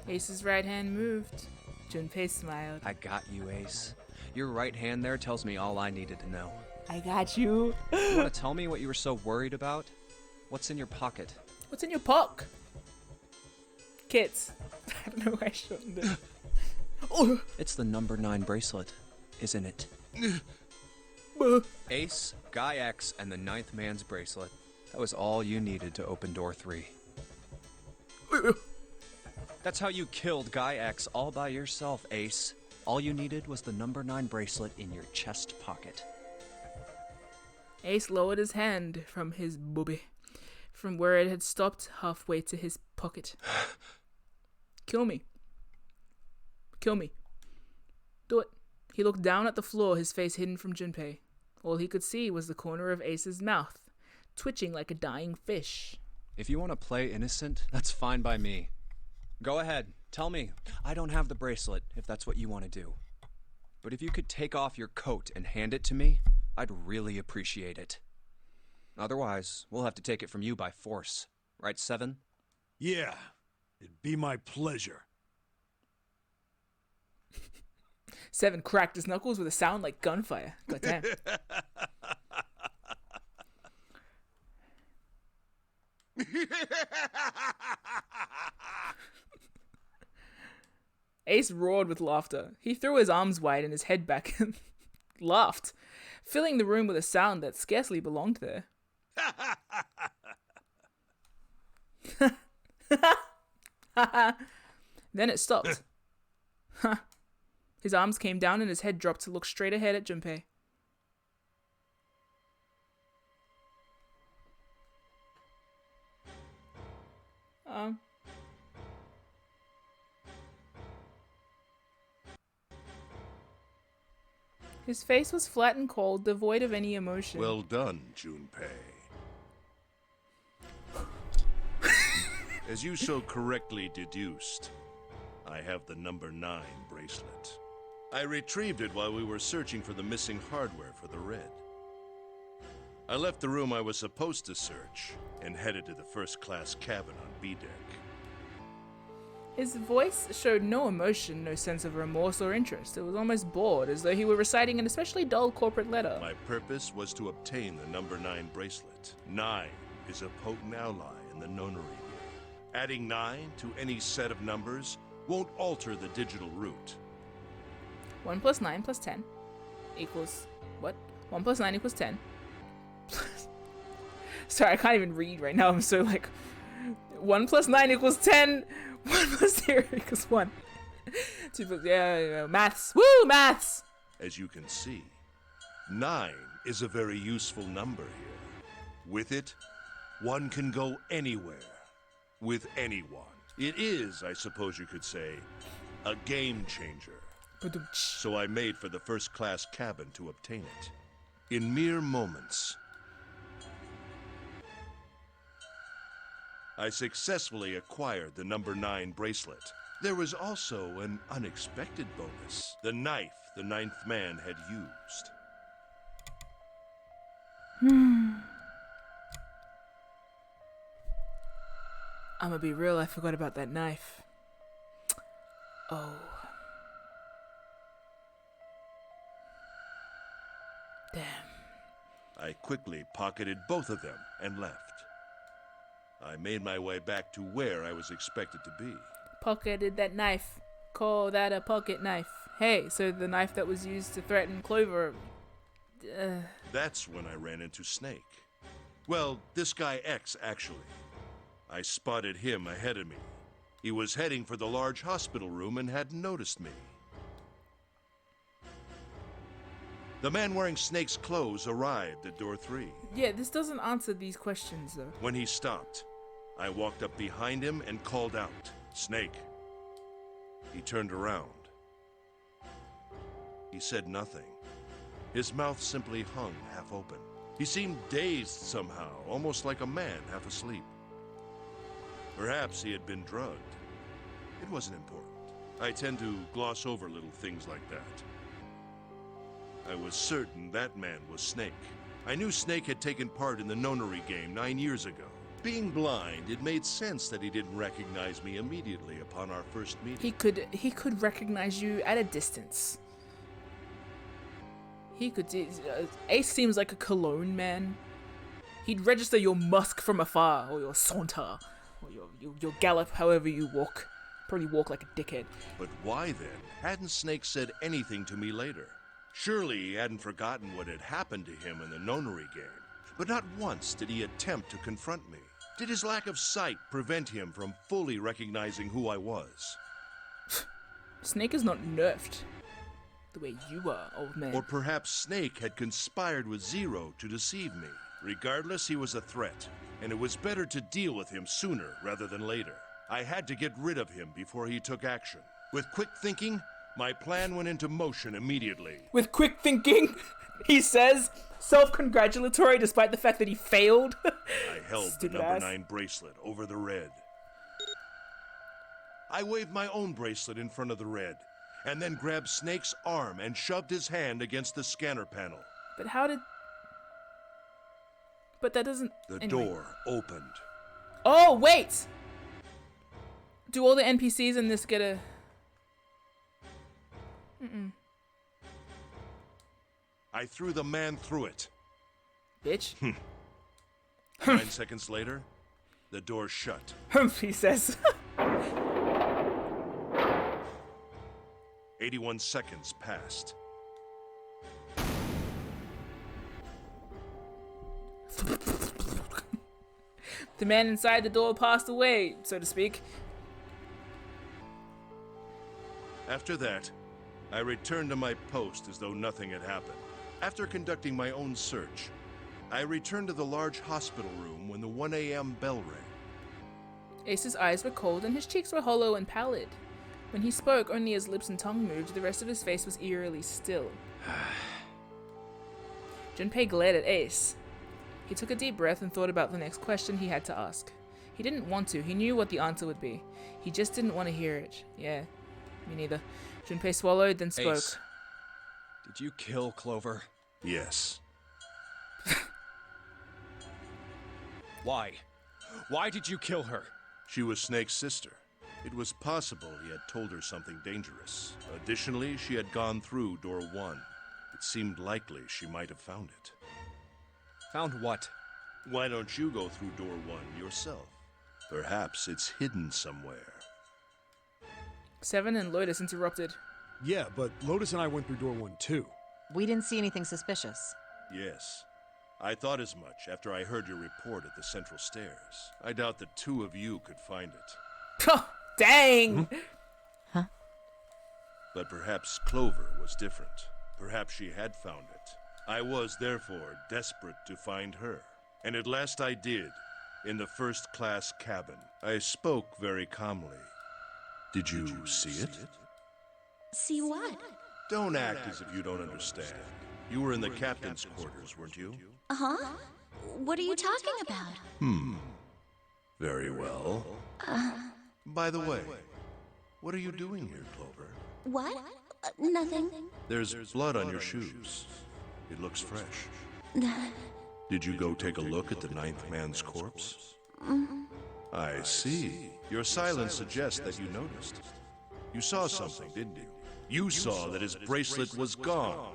A: Ace's right hand moved. Junpei smiled.
B: I got you, Ace. Your right hand there tells me all I needed to know.
A: I got you.
B: You want to tell me what you were so worried about? What's in your pocket?
A: What's in your pock? Kids. I don't know why I shouldn't do. Oh.
B: It's the number 9 bracelet, isn't it? Ace, Guy X, and the 9th man's bracelet. That was all you needed to open door 3. That's how you killed Guy X all by yourself, Ace. All you needed was the number 9 bracelet in your chest pocket.
A: Ace lowered his hand from his booby, from where it had stopped halfway to his pocket. Kill me. Kill me. Do it. He looked down at the floor, his face hidden from Junpei. All he could see was the corner of Ace's mouth, twitching like a dying fish.
B: If you want to play innocent, that's fine by me. Go ahead, tell me. I don't have the bracelet, if that's what you want to do. But if you could take off your coat and hand it to me, I'd really appreciate it. Otherwise, we'll have to take it from you by force. Right, Seven?
H: Yeah, it'd be my pleasure.
A: Seven cracked his knuckles with a sound like gunfire. God damn. Ace roared with laughter. He threw his arms wide and his head back and laughed, filling the room with a sound that scarcely belonged there. Then it stopped. His arms came down and his head dropped to look straight ahead at Junpei. His face was flat and cold, devoid of any emotion.
D: Well done, Junpei. As you so correctly deduced, I have the number 9 bracelet. I retrieved it while we were searching for the missing hardware for the red. I left the room I was supposed to search and headed to the first-class cabin on B deck.
A: His voice showed no emotion, no sense of remorse or interest. It was almost bored, as though he were reciting an especially dull corporate letter.
D: My purpose was to obtain the number 9 bracelet. 9 is a potent ally in the nonary game. Adding 9 to any set of numbers won't alter the digital root.
A: 1 plus 9 plus 10 equals... what? 1 plus 9 equals 10. Sorry, I can't even read right now. I'm so like... 1 plus 9 equals 10. 1 plus 0 equals 1. 2 plus... yeah, maths. Woo, maths!
D: As you can see, 9 is a very useful number here. With it, one can go anywhere. With anyone. It is, I suppose you could say, a game changer. So I made for the first-class cabin to obtain it. In mere moments, I successfully acquired the number 9 bracelet. There was also an unexpected bonus. The knife the 9th man had used.
A: I'm gonna be real, I forgot about that knife. Oh. Damn.
D: I quickly pocketed both of them and left. I made my way back to where I was expected to be.
A: Pocketed that knife. Call that a pocket knife. Hey, so the knife that was used to threaten Clover...
D: That's when I ran into Snake. Well, this guy X, actually. I spotted him ahead of me. He was heading for the large hospital room and hadn't noticed me. The man wearing Snake's clothes arrived at door 3.
A: Yeah, this doesn't answer these questions, though.
D: When he stopped, I walked up behind him and called out, "Snake." He turned around. He said nothing. His mouth simply hung half open. He seemed dazed somehow, almost like a man half asleep. Perhaps he had been drugged. It wasn't important. I tend to gloss over little things like that. I was certain that man was Snake. I knew Snake had taken part in the nonary game 9 years ago. Being blind, it made sense that he didn't recognize me immediately upon our first meeting.
A: He could recognize you at a distance. Ace seems like a cologne man. He'd register your musk from afar, or your saunter, or your gallop, however you walk. Probably walk like a dickhead.
D: But why then hadn't Snake said anything to me later? Surely he hadn't forgotten what had happened to him in the nonary game. But not once did he attempt to confront me. Did his lack of sight prevent him from fully recognizing who I was?
A: Snake is not nerfed the way you are, old man.
D: Or perhaps Snake had conspired with Zero to deceive me. Regardless, he was a threat, and it was better to deal with him sooner rather than later. I had to get rid of him before he took action. With quick thinking, My plan went into motion immediately.
A: With quick thinking, he says, self-congratulatory despite the fact that he failed.
D: I held the
A: Stupid
D: number
A: ass.
D: 9 bracelet over the red. I waved my own bracelet in front of the red, and then grabbed Snake's arm and shoved his hand against the scanner panel.
A: But how did... But that doesn't...
D: The
A: anyway.
D: door opened.
A: Oh, wait! Do all the NPCs in this get a...
D: I threw the man through it.
A: Bitch.
D: 9 seconds later, the door shut.
A: He says.
D: 81 seconds passed.
A: The man inside the door passed away, so to speak.
D: After that, I returned to my post as though nothing had happened. After conducting my own search, I returned to the large hospital room when the 1 a.m. bell rang.
A: Ace's eyes were cold and his cheeks were hollow and pallid. When he spoke, only his lips and tongue moved, the rest of his face was eerily still. Junpei glared at Ace. He took a deep breath and thought about the next question he had to ask. He didn't want to, he knew what the answer would be. He just didn't want to hear it. Yeah, me neither. Junpei swallowed, then spoke.
B: Ace, did you kill Clover?
D: Yes.
B: Why? Why did you kill her?
D: She was Snake's sister. It was possible he had told her something dangerous. Additionally, she had gone through door 1. It seemed likely she might have found it.
B: Found what?
D: Why don't you go through door 1 yourself? Perhaps it's hidden somewhere.
A: Seven and Lotus interrupted.
H: Yeah, but Lotus and I went through door 1 too.
E: We didn't see anything suspicious.
D: Yes. I thought as much after I heard your report at the central stairs. I doubt the 2 of you could find it.
A: Oh, dang!
E: Huh?
D: But perhaps Clover was different. Perhaps she had found it. I was, therefore, desperate to find her. And at last I did, in the first-class cabin. I spoke very calmly. Did you see it?
G: See what?
D: Don't act as if you don't understand. You were in the captain's quarters, weren't you?
G: Uh-huh. What are you talking about?
D: Very well. By the way, what are you doing here, Clover?
G: What? Nothing.
D: There's blood on your shoes. It looks fresh. Did you go take a look at the 9th man's corpse? I see. Your silence suggests that you noticed. You saw something, didn't you? You saw that his bracelet was gone.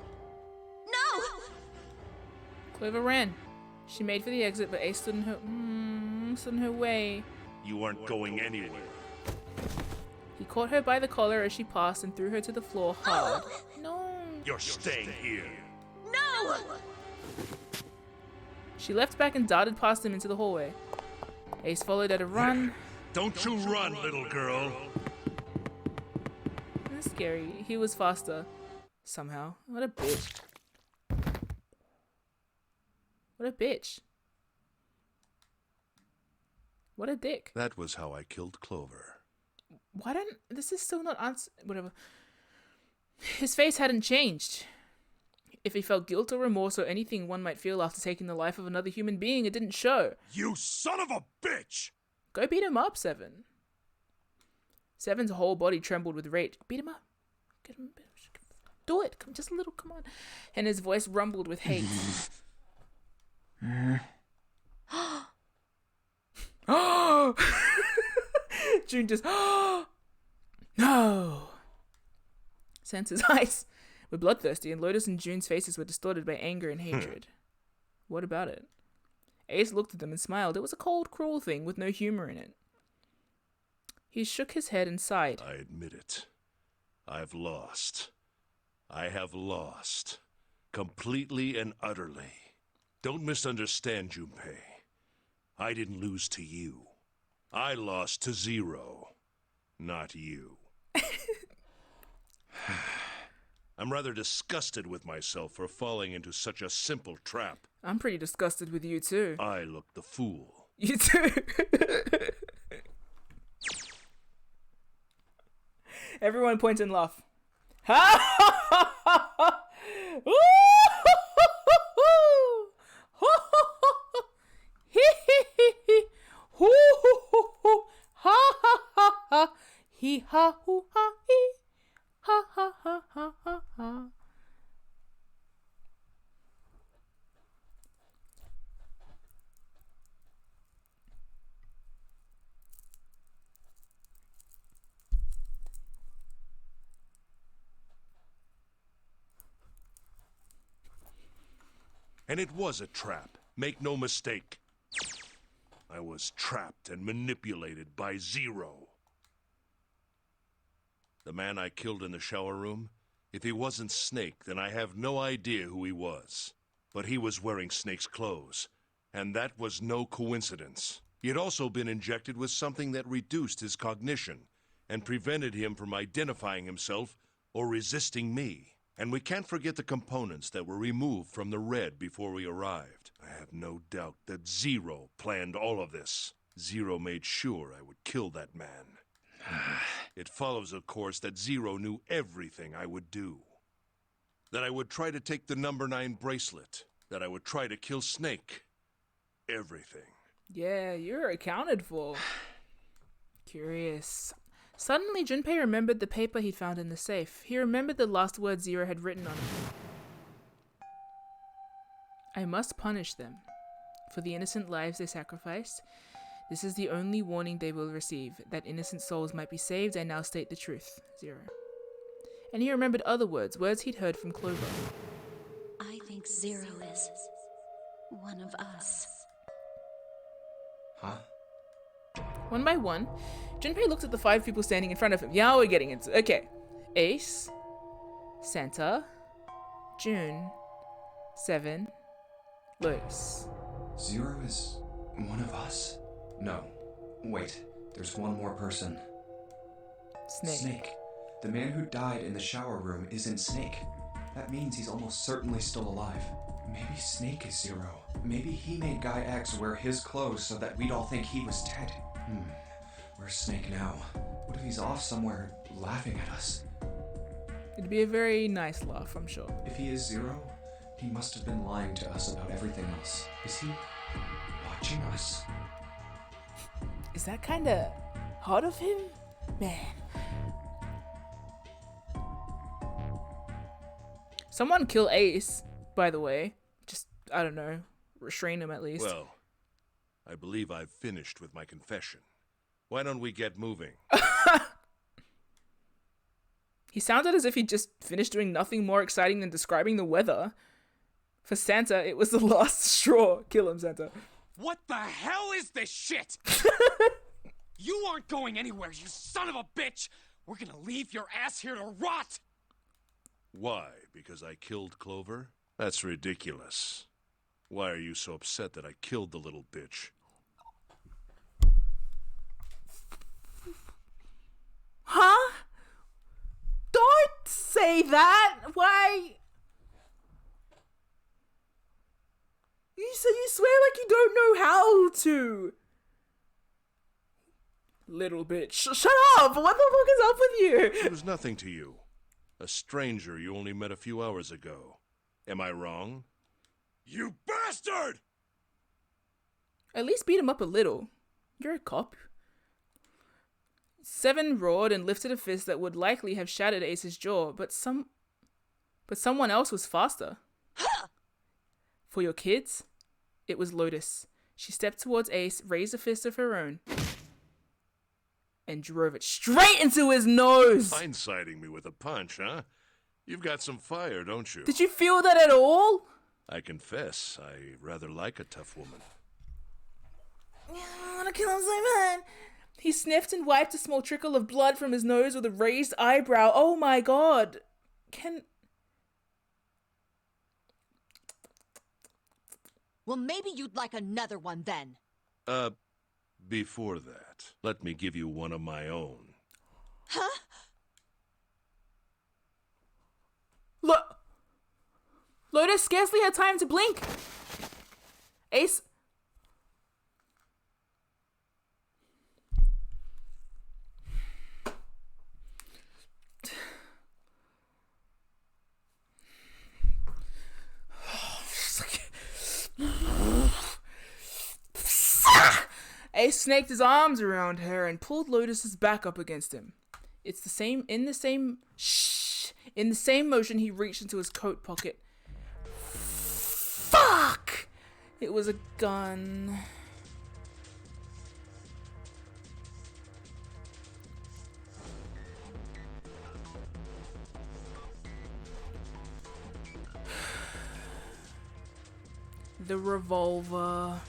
G: No!
A: Clover ran. She made for the exit, but Ace stood in her way.
D: You aren't going anywhere.
A: He caught her by the collar as she passed and threw her to the floor hard. No.
D: You're staying here.
G: No!
A: She leapt back and darted past him into the hallway. Ace followed at a run.
D: Don't you run, little girl.
A: That's scary. He was faster. Somehow. What a bitch. What a bitch. What a dick.
D: That was how I killed Clover.
A: Why don't... This is still not answer... Whatever. His face hadn't changed. If he felt guilt or remorse or anything one might feel after taking the life of another human being, it didn't show.
H: You son of a bitch!
A: Go beat him up, Seven. Seven's whole body trembled with rage. Beat him up. Get him. Do it. Come, just a little. Come on. And his voice rumbled with hate. June just. No. Sansa's eyes were bloodthirsty, and Lotus and June's faces were distorted by anger and hatred. What about it? Ace looked at them and smiled. It was a cold, cruel thing with no humor in it. He shook his head and sighed.
D: I admit it. I've lost. I have lost. Completely and utterly. Don't misunderstand, Junpei. I didn't lose to you. I lost to Zero. Not you. I'm rather disgusted with myself for falling into such a simple trap.
A: I'm pretty disgusted with you too.
D: I look the fool.
A: You too. Everyone point and laugh. Ha ha ha ha! Ooh! Ho ho ho! Hee hee hee hee! Hoo hoo hoo hoo! Ha ha ha ha! Hee ha hoo ha hee! Ha ha ha ha ha ha!
D: And it was a trap. Make no mistake. I was trapped and manipulated by Zero. The man I killed in the shower room? If he wasn't Snake, then I have no idea who he was. But he was wearing Snake's clothes, and that was no coincidence. He had also been injected with something that reduced his cognition and prevented him from identifying himself or resisting me. And we can't forget the components that were removed from the red before we arrived. I have no doubt that Zero planned all of this. Zero made sure I would kill that man. It follows, of course, that Zero knew everything I would do. That I would try to take the number 9 bracelet. That I would try to kill Snake. Everything.
A: Yeah, you're accounted for. Curious. Suddenly, Junpei remembered the paper he'd found in the safe. He remembered the last words Zero had written on it. I must punish them. For the innocent lives they sacrificed, this is the only warning they will receive. That innocent souls might be saved, I now state the truth. Zero. And he remembered other words, words he'd heard from Clover.
G: I think Zero is one of us.
B: Huh?
A: One by one, Junpei looked at the 5 people standing in front of him. Yeah, we're getting into it. Okay. Ace, Santa, June, 7, Lotus.
B: Zero is one of us? No. Wait, there's one more person.
A: Snake.
B: Snake. The man who died in the shower room isn't Snake. That means he's almost certainly still alive. Maybe Snake is Zero. Maybe he made Guy X wear his clothes so that we'd all think he was dead. Where's Snake now? What if he's off somewhere laughing at us?
A: It'd be a very nice laugh, I'm sure.
B: If he is Zero, he must have been lying to us about everything else. Is he watching us?
A: Is that kinda hot of him? Man. Someone kill Ace, by the way. Just, I don't know, restrain him at least.
D: Well, I believe I've finished with my confession. Why don't we get moving?
A: He sounded as if he'd just finished doing nothing more exciting than describing the weather. For Santa, it was the last straw. Kill him, Santa.
F: What the hell is this shit? You aren't going anywhere, you son of a bitch! We're gonna leave your ass here to rot!
D: Why? Because I killed Clover? That's ridiculous. Why are you so upset that I killed the little bitch?
A: Huh? Don't say that! Why? You swear like you don't know how to. Little bitch. Shut up! What the fuck is up with you?
D: She was nothing to you. A stranger you only met a few hours ago. Am I wrong? You bastard!
A: At least beat him up a little. You're a cop. 7 roared and lifted a fist that would likely have shattered Ace's jaw, but someone else was faster. For your kids, it was Lotus. She stepped towards Ace, raised a fist of her own, and drove it straight into his nose.
D: Blindsiding me with a punch, huh? You've got some fire, don't you?
A: Did you feel that at all?
D: I confess, I rather like a tough woman.
A: I want to kill him so bad. He sniffed and wiped a small trickle of blood from his nose with a raised eyebrow. Oh my god.
E: Well, maybe you'd like another one then.
D: Before that, let me give you one of my own.
E: Huh?
A: Look. Lotus scarcely had time to blink. Ace. Ace snaked his arms around her and pulled Lotus's back up against him. In the same motion, he reached into his coat pocket. Fuck! It was a gun. The revolver.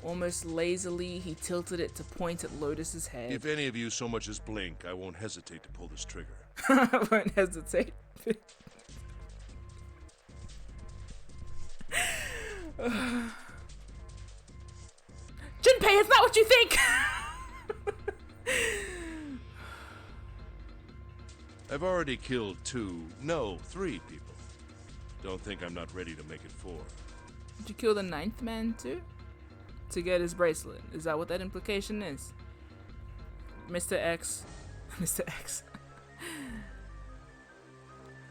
A: Almost lazily, he tilted it to point at Lotus's head.
D: If any of you so much as blink, I won't hesitate to pull this trigger.
A: I won't hesitate. Junpei, it's not what you think!
D: I've already killed 3 people. Don't think I'm not ready to make it 4.
A: Did you kill the 9th man too? To get his bracelet. Is that what that implication is? Mr. X. Mr. X.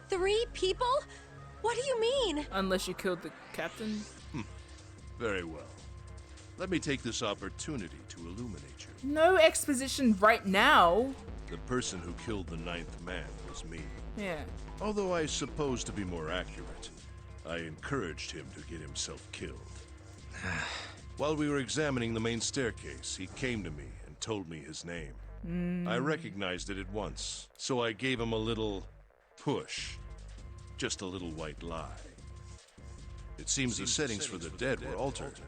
E: 3 people? What do you mean?
A: Unless you killed the captain.
D: Very well. Let me take this opportunity to illuminate you.
A: No exposition right now.
D: The person who killed the 9th man was me.
A: Yeah.
D: Although I suppose to be more accurate, I encouraged him to get himself killed. While we were examining the main staircase, he came to me and told me his name. I recognized it at once, so I gave him a little push. Just a little white lie. It seems the settings for the dead were altered.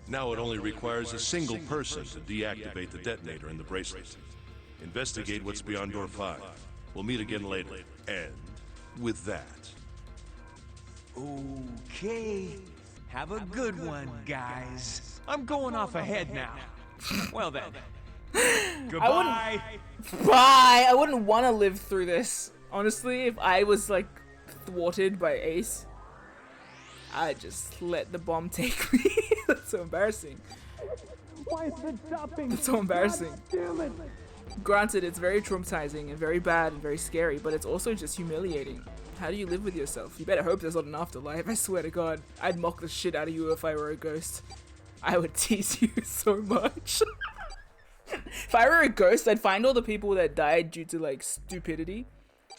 D: Now it only requires a single person to deactivate the detonator in the bracelet. Investigate what's beyond door 5. We'll meet again later. And with that...
I: Okay. Have a good one, guys. I'm going off ahead now. Well then. Goodbye.
A: Bye! I wouldn't want to live through this. Honestly, if I was, like, thwarted by Ace, I'd just let the bomb take me. That's so embarrassing.
I: Why is it stopping?
A: That's so embarrassing.
I: Damn it.
A: Granted, it's very traumatizing and very bad and very scary, but it's also just humiliating. How do you live with yourself? You better hope there's not an afterlife, I swear to God. I'd mock the shit out of you if I were a ghost. I would tease you so much. If I were a ghost, I'd find all the people that died due to, like, stupidity.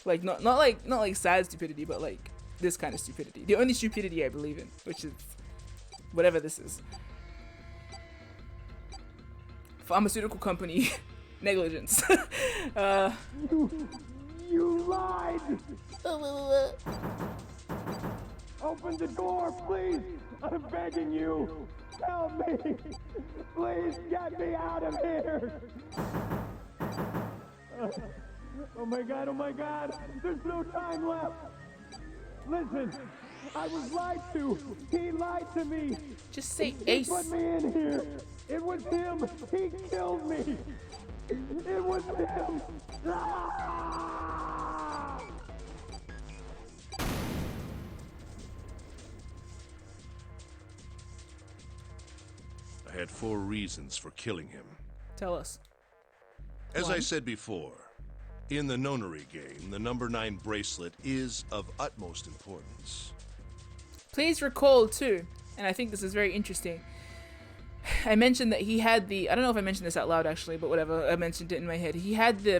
A: Like, not like sad stupidity, but like this kind of stupidity. The only stupidity I believe in, which is whatever this is. Pharmaceutical company negligence.
I: You lied! Open the door, please! I'm begging you! Help me! Please get me out of here! Oh my god! There's no time left! Listen! I was lied to! He lied to me!
A: Just say
I: He
A: Ace.
I: put me in here! It was him! He killed me! It was him! Ah!
D: I had 4 reasons for killing him.
A: Tell us.
D: As I said before, in the nonary game, the number 9 bracelet is of utmost importance.
A: Please recall too, and I think this is very interesting. I mentioned that he had the, I don't know if I mentioned this out loud actually, but whatever, I mentioned it in my head. He had the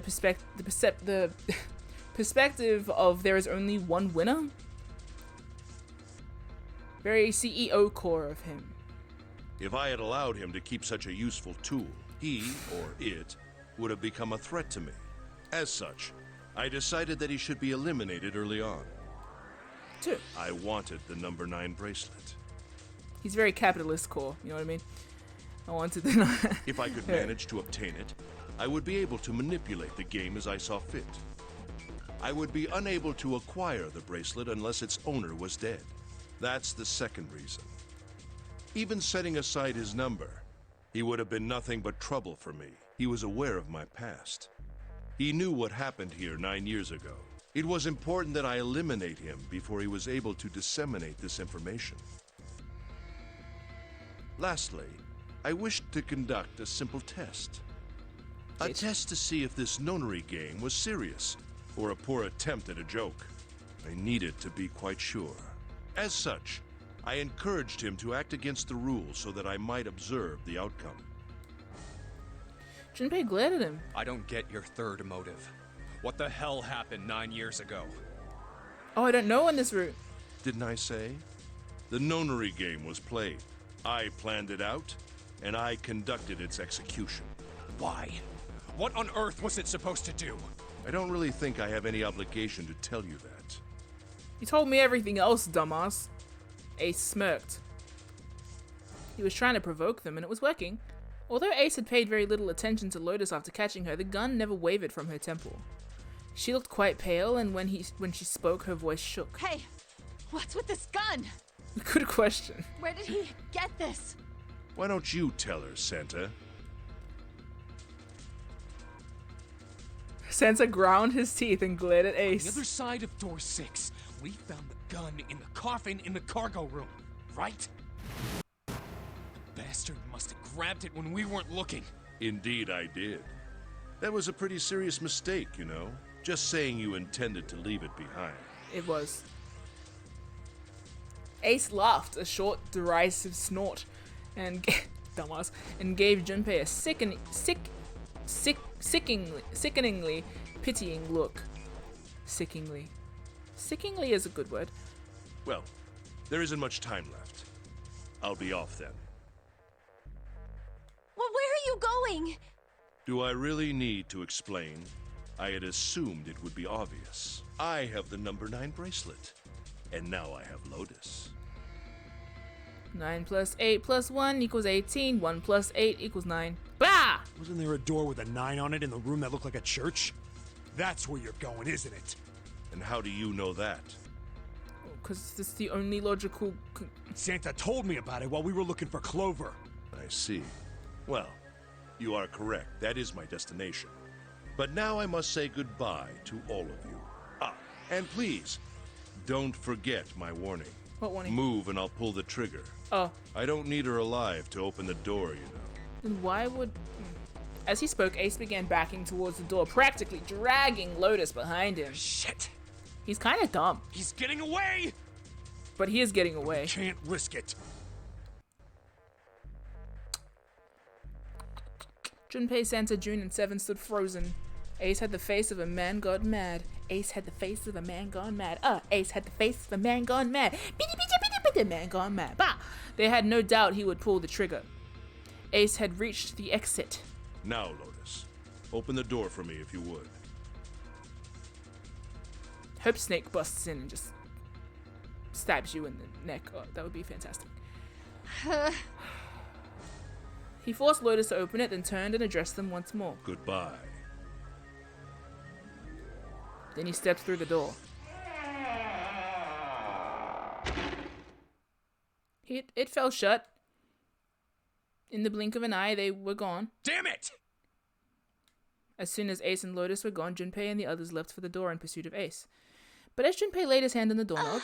A: perspective of there is only one winner. Very CEO core of him.
D: If I had allowed him to keep such a useful tool, he, or it, would have become a threat to me. As such, I decided that he should be eliminated early on.
A: 2.
D: I wanted the number 9 bracelet.
A: He's very capitalist core, you know what I mean? I wanted the...
D: If I could manage to obtain it, I would be able to manipulate the game as I saw fit. I would be unable to acquire the bracelet unless its owner was dead. That's the second reason. Even setting aside his number, he would have been nothing but trouble for me. He was aware of my past. He knew what happened here 9 years ago. It was important that I eliminate him before he was able to disseminate this information. Lastly, I wished to conduct a simple test. A test to see if this nonary game was serious, or a poor attempt at a joke. I needed to be quite sure. As such, I encouraged him to act against the rules so that I might observe the outcome.
A: Junpei glared at him.
B: I don't get your third motive. What the hell happened 9 years ago?
A: Oh, I don't know on this route.
D: Didn't I say? The nonary game was played. I planned it out, and I conducted its execution.
B: Why? What on earth was it supposed to do?
D: I don't really think I have any obligation to tell you that.
A: You told me everything else, dumbass. Ace smirked. He was trying to provoke them, and it was working. Although Ace had paid very little attention to Lotus after catching her, the gun never wavered from her temple. She looked quite pale, and when she spoke, her voice shook.
E: Hey, what's with this gun?
A: Good question.
E: Where did he get this?
D: Why don't you tell her, Santa?
A: Santa ground his teeth and glared at
F: On the
A: Ace.
F: other side of door 6, we found the gun in the coffin in the cargo room, right? The bastard must have grabbed it when we weren't looking.
D: Indeed I did. That was a pretty serious mistake, you know. Just saying you intended to leave it behind.
A: It was. Ace laughed, a short, derisive snort, and dumbass, and gave Junpei a sickeningly pitying look. Sickingly is a good word.
D: Well, there isn't much time left. I'll be off then.
G: Well, where are you going?
D: Do I really need to explain? I had assumed it would be obvious. I have the number 9 bracelet. And now I have Lotus.
A: 9 plus 8 plus 1 equals 18. 1 plus 8 equals 9. Bah!
H: Wasn't there a door with a 9 on it in the room that looked like a church? That's where you're going, isn't it?
D: And how do you know that?
A: Because it's the only logical...
H: Santa told me about it while we were looking for Clover.
D: I see. Well, you are correct. That is my destination. But now I must say goodbye to all of you. Ah, and please, don't forget my warning.
A: What warning?
D: Move and I'll pull the trigger.
A: Oh.
D: I don't need her alive to open the door, you know.
A: Then why would... As he spoke, Ace began backing towards the door, practically dragging Lotus behind him.
F: Shit!
A: He's kind of dumb,
F: He's getting away!
A: but he is getting away.
H: Can't risk it.
A: Junpei, Santa, June, and Seven stood frozen. Ace had the face of a man gone mad. Ace had the face of a man gone mad. Ace had the face of a man gone mad. Man gone mad. Bah! They had no doubt he would pull the trigger. Ace had reached the exit.
D: Now, Lotus, open the door for me if you would.
A: Hope Snake busts in and just stabs you in the neck. Oh, that would be fantastic. He forced Lotus to open it, then turned and addressed them once more.
D: Goodbye.
A: Then he stepped through the door. It fell shut. In the blink of an eye, they were gone.
F: Damn it!
A: As soon as Ace and Lotus were gone, Junpei and the others left for the door in pursuit of Ace. But as Junpei laid his hand on the doorknob,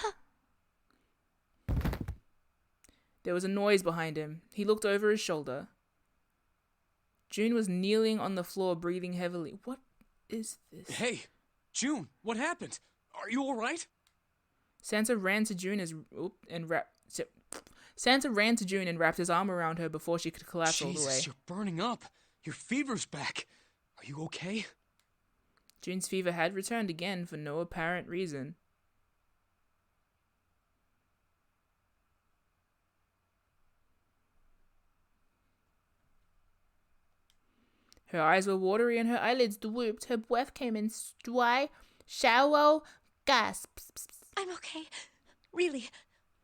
A: there was a noise behind him. He looked over his shoulder. June was kneeling on the floor, breathing heavily. What is this?
F: Hey, June, what happened? Are you alright?
A: Santa ran to June and wrapped his arm around her before she could collapse all the way.
F: Jesus, you're burning up. Your fever's back. Are you okay?
A: June's fever had returned again for no apparent reason. Her eyes were watery and her eyelids drooped. Her breath came in dry, shallow gasps.
G: I'm okay. Really,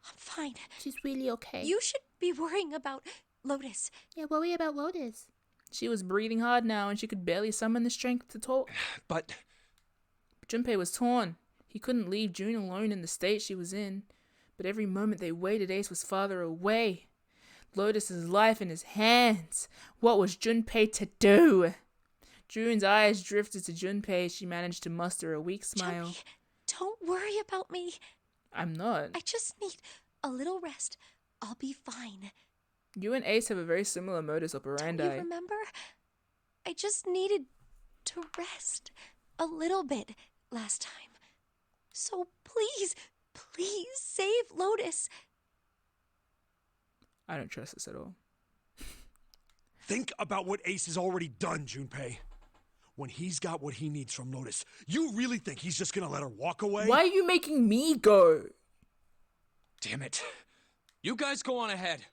G: I'm fine.
A: She's really okay.
G: You should be worrying about Lotus.
A: Yeah, worry about Lotus. She was breathing hard now and she could barely summon the strength to talk.
F: But
A: Junpei was torn. He couldn't leave June alone in the state she was in. But every moment they waited, Ace was farther away. Lotus's life in his hands. What was Junpei to do? June's eyes drifted to Junpei. She managed to muster a weak smile.
G: Johnny, don't worry about me.
A: I'm not.
G: I just need a little rest. I'll be fine.
A: You and Ace have a very similar modus operandi.
G: Don't you remember? I just needed to rest a little bit last time. So please, please save Lotus.
A: I don't trust this at all.
H: Think about what Ace has already done, Junpei. When he's got what he needs from Lotus, you really think he's just gonna let her walk away?
A: Why are you making me go?
F: Damn it. You guys go on ahead.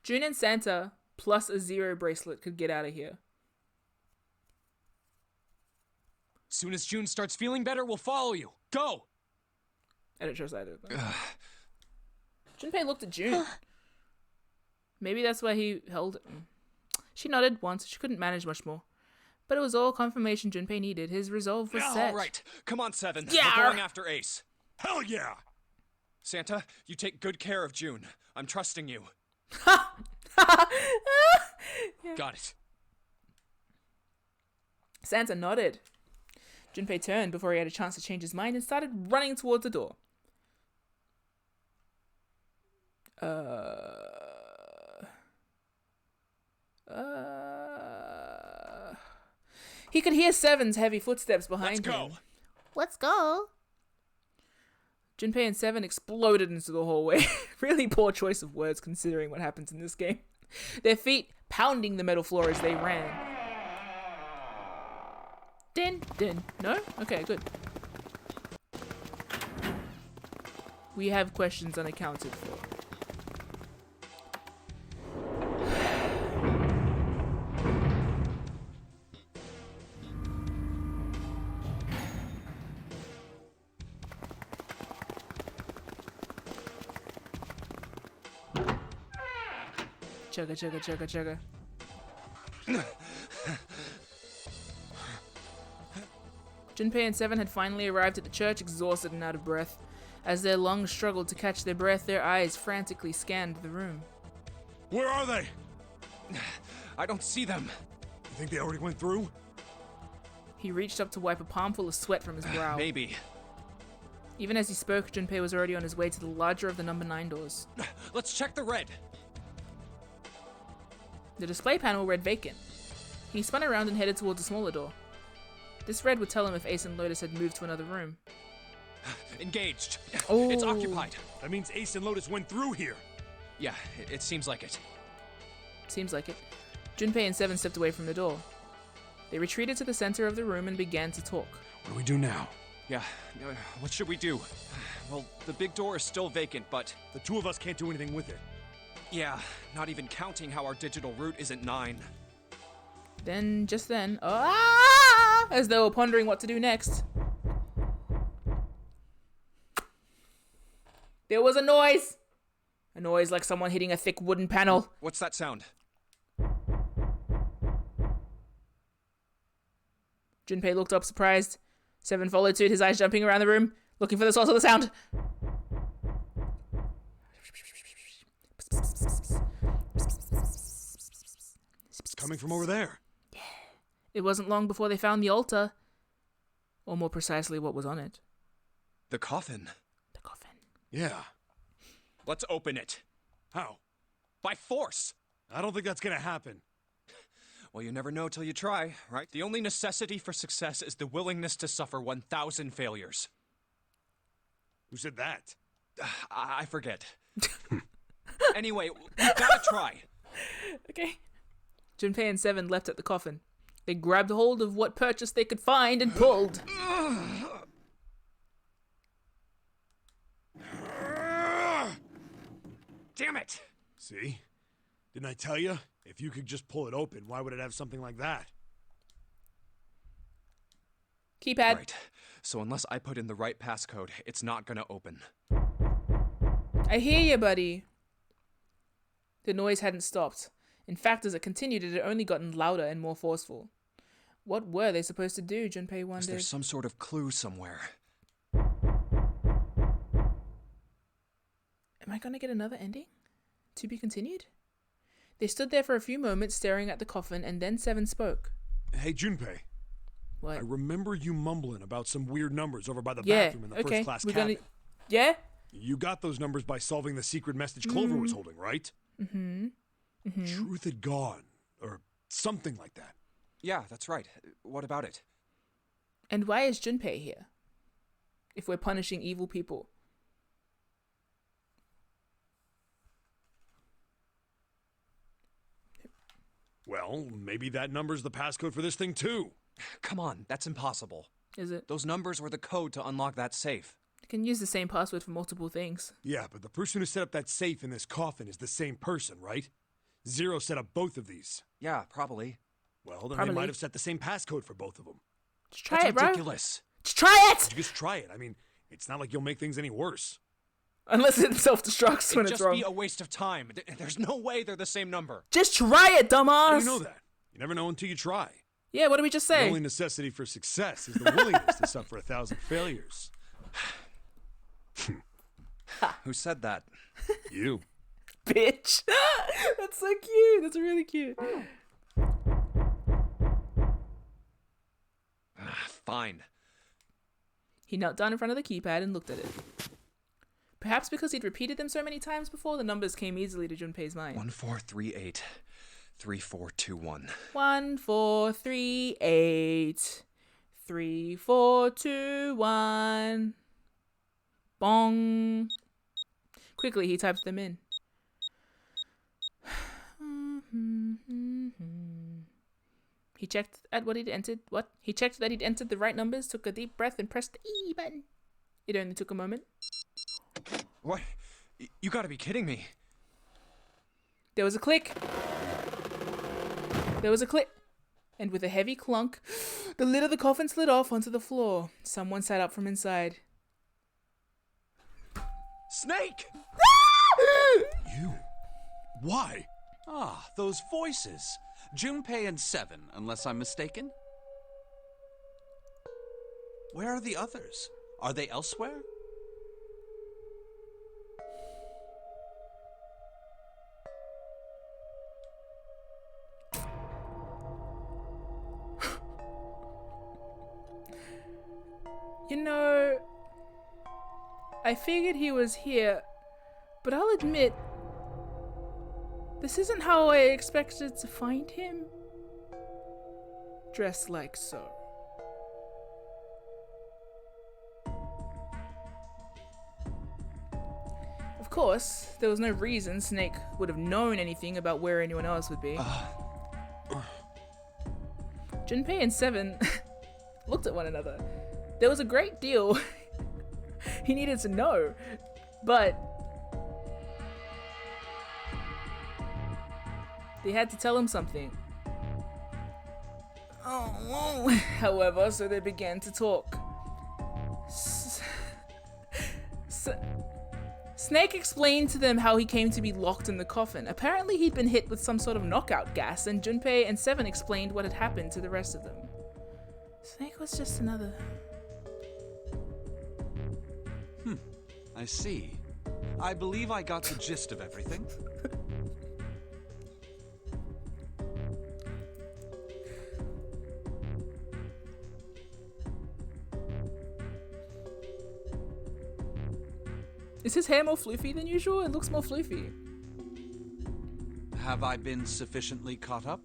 A: June and Santa plus a Zero bracelet could get out of here.
F: Soon as June starts feeling better, we'll follow you. Go!
A: I don't trust either of them. Junpei looked at June. Maybe that's why he held it. She nodded once. She couldn't manage much more. But it was all confirmation Junpei needed. His resolve was set.
B: All right. Come on, Seven.
A: Yeah.
B: We're going after Ace.
H: Hell yeah!
B: Santa, you take good care of June. I'm trusting you.
F: Got it.
A: Santa nodded. Junpei turned before he had a chance to change his mind and started running towards the door. He could hear Seven's heavy footsteps behind him.
B: Let's go.
G: Let's go.
A: Junpei and Seven exploded into the hallway. Really poor choice of words considering what happens in this game. Their feet pounding the metal floor as they ran. Din. No? Okay, good. We have questions unaccounted for. Chugga. Junpei and Seven had finally arrived at the church, exhausted and out of breath. As their lungs struggled to catch their breath, their eyes frantically scanned the room.
H: Where are they?
B: I don't see them.
H: You think they already went through?
A: He reached up to wipe a palmful of sweat from his brow.
B: Maybe.
A: Even as he spoke, Junpei was already on his way to the larger of the number 9 doors.
B: Let's check the red.
A: The display panel read vacant. He spun around and headed towards a smaller door. This read would tell him if Ace and Lotus had moved to another room.
B: Engaged.
A: Oh.
B: It's occupied.
H: That means Ace and Lotus went through here.
B: Yeah, it seems like it.
A: Seems like it. Junpei and Seven stepped away from the door. They retreated to the center of the room and began to talk.
H: What do we do now?
B: Yeah, what should we do? Well, the big door is still vacant, but...
H: The two of us can't do anything with it.
B: Yeah, not even counting how our digital route isn't 9.
A: Just then, as they were pondering what to do next, there was a noise! A noise like someone hitting a thick wooden panel.
B: What's that sound?
A: Junpei looked up surprised. Seven followed suit, his eyes jumping around the room, looking for the source of the sound.
H: It's coming from over there.
A: It wasn't long before they found the altar. Or more precisely, what was on it.
B: The coffin.
A: The coffin.
H: Yeah.
B: Let's open it.
H: How?
B: By force!
H: I don't think that's gonna happen.
B: Well, you never know till you try, right? The only necessity for success is the willingness to suffer 1,000 failures.
H: Who said that?
B: I forget. Anyway, we gotta try.
A: Okay. Junpei and Seven leapt at the coffin. They grabbed hold of what purchase they could find and pulled.
B: Damn it!
H: See? Didn't I tell you? If you could just pull it open, why would it have something like that?
A: Keypad.
B: Right. So unless I put in the right passcode, it's not gonna open.
A: I hear you, buddy. The noise hadn't stopped. In fact, as it continued, it had only gotten louder and more forceful. What were they supposed to do, Junpei wondered.
B: Is there some sort of clue somewhere?
A: Am I gonna get another ending? To be continued? They stood there for a few moments staring at the coffin, and then Seven spoke.
H: Hey, Junpei.
A: What?
H: I remember you mumbling about some weird numbers over by the
A: Yeah,
H: bathroom in the
A: okay.
H: first-class
A: We're
H: cabin.
A: gonna... Yeah?
H: You got those numbers by solving the secret message Clover was holding, right?
A: Mm-hmm.
H: Truth had gone, or something like that.
B: Yeah, that's right. What about it?
A: And why is Junpei here? If we're punishing evil people.
H: Well, maybe that number's the passcode for this thing too.
B: Come on, that's impossible.
A: Is it?
B: Those numbers were the code to unlock that safe.
A: You can use the same password for multiple things.
H: Yeah, but the person who set up that safe in this coffin is the same person, right? Zero set up both of these.
B: Yeah, probably.
H: Well, then
A: Probably.
H: they might have set the same passcode for both of them.
A: Just try
B: That's
A: it, bro.
B: ridiculous.
A: Just try it!
H: Just try it. I mean, it's not like you'll make things any worse.
A: Unless it self-destructs when
B: It'd
A: it's
B: just
A: wrong.
B: be a waste of time. There's no way they're the same number.
A: Just try it, dumbass!
H: How do you know that? You never know until you try.
A: Yeah, what did we just
H: The
A: say?
H: only necessity for success is the willingness to suffer 1,000 failures.
B: Who said that?
H: You.
A: Bitch. That's so cute. That's really cute.
B: Fine.
A: He knelt down in front of the keypad and looked at it. Perhaps because he'd repeated them so many times before, the numbers came easily to Junpei's mind.
B: 1438 3421.
A: 1438 3421. Bong. Quickly, he typed them in. He checked at what he'd entered. What? He checked that he'd entered the right numbers, took a deep breath, and pressed the E button. It only took a moment.
B: What? You gotta be kidding me.
A: There was a click. There was a click. And with a heavy clunk, the lid of the coffin slid off onto the floor. Someone sat up from inside.
B: Snake!
H: You. Why?
J: Ah, those voices. Junpei and Seven, unless I'm mistaken. Where are the others? Are they elsewhere?
A: You know, I figured he was here, but I'll admit, this isn't how I expected to find him. Dressed like so. Of course, there was no reason Snake would have known anything about where anyone else would be. Junpei and Seven looked at one another. There was a great deal he needed to know, but they had to tell him something. However, so they began to talk. Snake explained to them how he came to be locked in the coffin. Apparently he'd been hit with some sort of knockout gas, and Junpei and Seven explained what had happened to the rest of them. Snake was just another...
J: I see. I believe I got the gist of everything.
A: Is his hair more floofy than usual? It looks more floofy.
J: Have I been sufficiently caught up?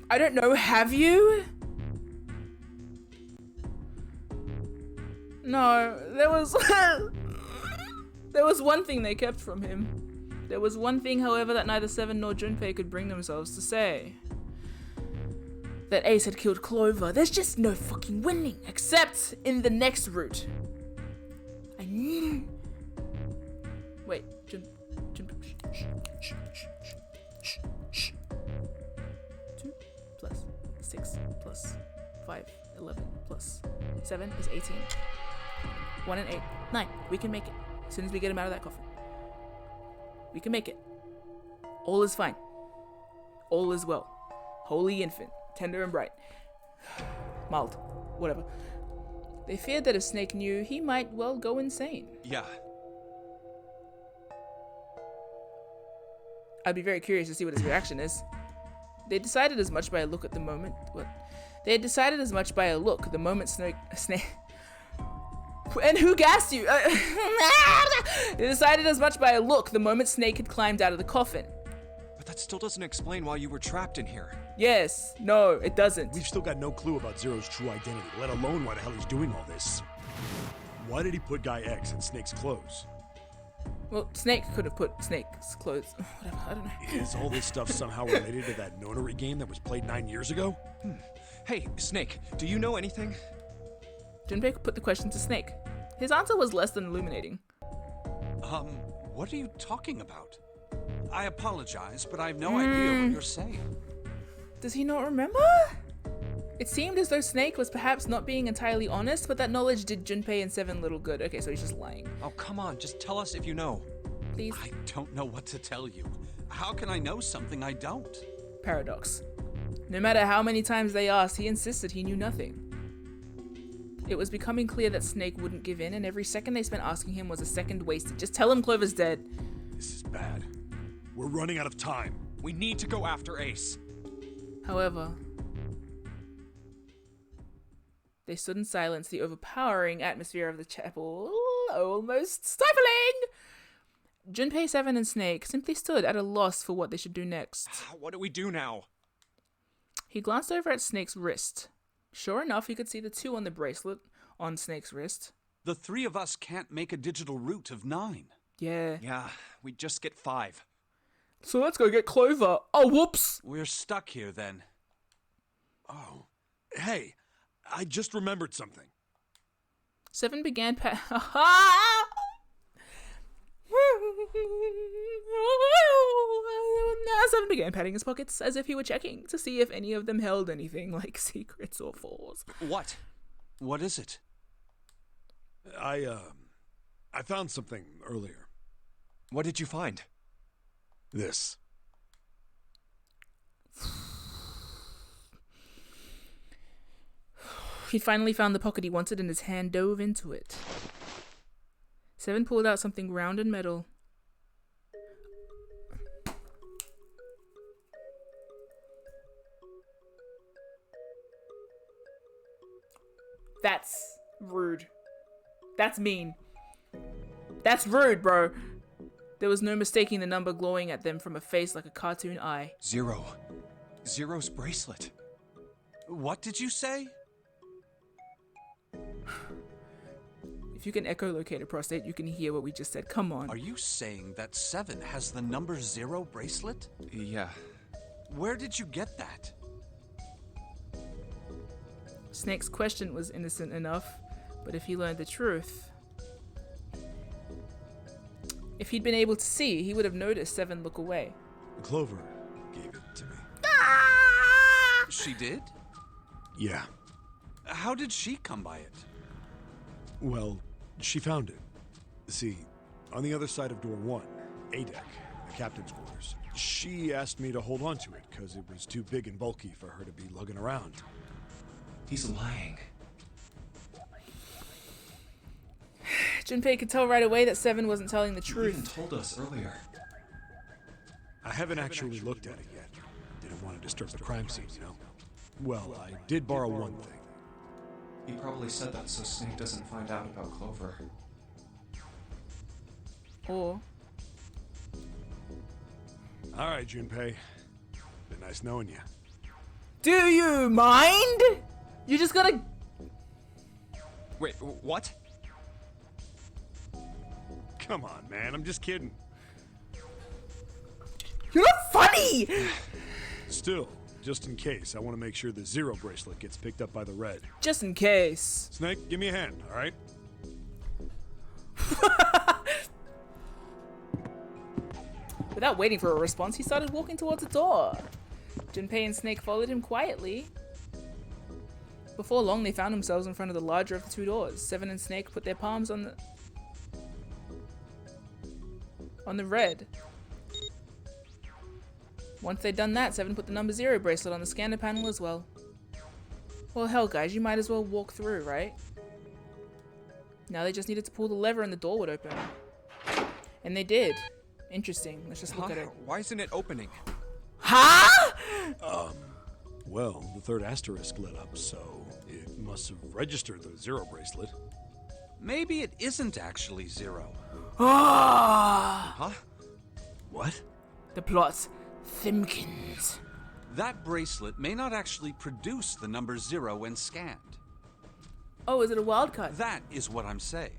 A: I don't know, have you? No, there was there was one thing they kept from him. There was one thing, however, that neither Seven nor Junpei could bring themselves to say. That Ace had killed Clover. There's just no fucking winning, except in the next route. I need... Wait, shh. 2 plus 6 plus 5, 11 plus 7 is 18. 1 and 8, 9. We can make it. As soon as we get him out of that coffin. We can make it. All is fine. All is well. Holy infant. Tender and bright. Mild. Whatever. They feared that if Snake knew, he might well go insane.
B: Yeah.
A: I'd be very curious to see what his reaction is. They decided as much by a look at the moment. What? They had decided as much by a look the moment Snake. And who gassed you? They decided as much by a look the moment Snake had climbed out of the coffin.
B: But that still doesn't explain why you were trapped in here.
A: Yes. No, it doesn't.
H: We've still got no clue about Zero's true identity, let alone why the hell he's doing all this. Why did he put Guy X in Snake's clothes?
A: Well, Snake could have put Snake's clothes. Whatever, I don't know.
H: Is all this stuff somehow related to that notary game that was played 9 years ago?
B: Hey, Snake, do you know anything?
A: Junpei put the question to Snake. His answer was less than illuminating.
J: What are you talking about? I apologize, but I have no idea what you're saying.
A: Does he not remember? It seemed as though Snake was perhaps not being entirely honest, but that knowledge did Junpei and Seven little good. Okay, so he's just lying.
B: Oh, come on, just tell us if you know.
A: Please.
J: I don't know what to tell you. How can I know something I don't?
A: Paradox. No matter how many times they asked, he insisted he knew nothing. It was becoming clear that Snake wouldn't give in, and every second they spent asking him was a second wasted. Just tell him Clover's dead.
H: This is bad. We're running out of time.
B: We need to go after Ace.
A: However, they stood in silence, the overpowering atmosphere of the chapel almost stifling. Junpei, Seven, and Snake simply stood at a loss for what they should do next.
B: What do we do now?
A: He glanced over at Snake's wrist. Sure enough, he could see the 2 on the bracelet on Snake's wrist.
J: The 3 of us can't make a digital route of 9.
A: Yeah.
B: Yeah, we just get 5.
A: So let's go get Clover. Oh, whoops.
J: We're stuck here then.
H: Oh. Hey, I just remembered something.
A: Seven began Seven began patting his pockets as if he were checking to see if any of them held anything like secrets or fours.
J: What? What is it?
H: I found something earlier.
B: What did you find?
H: This.
A: He finally found the pocket he wanted and his hand dove into it. Seven pulled out something round and metal. That's rude. That's mean. That's rude, bro. There was no mistaking the number glowing at them from a face like a cartoon eye.
B: 0. Zero's bracelet.
J: What did you say?
A: If you can echolocate a prostate, you can hear what we just said. Come on.
J: Are you saying that 7 has the number 0 bracelet?
B: Yeah.
J: Where did you get that?
A: Snake's question was innocent enough, but if he learned the truth... If he'd been able to see, he would have noticed Seven look away.
H: Clover gave it to me.
J: She did?
H: Yeah.
J: How did she come by it?
H: Well, she found it. See, on the other side of door 1, A deck, the captain's quarters. She asked me to hold on to it because it was too big and bulky for her to be lugging around.
B: He's lying.
A: Junpei could tell right away that Seven wasn't telling the
B: You
A: truth.
B: even told us earlier.
H: I haven't actually looked at it yet. Didn't want to disturb the crime scene, you know? Well, I did borrow one thing.
B: He probably said that so Snake doesn't find out about Clover.
A: Or...
H: All right, Junpei. Been nice knowing you.
A: Do you mind? You just gotta...
B: Wait, what?
H: Come on, man. I'm just kidding.
A: You're not funny!
H: Still, just in case, I want to make sure the 0 bracelet gets picked up by the red.
A: Just in case.
H: Snake, give me a hand, all right?
A: Without waiting for a response, he started walking towards the door. Junpei and Snake followed him quietly. Before long, they found themselves in front of the larger of the 2 doors. Seven and Snake put their palms on the red. Once they'd done that, Seven put the number 0 bracelet on the scanner panel as well. Well, hell, guys, you might as well walk through, right? Now they just needed to pull the lever and the door would open. And they did. Interesting. Let's just look at it.
B: Why isn't it opening?
A: Huh?
H: Well, the 3rd asterisk lit up, so it must have registered the 0 bracelet.
J: Maybe it isn't actually 0.
A: Ah!
B: Huh?
H: What?
A: The plot. Thimkins.
J: That bracelet may not actually produce the number 0 when scanned.
A: Oh, is it a wild card?
J: That is what I'm saying.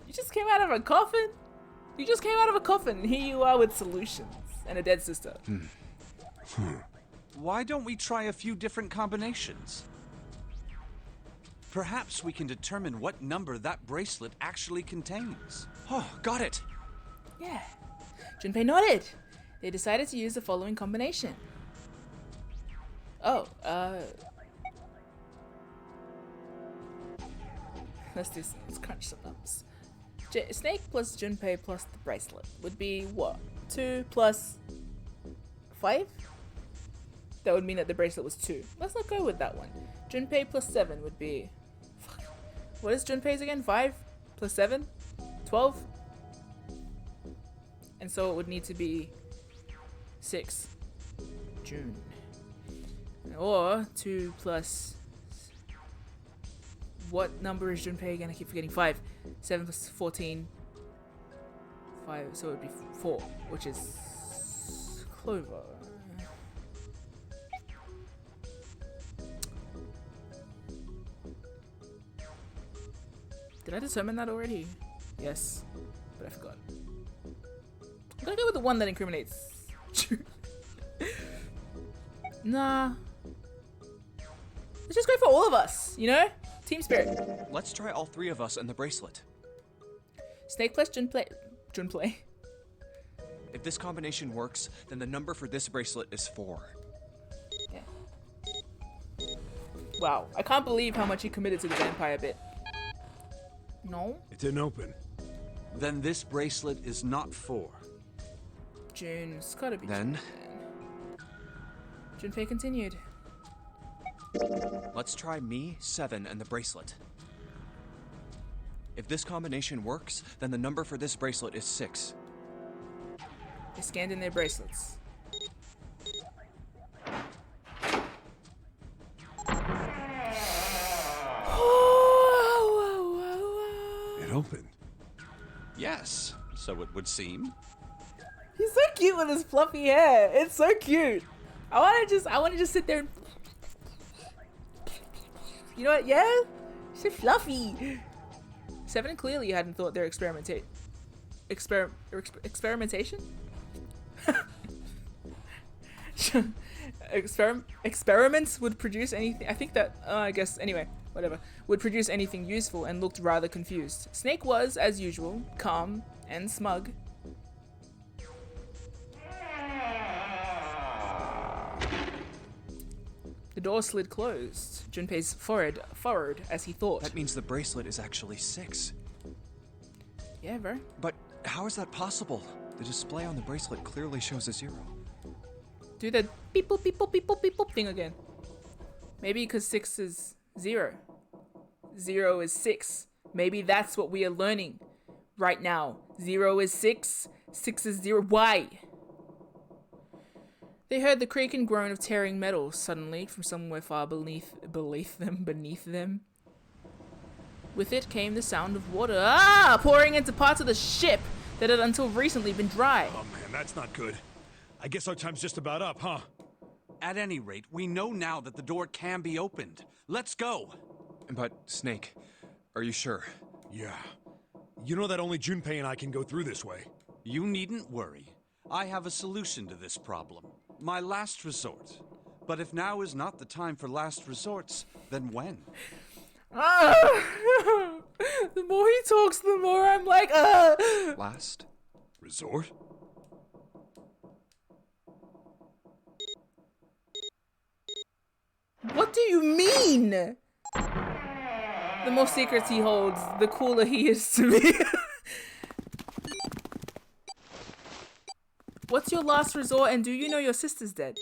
A: You just came out of a coffin? You just came out of a coffin, and here you are with solutions and a dead sister.
J: Why don't we try a few different combinations? Perhaps we can determine what number that bracelet actually contains.
B: Oh, got it.
A: Yeah. Junpei nodded. They decided to use the following combination. Oh, let's do some, let's crunch some numbers. Snake plus Junpei plus the bracelet would be what? 2 plus 5? That would mean that the bracelet was 2. Let's not go with that one. Junpei plus 7 would be... What is Junpei's again? 5 plus 7? 12? And so it would need to be 6. June. Or 2 plus... What number is Junpei again? I keep forgetting. 5. 7 plus 14. 5, so it would be 4, which is Clover. Did I determine that already? Yes, but I forgot. I'm gonna go with the one that incriminates. Nah. Let's just go for all of us, you know? Team spirit.
B: Let's try all 3 of us and the bracelet.
A: Snake plus Junpei.
B: If this combination works, then the number for this bracelet is 4.
A: Yeah. Wow, I can't believe how much he committed to the vampire bit. No?
H: It didn't open.
J: Then this bracelet is not 4.
A: June, it's gotta be
B: Then?
A: Junpei continued.
B: Let's try me, 7, and the bracelet. If this combination works, then the number for this bracelet is 6.
A: They scanned in their bracelets.
H: It opened.
J: Yes, so it would seem.
A: He's so cute with his fluffy hair. It's so cute. I wanna just sit there and... You know what? Yeah? So fluffy. 7 clearly hadn't thought their experimentation experiments would produce anything. I think that I guess anyway, whatever, would produce anything useful, and looked rather confused. Snake was, as usual, calm and smug. The door slid closed. Junpei's forehead furrowed as he thought.
B: That means the bracelet is actually 6.
A: Yeah, bro.
B: But how is that possible? The display on the bracelet clearly shows a 0.
A: Do the beep boop beep boop beep boop beep boop thing again. Maybe because 6 is 0. 0 is 6. Maybe that's what we are learning right now. 0 is 6. 6 is 0. Why? They heard the creak and groan of tearing metal suddenly from somewhere far beneath them. With it came the sound of water, pouring into parts of the ship that had until recently been dry.
H: Oh man, that's not good. I guess our time's just about up, huh?
J: At any rate, we know now that the door can be opened. Let's go.
B: But, Snake, are you sure?
H: Yeah. You know that only Junpei and I can go through this way.
J: You needn't worry. I have a solution to this problem. My last resort. But if now is not the time for last resorts, then when?
A: The more he talks, the more I'm like,
B: Last?
H: Resort?
A: What do you mean? The more secrets he holds, the cooler he is to me. What's your last resort, and do you know your sister's dead?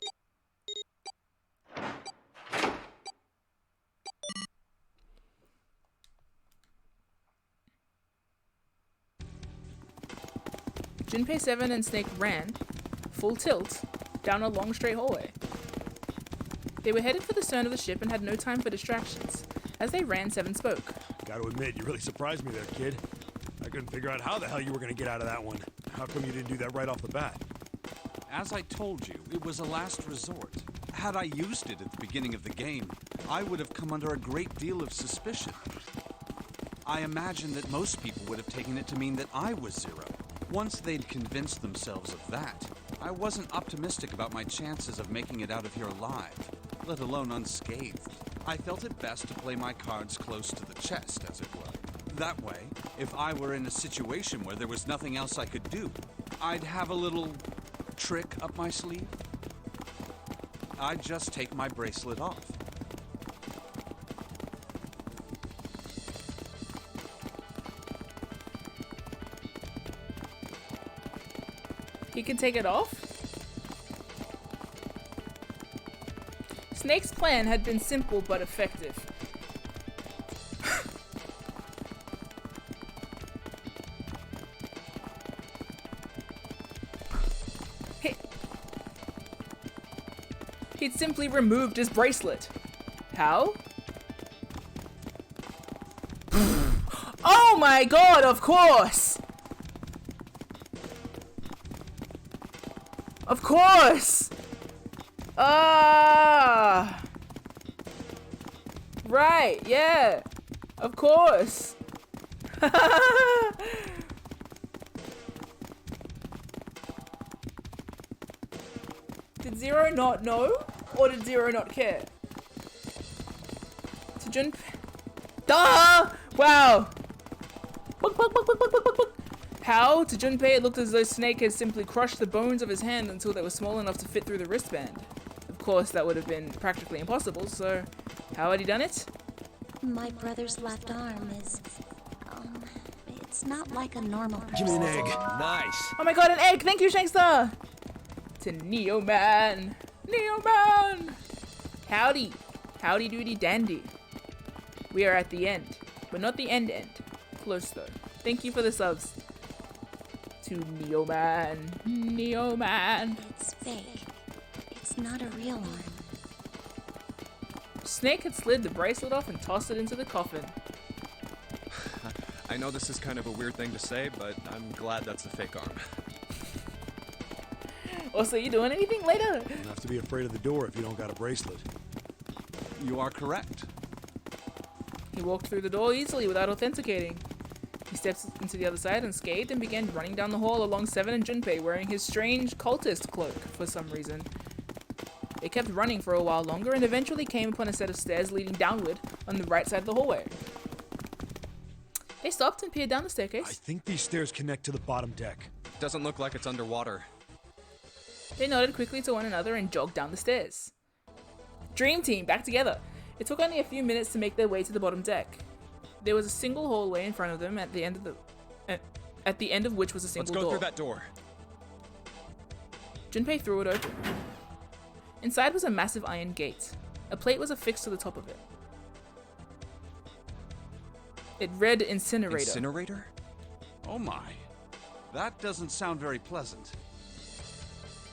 A: Junpei 7 and Snake ran, full tilt, down a long straight hallway. They were headed for the stern of the ship and had no time for distractions. As they ran, 7 spoke.
H: Gotta admit, you really surprised me there, kid. I couldn't figure out how the hell you were gonna get out of that one. How come you didn't do that right off the bat?
J: As I told you, it was a last resort. Had I used it at the beginning of the game, I would have come under a great deal of suspicion. I imagine that most people would have taken it to mean that I was Zero. Once they'd convinced themselves of that, I wasn't optimistic about my chances of making it out of here alive, let alone unscathed. I felt it best to play my cards close to the chest, as it were. That way, if I were in a situation where there was nothing else I could do, I'd have a little trick up my sleeve. I'd just take my bracelet off.
A: He can take it off? Snake's plan had been simple but effective. He'd simply removed his bracelet. How? Oh my god, of course! Of course! Right, yeah. Of course. Did Zero not know? Or did Zero not care? To Junpei. Duh! Wow! How? To Junpei, it looked as though Snake had simply crushed the bones of his hand until they were small enough to fit through the wristband. Of course, that would have been practically impossible, so how had he done it?
G: My brother's left arm is, it's not like a normal person.
H: Give me an egg. Nice.
A: Oh my god, an egg! Thank you, Shankstar! To Neo Man! Neo Man! Howdy. Howdy doody dandy. We are at the end, but not the end. Close though. Thank you for the subs. To Neo Man. Neo Man.
G: It's fake. It's not a real arm.
A: Snake had slid the bracelet off and tossed it into the coffin.
B: I know this is kind of a weird thing to say, but I'm glad that's a fake arm.
A: Also, you doing anything later?
H: You don't have to be afraid of the door if you don't got a bracelet.
J: You are correct.
A: He walked through the door easily without authenticating. He stepped into the other side unscathed and began running down the hall along Seven and Junpei wearing his strange cultist cloak for some reason. They kept running for a while longer and eventually came upon a set of stairs leading downward on the right side of the hallway. They stopped and peered down the staircase.
H: I think these stairs connect to the bottom deck.
B: Doesn't look like it's underwater.
A: They nodded quickly to one another and jogged down the stairs. Dream Team, back together! It took only a few minutes to make their way to the bottom deck. There was a single hallway in front of them at the end of which was a single door.
B: Let's go through that door.
A: Junpei threw it open. Inside was a massive iron gate. A plate was affixed to the top of it. It read Incinerator.
B: Incinerator?
J: Oh my. That doesn't sound very pleasant.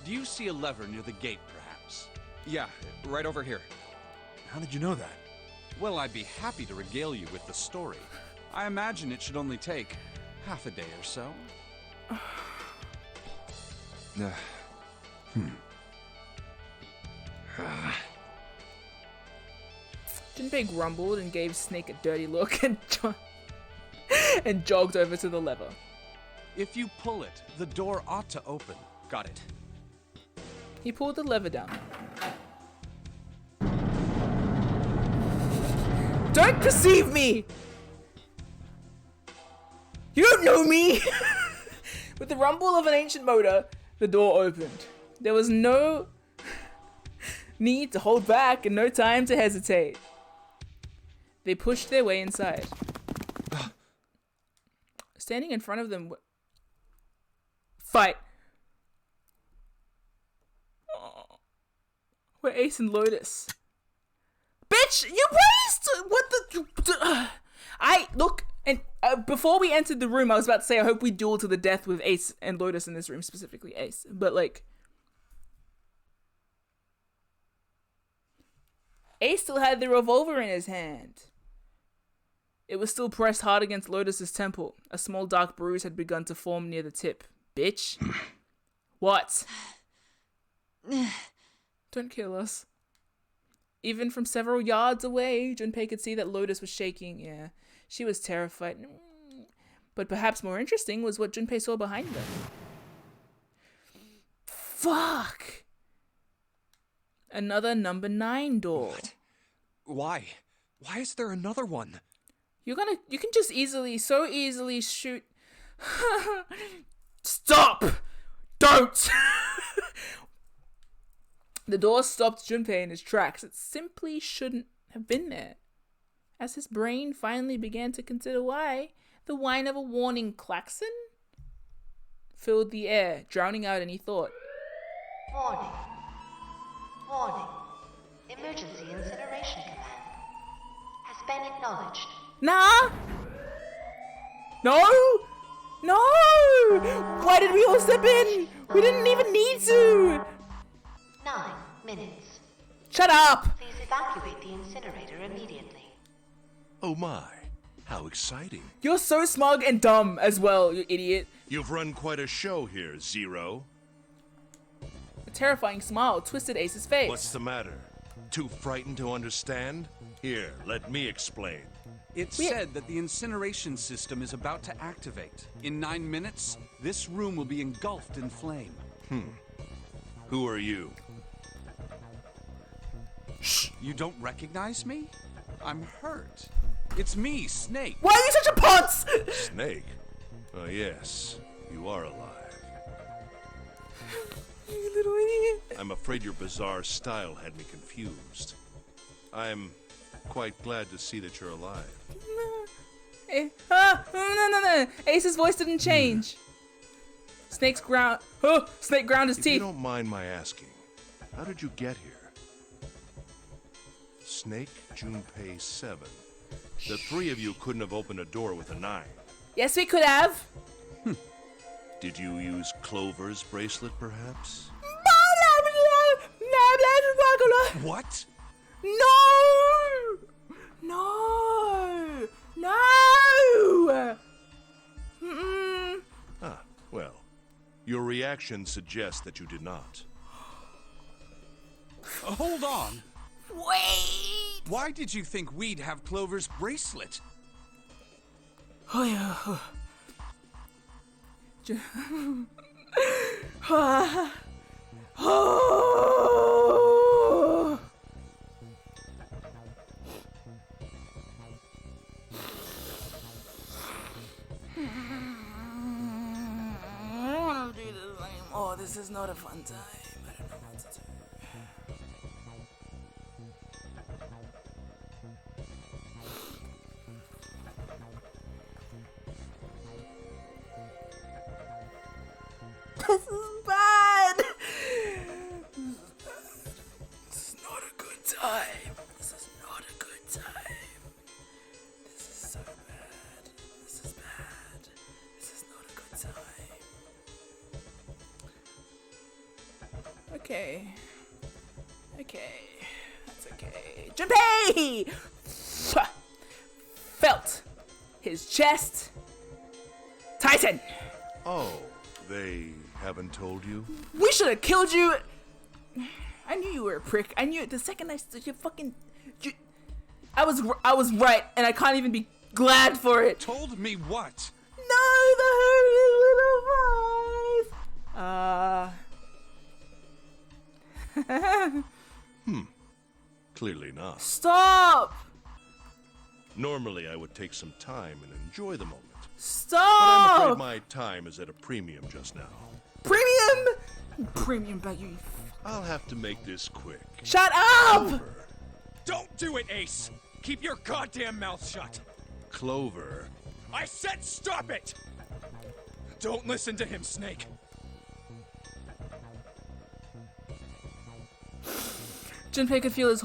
J: Do you see a lever near the gate, perhaps?
B: Yeah, right over here.
H: How did you know that?
J: Well, I'd be happy to regale you with the story. I imagine it should only take half a day or so.
A: Junpei grumbled and gave Snake a dirty look and jogged over to the lever.
J: If you pull it, the door ought to open.
B: Got it.
A: He pulled the lever down. Don't perceive me! You don't know me! With the rumble of an ancient motor, the door opened. There was no need to hold back and no time to hesitate. They pushed their way inside. Standing in front of them... Fight! We're Ace and Lotus. Bitch, you raised what the look and before we entered the room, I was about to say I hope we duel to the death with Ace and Lotus in this room, specifically Ace. But like, Ace still had the revolver in his hand. It was still pressed hard against Lotus's temple. A small dark bruise had begun to form near the tip. Bitch. What? Don't kill us. Even from several yards away, Junpei could see that Lotus was shaking. Yeah, she was terrified. But perhaps more interesting was what Junpei saw behind them. Fuck! Another number 9 door.
B: What? Why? Why is there another one?
A: You can just so easily shoot. Stop! Don't! The door stopped Junpei in his tracks. It simply shouldn't have been there. As his brain finally began to consider why, the whine of a warning klaxon filled the air, drowning out any thought.
K: Warning. Warning. Emergency incineration command has been acknowledged.
A: Nah! No! No! Why did we all step in? We didn't even need to!
K: 9 minutes.
A: Shut up!
K: Please evacuate the incinerator immediately.
D: Oh my, how exciting.
A: You're so smug and dumb as well, you idiot.
D: You've run quite a show here, Zero.
A: A terrifying smile twisted Ace's face.
D: What's the matter? Too frightened to understand? Here, let me explain.
J: It's said that the incineration system is about to activate. In 9 minutes, this room will be engulfed in flame.
D: Who are you?
J: Shh! You don't recognize me? I'm hurt. It's me, Snake.
A: Why are you such a ponce?
D: Snake? Oh yes, you are alive.
A: You little idiot.
D: I'm afraid your bizarre style had me confused. I'm quite glad to see that you're alive.
A: No. Ace's voice didn't change. Snake ground his
D: If
A: teeth.
D: you don't mind my asking, how did you get here? Snake, Junpei, 7. The 3 of you couldn't have opened a door with a 9.
A: Yes, we could have.
D: Did you use Clover's bracelet, perhaps?
J: What?
A: No!
D: Ah, well, your reaction suggests that you did not.
J: Hold on.
A: Wait!
J: Why did you think we'd have Clover's bracelet?
A: Oh yeah. I don't want to do this anymore. This is not a fun time. I don't know what to do. This is bad. This is not a good time. This is not a good time. This is so bad. This is bad. This is not a good time. Okay. That's okay. Junpei! Felt his chest tighten.
D: Oh, they haven't told you?
A: We should have killed you. I knew you were a prick. I knew it the second I said you fucking. I was right, and I can't even be glad for it.
J: Told me what?
A: No, the hurry little voice.
D: Clearly not.
A: Stop!
D: Normally, I would take some time and enjoy the moment. But I'm
A: Stop!
D: afraid my time is at a premium just now.
A: Premium? Premium by you.
D: I'll have to make this quick.
A: Shut up!
D: Clover.
F: Don't do it, Ace! Keep your goddamn mouth shut!
D: Clover.
F: I said stop it! Don't listen to him, Snake.
A: Junpei could feel his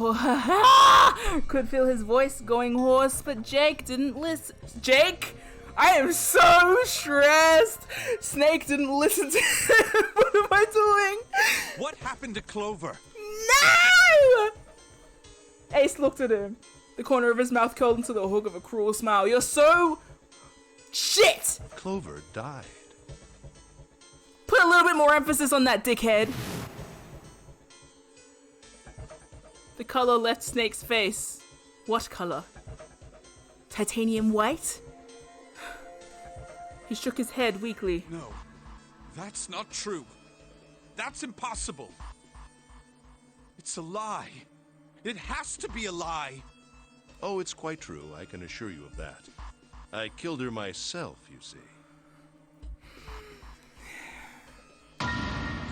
A: could feel his voice going hoarse, but Jake didn't listen. Jake, I am so stressed. Snake didn't listen to him. What am I doing?
J: What happened to Clover?
A: No! Ace looked at him. The corner of his mouth curled into the hook of a cruel smile. You're so shit.
D: Clover died.
A: Put a little bit more emphasis on that, dickhead. The color left Snake's face. What color? Titanium white? He shook his head weakly.
J: No, that's not true. That's impossible. It's a lie. It has to be a lie.
D: Oh, it's quite true. I can assure you of that. I killed her myself, you see.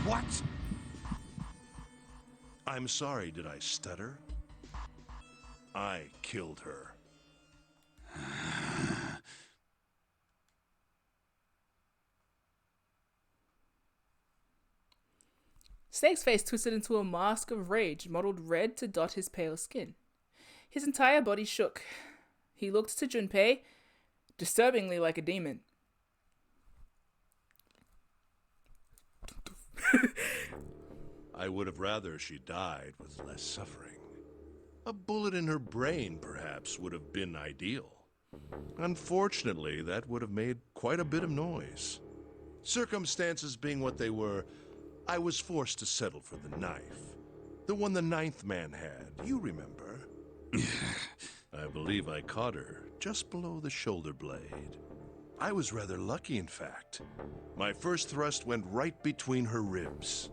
J: What?
D: I'm sorry, did I stutter? I killed her.
A: Snake's face twisted into a mask of rage, mottled red to dot his pale skin. His entire body shook. He looked to Junpei, disturbingly like a demon.
D: I would have rather she died with less suffering. A bullet in her brain, perhaps, would have been ideal. Unfortunately, that would have made quite a bit of noise. Circumstances being what they were, I was forced to settle for the knife. The one the ninth man had, you remember. I believe I caught her just below the shoulder blade. I was rather lucky, in fact. My first thrust went right between her ribs.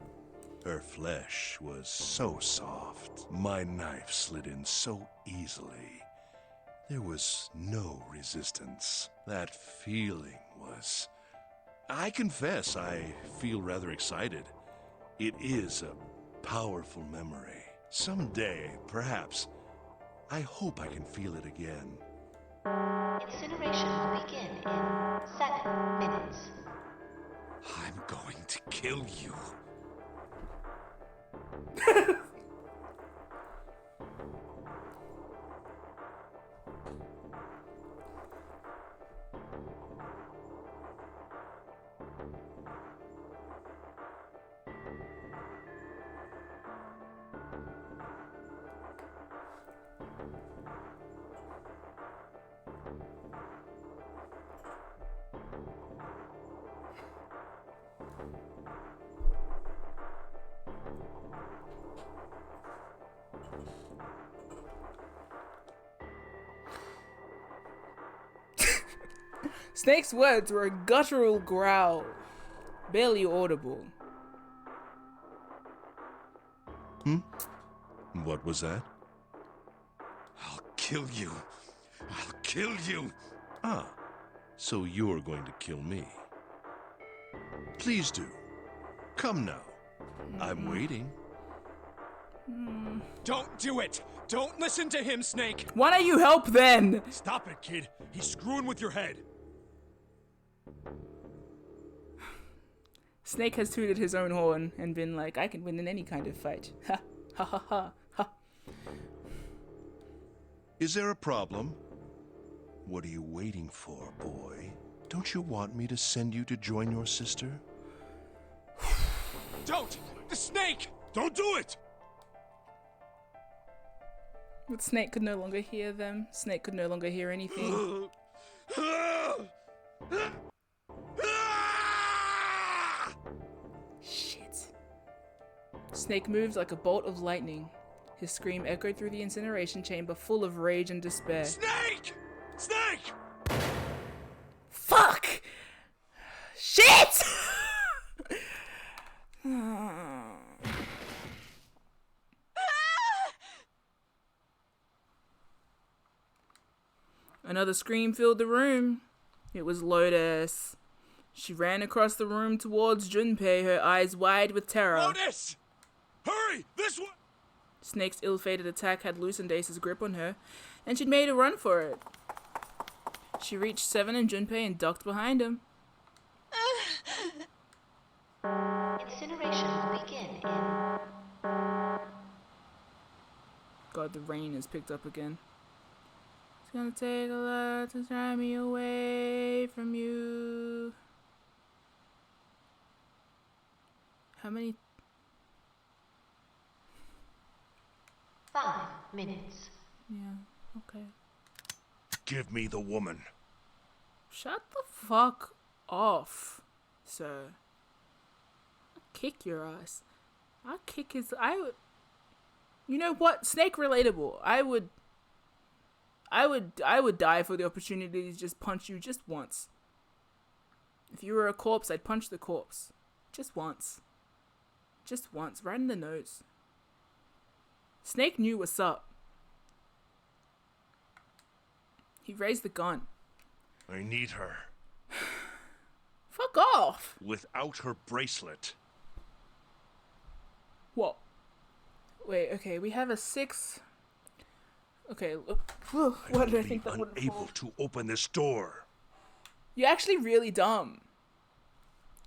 D: Her flesh was so soft. My knife slid in so easily. There was no resistance. That feeling was... I confess, I feel rather excited. It is a powerful memory. Someday, perhaps, I hope I can feel it again.
K: Incineration will begin in 7 minutes.
J: I'm going to kill you.
A: Snake's words were a guttural growl, barely audible.
D: What was that?
J: I'll kill you. I'll kill you.
D: Ah, so you're going to kill me. Please do. Come now. I'm waiting.
H: Don't do it! Don't listen to him, Snake!
A: Why don't you help then?
H: Stop it, kid. He's screwing with your head.
A: Snake has tooted his own horn and been like, I can win in any kind of fight. Ha ha ha ha ha.
D: Is there a problem? What are you waiting for, boy? Don't you want me to send you to join your sister?
H: Don't! The snake! Don't do it!
A: But Snake could no longer hear them. Snake could no longer hear anything. Shit. Snake moved like a bolt of lightning. His scream echoed through the incineration chamber full of rage and despair.
H: Snake! Snake!
A: Fuck! Shit! Another scream filled the room. It was Lotus. She ran across the room towards Junpei, her eyes wide with terror.
H: Lotus! Hurry! This way!
A: Snake's ill-fated attack had loosened Ace's grip on her, and she'd made a run for it. She reached Seven and Junpei and ducked behind him.
K: Incineration will begin in...
A: God, the rain has picked up again. It's gonna take a lot to drive me away from you. How many?
K: 5 minutes.
A: Yeah, okay.
D: Give me the woman.
A: Shut the fuck off, sir. I'll kick your ass. I'll kick his... You know what? Snake relatable. I would die for the opportunity to just punch you just once. If you were a corpse, I'd punch the corpse. Just once. Just once, right in the nose. Snake knew what's up. He raised the gun.
D: I need her.
A: Fuck off!
D: Without her bracelet.
A: What? Wait, okay, we have a 6. Okay, what did I think that would
D: unable to open this door.
A: You're actually really dumb.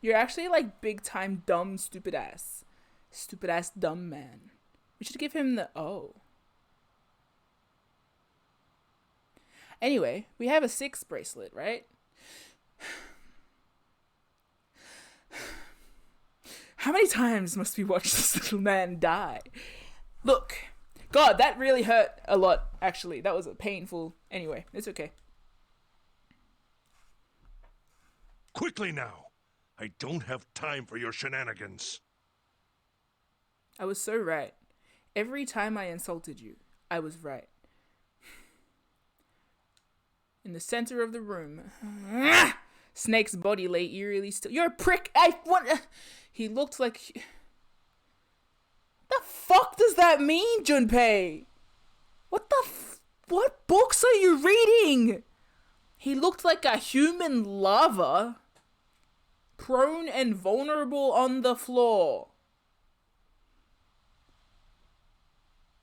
A: You're actually like big time dumb, stupid ass. Stupid ass dumb man. We should give him the Anyway, we have a 6 bracelet, right? How many times must we watch this little man die? Look. God, that really hurt a lot, actually. That was a painful... Anyway, it's okay.
D: Quickly now. I don't have time for your shenanigans.
A: I was so right. Every time I insulted you, I was right. In the center of the room, Snake's body lay eerily still. You're a prick! He looked like... What the fuck does that mean, Junpei? What books are you reading? He looked like a human lava. Prone and vulnerable on the floor.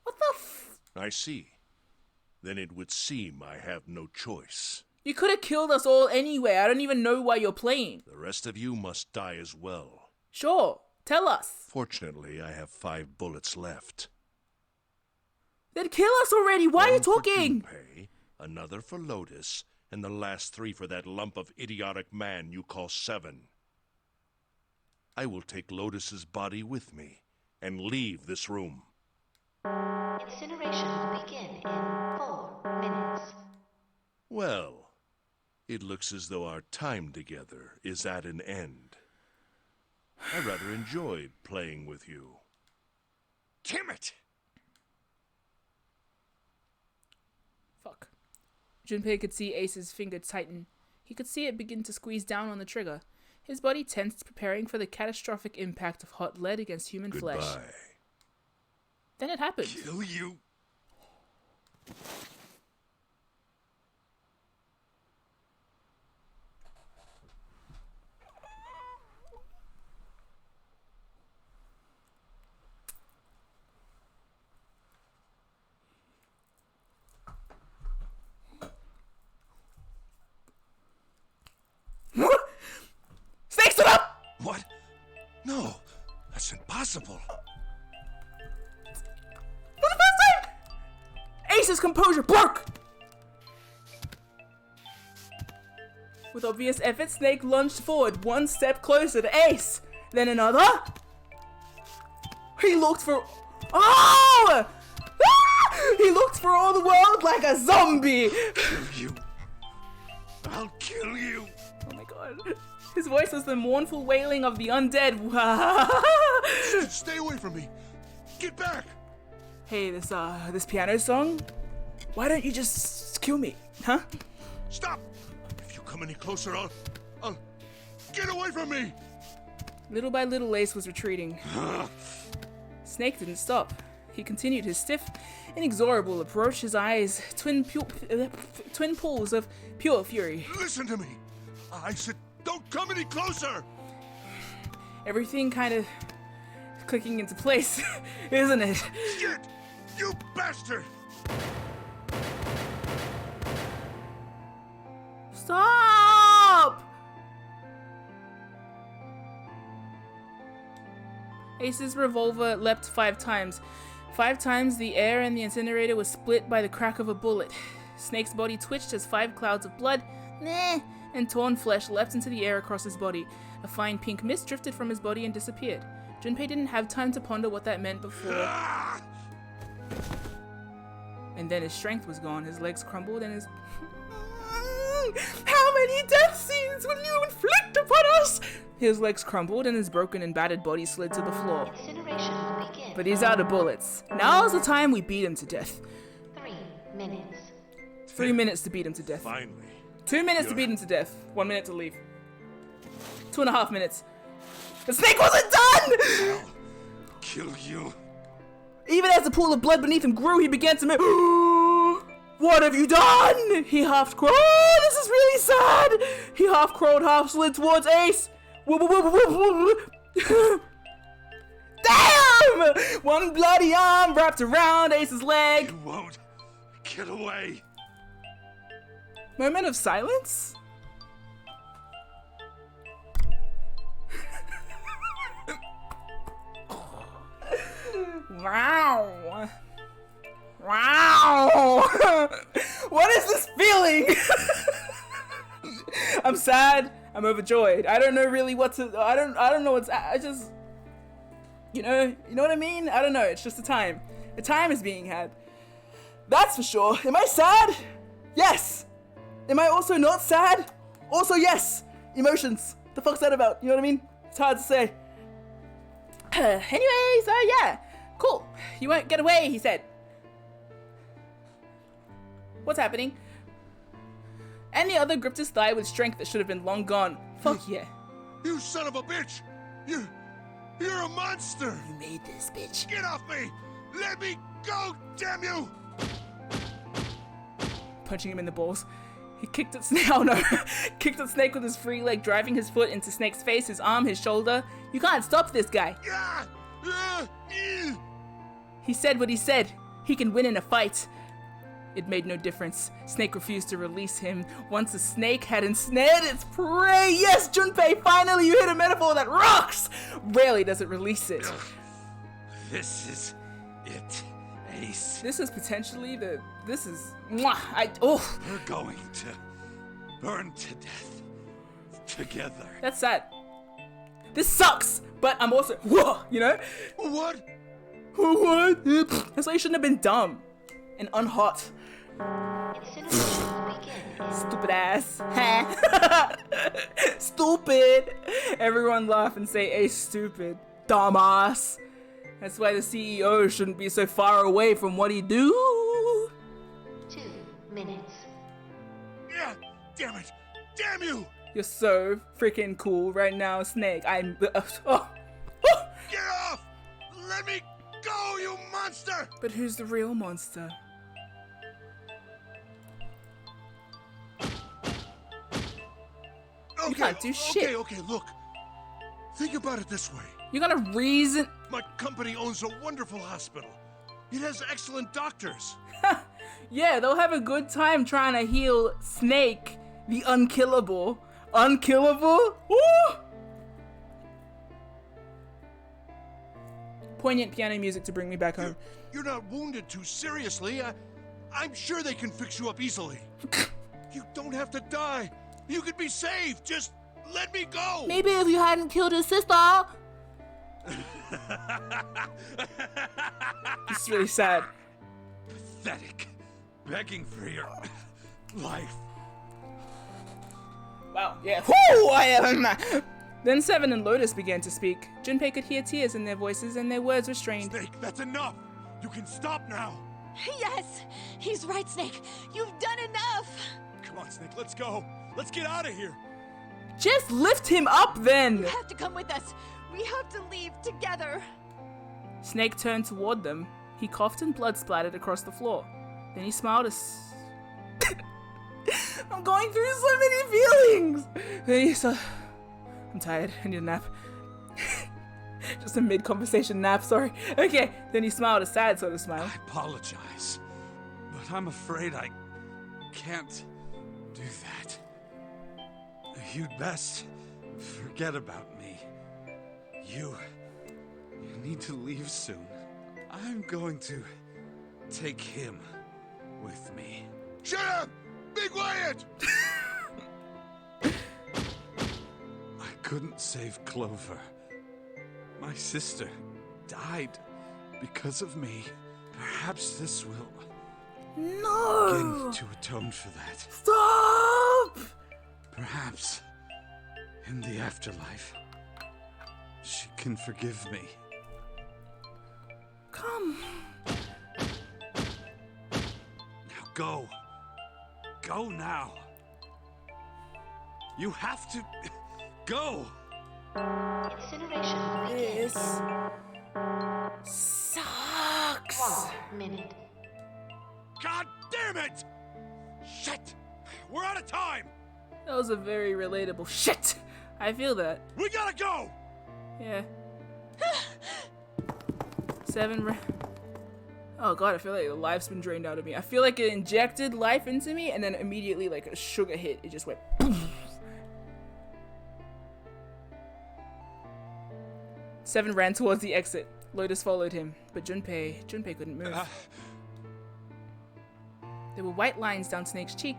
A: What the
D: I see. Then it would seem I have no choice.
A: You could have killed us all anyway. I don't even know why you're playing.
D: The rest of you must die as well.
A: Sure. Tell us.
D: Fortunately, I have 5 bullets left.
A: Then kill us already. Why are you talking?
D: For Junpei, another for Lotus, and the last 3 for that lump of idiotic man you call 7. I will take Lotus's body with me and leave this room.
K: Incineration will begin in 4 minutes.
D: Well, it looks as though our time together is at an end. I rather enjoyed playing with you. Damn it!
A: Fuck. Junpei could see Ace's finger tighten. He could see it begin to squeeze down on the trigger. His body tensed, preparing for the catastrophic impact of hot lead against human flesh. Then it happened.
D: Kill you.
A: Snake, stood up!
D: What? No, that's impossible.
A: For the first time! Ace's composure broke! With obvious effort, Snake lunged forward, 1 step closer to Ace. Then another. He looked for... Oh! Ah! He looked for all the world like a zombie!
D: Kill you. I'll kill you.
A: Oh my god. His voice was the mournful wailing of the undead.
D: Stay away from me. Get back.
A: Hey, this piano song? Why don't you just kill me, huh?
D: Stop! If you come any closer, I'll... Get away from me!
A: Little by little, Ace was retreating. Snake didn't stop. He continued his stiff, inexorable approach, his eyes twin pools of pure fury.
D: Listen to me! I said don't come any closer!
A: Everything kind of clicking into place, isn't it?
D: Shit! You bastard!
A: Stop! Ace's revolver leapt 5 times. 5 times the air and the incinerator was split by the crack of a bullet. Snake's body twitched as 5 clouds of blood and torn flesh leapt into the air across his body. A fine pink mist drifted from his body and disappeared. Junpei didn't have time to ponder what that meant before. And then his strength was gone, his legs crumbled, and his... How many death scenes will you inflict upon us? His legs crumbled, and his broken and battered body slid to the floor.
K: Incineration will begin
A: but he's out of bullets. Now's the time we beat him to death.
K: 3 minutes.
A: 3 minutes to beat him to death.
D: Finally.
A: 2 minutes to beat him to death. 1 minute to leave. 2.5 minutes. The snake wasn't done!
D: I'll kill you.
A: Even as the pool of blood beneath him grew, he began to move. What have you done? He half crawled. Oh, this is really sad. He half crawled, half slid towards Ace. Damn! One bloody arm wrapped around Ace's leg.
D: You won't get away.
A: Moment of silence? Wow. Wow. What is this feeling? I'm sad. I'm overjoyed. I don't know really what to. I don't know what's. I just. You know what I mean? I don't know. It's just a time. A time is being had. That's for sure. Am I sad? Yes. Am I also not sad? Also yes. Emotions. The fuck's that about? You know what I mean? It's hard to say. Anyways, yeah. Cool. You won't get away, he said. What's happening? And the other gripped his thigh with strength that should have been long gone. Fuck yeah.
D: You son of a bitch! You're a monster!
A: You made this, bitch.
D: Get off me! Let me go, damn you!
A: Punching him in the balls. He kicked at Snake. Oh no. Kicked at Snake with his free leg, driving his foot into Snake's face, his arm, his shoulder. You can't stop this guy. He said what he said. He can win in a fight. It made no difference. Snake refused to release him. Once the snake had ensnared its prey. Yes, Junpei, finally you hit a metaphor that rocks! Rarely does it release it.
J: This is it, Ace.
A: This is potentially the... This is...
J: We're going to burn to death together.
A: That's sad. This sucks, but I'm also... Whoa, you know?
D: What?
A: What? That's why you shouldn't have been dumb and unhot. Stupid ass. Stupid. Everyone laugh and say, "Hey, stupid. Dumbass." That's why the CEO shouldn't be so far away from what he do.
K: 2 minutes.
D: Yeah, damn it. Damn you!
A: You're so freaking cool right now, Snake. I'm...
D: Get off! Let me go, you monster!
A: But who's the real monster? You can't do shit.
D: Okay, look. Think about it this way.
A: You got a reason.
D: My company owns a wonderful hospital. It has excellent doctors.
A: Yeah, they'll have a good time trying to heal Snake, the unkillable. Unkillable? Woo! Poignant piano music to bring me back home.
D: You're not wounded too seriously. I'm sure they can fix you up easily. You don't have to die. You could be saved. Just let me go.
A: Maybe if you hadn't killed his sister. This is really sad.
J: Pathetic. Begging for your life.
A: Wow, yeah. Whoo! I am. Then Seven and Lotus began to speak. Junpei could hear tears in their voices and their words were strained.
D: Snake, that's enough. You can stop now.
E: Yes, he's right, Snake. You've done enough.
H: Come on, Snake, let's go. Let's get out of here.
A: Just lift him up then.
E: You have to come with us. We have to leave together.
A: Snake turned toward them. He coughed and blood splattered across the floor. Then he smiled I'm going through so many feelings. Then he said, I'm tired. I need a nap. Just a mid-conversation nap, sorry. Okay. Then he smiled a sad sort of smile.
J: I apologize, but I'm afraid I can't do that. You'd best forget about me. You need to leave soon. I'm going to take him with me.
D: Shut up! Be quiet!
J: I couldn't save Clover. My sister died because of me. Perhaps this will begin to atone for that.
A: Stop!
J: Perhaps in the afterlife, she can forgive me.
A: Come.
H: Now go. Go now. You have to go.
K: Incineration will begin.
A: This sucks.
K: 1 minute.
H: God damn it! Shit! We're out of time!
A: That was a very relatable shit. I feel that.
H: We gotta go!
A: Yeah. 7 Oh god, I feel like the life's been drained out of me. I feel like it injected life into me and then immediately like a sugar hit. It just went poof. 7 ran towards the exit. Lotus followed him, but Junpei couldn't move. There were white lines down Snake's cheek.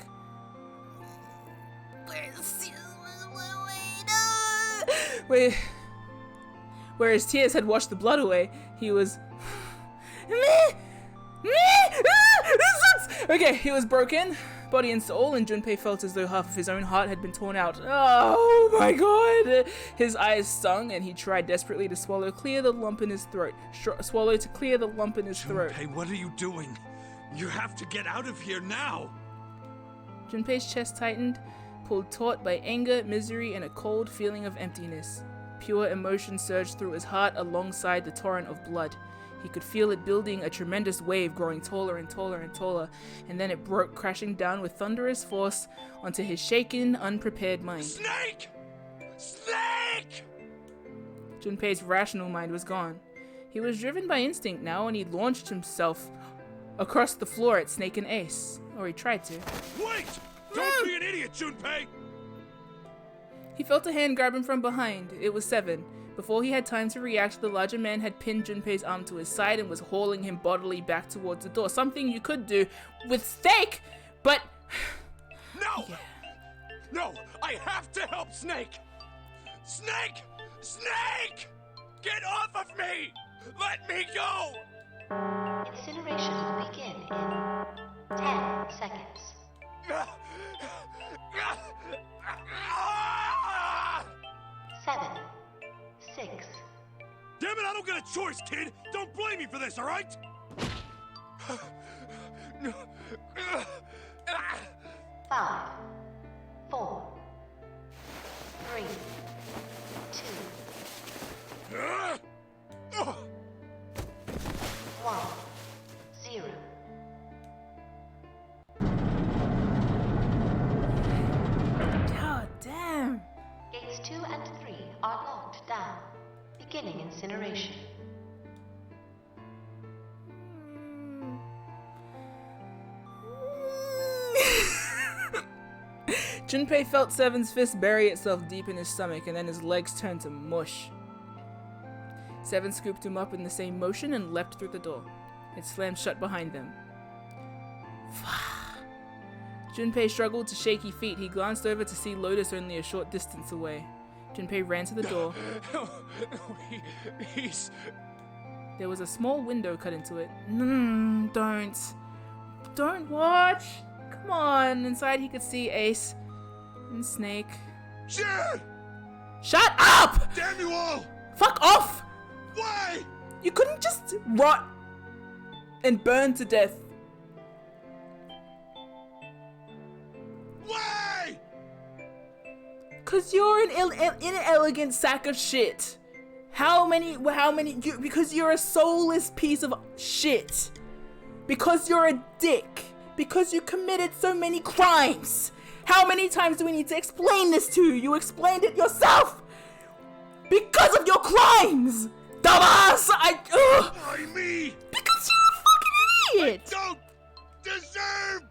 A: Where his tears had washed the blood away, he was... Okay, he was broken, body and soul, and Junpei felt as though half of his own heart had been torn out. Oh my god! His eyes stung, and he tried desperately to swallow to clear the lump in his throat.
H: Junpei, what are you doing? You have to get out of here now!
A: Junpei's chest tightened, pulled taut by anger, misery, and a cold feeling of emptiness. Pure emotion surged through his heart alongside the torrent of blood. He could feel it building, a tremendous wave growing taller and taller and taller, and then it broke, crashing down with thunderous force onto his shaken, unprepared mind.
H: Snake! Snake!
A: Junpei's rational mind was gone. He was driven by instinct now, and he launched himself across the floor at Snake and Ace. Or he tried to.
H: Wait! Don't be an idiot, Junpei!
A: He felt a hand grab him from behind. It was 7. Before he had time to react, the larger man had pinned Junpei's arm to his side and was hauling him bodily back towards the door. Something you could do with Snake, but...
H: No!
A: Yeah.
H: No! I have to help Snake! Snake! Snake! Get off of me! Let me go!
K: Incineration will begin in 10 seconds. 7, 6.
H: Damn it, I don't get a choice, kid! Don't blame me for this, alright?
K: 5, 4, 3, 2, 1, 0.
A: God damn!
K: Gates 2 and 3 are locked down. Beginning incineration.
A: Junpei felt 7's fist bury itself deep in his stomach, and then his legs turned to mush. 7 scooped him up in the same motion and leapt through the door. It slammed shut behind them. Junpei struggled to shaky feet. He glanced over to see Lotus only a short distance away. Junpei ran to the door.
H: He's...
A: There was a small window cut into it. Don't. Don't watch. Come on. Inside he could see Ace and Snake. Shut up!
H: Damn you all!
A: Fuck off!
H: Why?
A: You couldn't just rot and burn to death.
H: Why?
A: Cause you're an inelegant sack of shit. Because you're a soulless piece of shit. Because you're a dick. Because you committed so many crimes. How many times do we need to explain this to you? You explained it yourself. Because of your crimes. Dumbass!
H: Why me?
A: Because you're a fucking idiot.
H: I don't deserve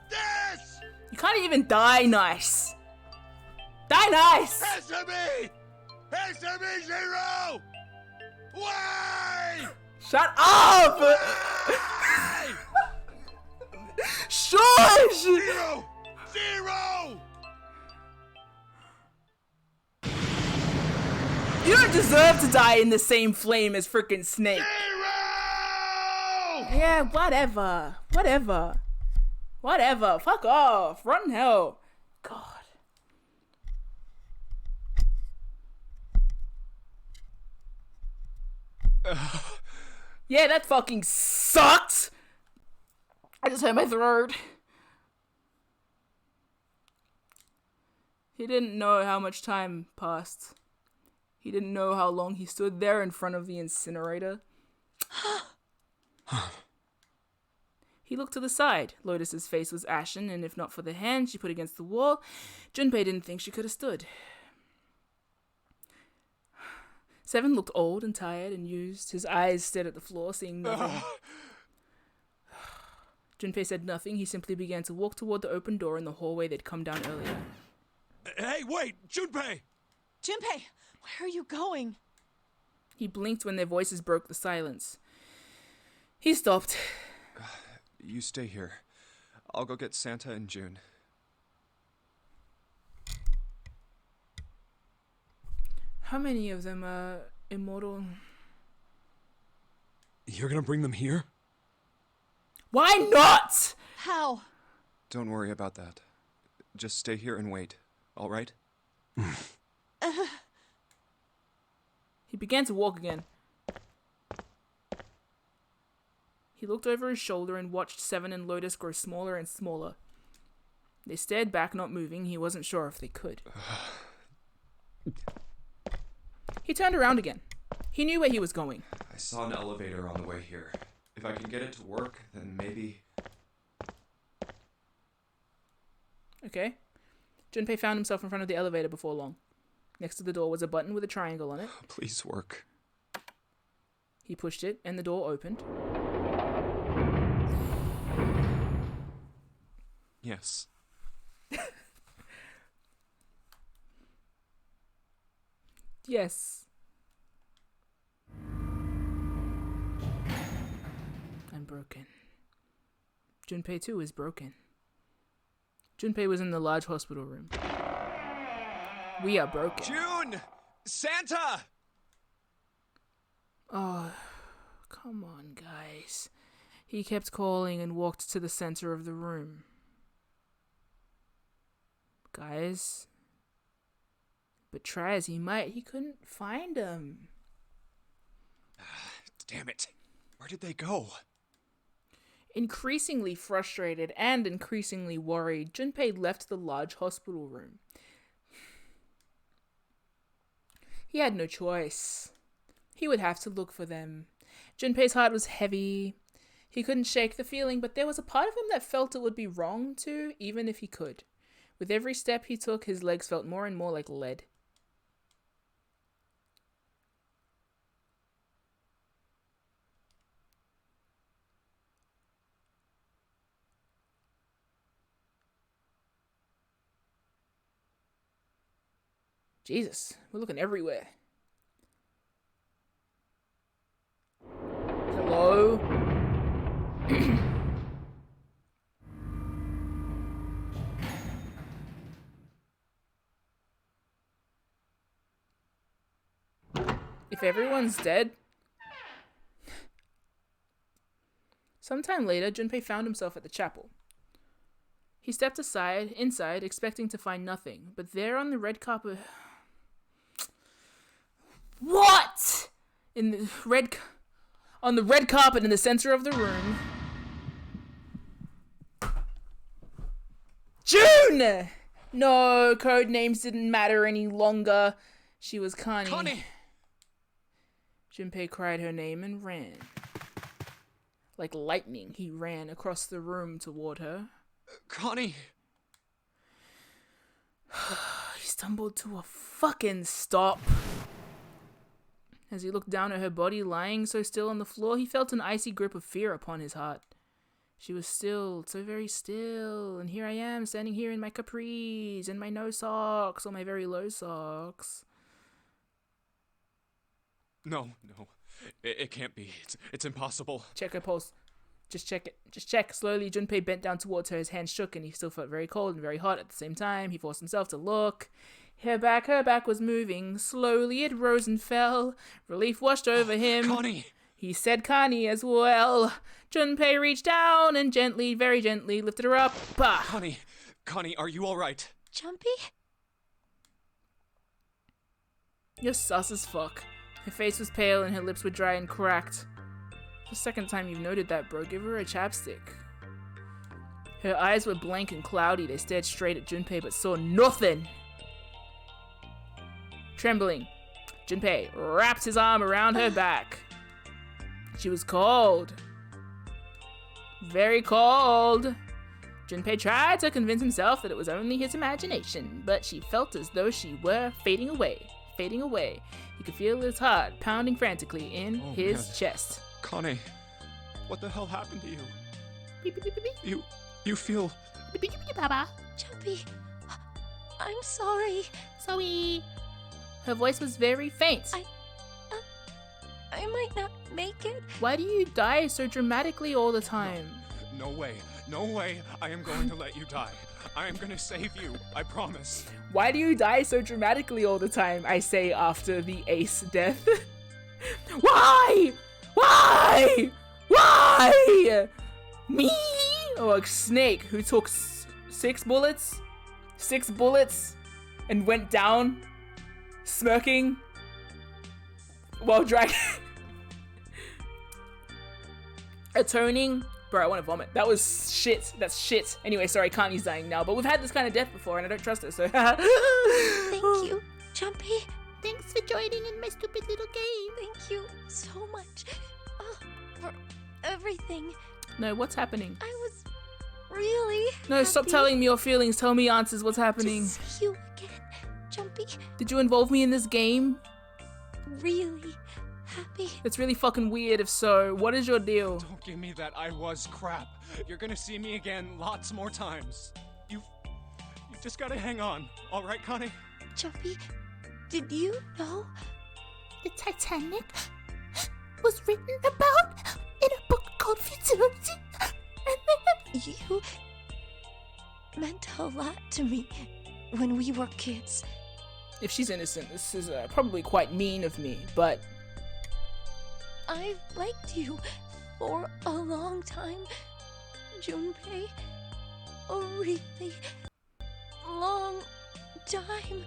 H: this!
A: You can't even die nice. Die nice!
H: SME! SME 0! Why?
A: Shut up!
H: Why?
A: Shush!
H: 0!
A: You don't deserve to die in the same flame as frickin' Snake.
H: 0!
A: Yeah, whatever. Whatever. Fuck off. Run hell. God. Yeah, that fucking sucked! I just hurt my throat. He didn't know how much time passed. He didn't know how long he stood there in front of the incinerator. He looked to the side. Lotus's face was ashen, and if not for the hand she put against the wall, Junpei didn't think she could have stood. Seven looked old and tired and used. His eyes stared at the floor, seeing nothing. Junpei said nothing. He simply began to walk toward the open door in the hallway they'd come down earlier.
H: Hey, wait! Junpei!
E: Junpei, where are you going?
A: He blinked when their voices broke the silence. He stopped.
B: You stay here. I'll go get Santa and June.
A: How many of them are immortal?
H: You're gonna bring them here?
A: Why not?
E: How?
B: Don't worry about that. Just stay here and wait, all right?
A: He began to walk again. He looked over his shoulder and watched Seven and Lotus grow smaller and smaller. They stared back, not moving. He wasn't sure if they could. He turned around again. He knew where he was going.
B: I saw an elevator on the way here. If I can get it to work, then maybe...
A: Okay. Junpei found himself in front of the elevator before long. Next to the door was a button with a triangle on it.
B: Please work.
A: He pushed it, and the door opened.
B: Yes.
A: Yes. I'm broken. Junpei too is broken. Junpei was in the large hospital room. We are broken.
B: June! Santa!
A: Oh, come on, guys. He kept calling and walked to the center of the room. Guys. But try as he might, he couldn't find them.
B: Damn it. Where did they go?
A: Increasingly frustrated and increasingly worried, Junpei left the large hospital room. He had no choice. He would have to look for them. Junpei's heart was heavy. He couldn't shake the feeling, but there was a part of him that felt it would be wrong to, even if he could. With every step he took, his legs felt more and more like lead. Jesus, we're looking everywhere. Hello? If everyone's dead... Sometime later, Junpei found himself at the chapel. He stepped inside, expecting to find nothing, but there on the red carpet... What? On the red carpet in the center of the room... June! No, code names didn't matter any longer. She was Connie.
B: Connie!
A: Junpei cried her name and ran. Like lightning, he ran across the room toward her.
B: Connie!
A: He stumbled to a fucking stop. As he looked down at her body lying so still on the floor, he felt an icy grip of fear upon his heart. She was still, so very still, and here I am standing here in my capris and my no socks or my very low socks.
B: No. It can't be. It's impossible.
A: Check her pulse. Just check it. Just check. Slowly, Junpei bent down towards her. His hand shook, and he still felt very cold and very hot at the same time. He forced himself to look. Her back was moving. Slowly, it rose and fell. Relief washed over him.
B: Connie!
A: He said Connie as well. Junpei reached down and gently, very gently, lifted her up. Bah!
B: Connie, are you alright?
G: Junpei?
A: You're sus as fuck. Her face was pale and her lips were dry and cracked. The second time you've noted that, bro. Give her a chapstick. Her eyes were blank and cloudy. They stared straight at Junpei but saw nothing. Trembling, Junpei wrapped his arm around her back. She was cold. Very cold. Junpei tried to convince himself that it was only his imagination, but she felt as though she were fading away. Fading away. He could feel his heart pounding frantically in his chest.
B: Connie, what the hell happened to you?
A: Beep, beep, beep, beep.
B: You feel...
A: Beep, beep, beep, Baba.
G: Junpei, I'm sorry.
A: Sorry. Her voice was very faint.
G: I might not make it.
A: Why do you die so dramatically all the time?
B: No way. No way. I am going to let you die. I am going to save you. I promise.
A: Why do you die so dramatically all the time? I say after the ace death. Why? Why? Why? Me? Or a snake who took 6 bullets? 6 bullets and went down smirking while dragging. Atoning. Bro, I want to vomit. That was shit. That's shit. Anyway, sorry, Kanye's dying now, but we've had this kind of death before and I don't trust her, so.
G: Thank you, Junpei.
A: Thanks for joining in my stupid little game.
G: Thank you so much for everything.
A: No, what's happening?
G: I was really
A: No, stop telling me your feelings. Tell me answers. What's happening?
G: To see you again, Junpei.
A: Did you involve me in this game?
G: Really happy.
A: It's really fucking weird if so. What is your deal?
B: Don't give me that I was crap. You're gonna see me again lots more times. You've just gotta hang on. All right, Connie?
G: Junpei, did you know
L: the Titanic was written about in a book called Futility?
G: You meant a lot to me when we were kids.
A: If she's innocent, this is probably quite mean of me, but...
G: I've liked you for a long time, Junpei. A really long time.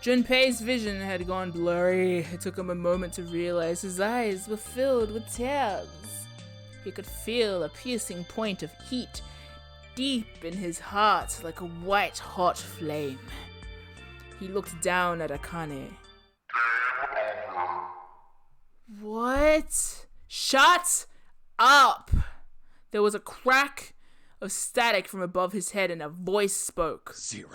A: Junpei's vision had gone blurry. It took him a moment to realize his eyes were filled with tears. He could feel a piercing point of heat deep in his heart like a white-hot flame. He looked down at Akane. What? Shut up! There was a crack of static from above his head and a voice spoke.
H: 0.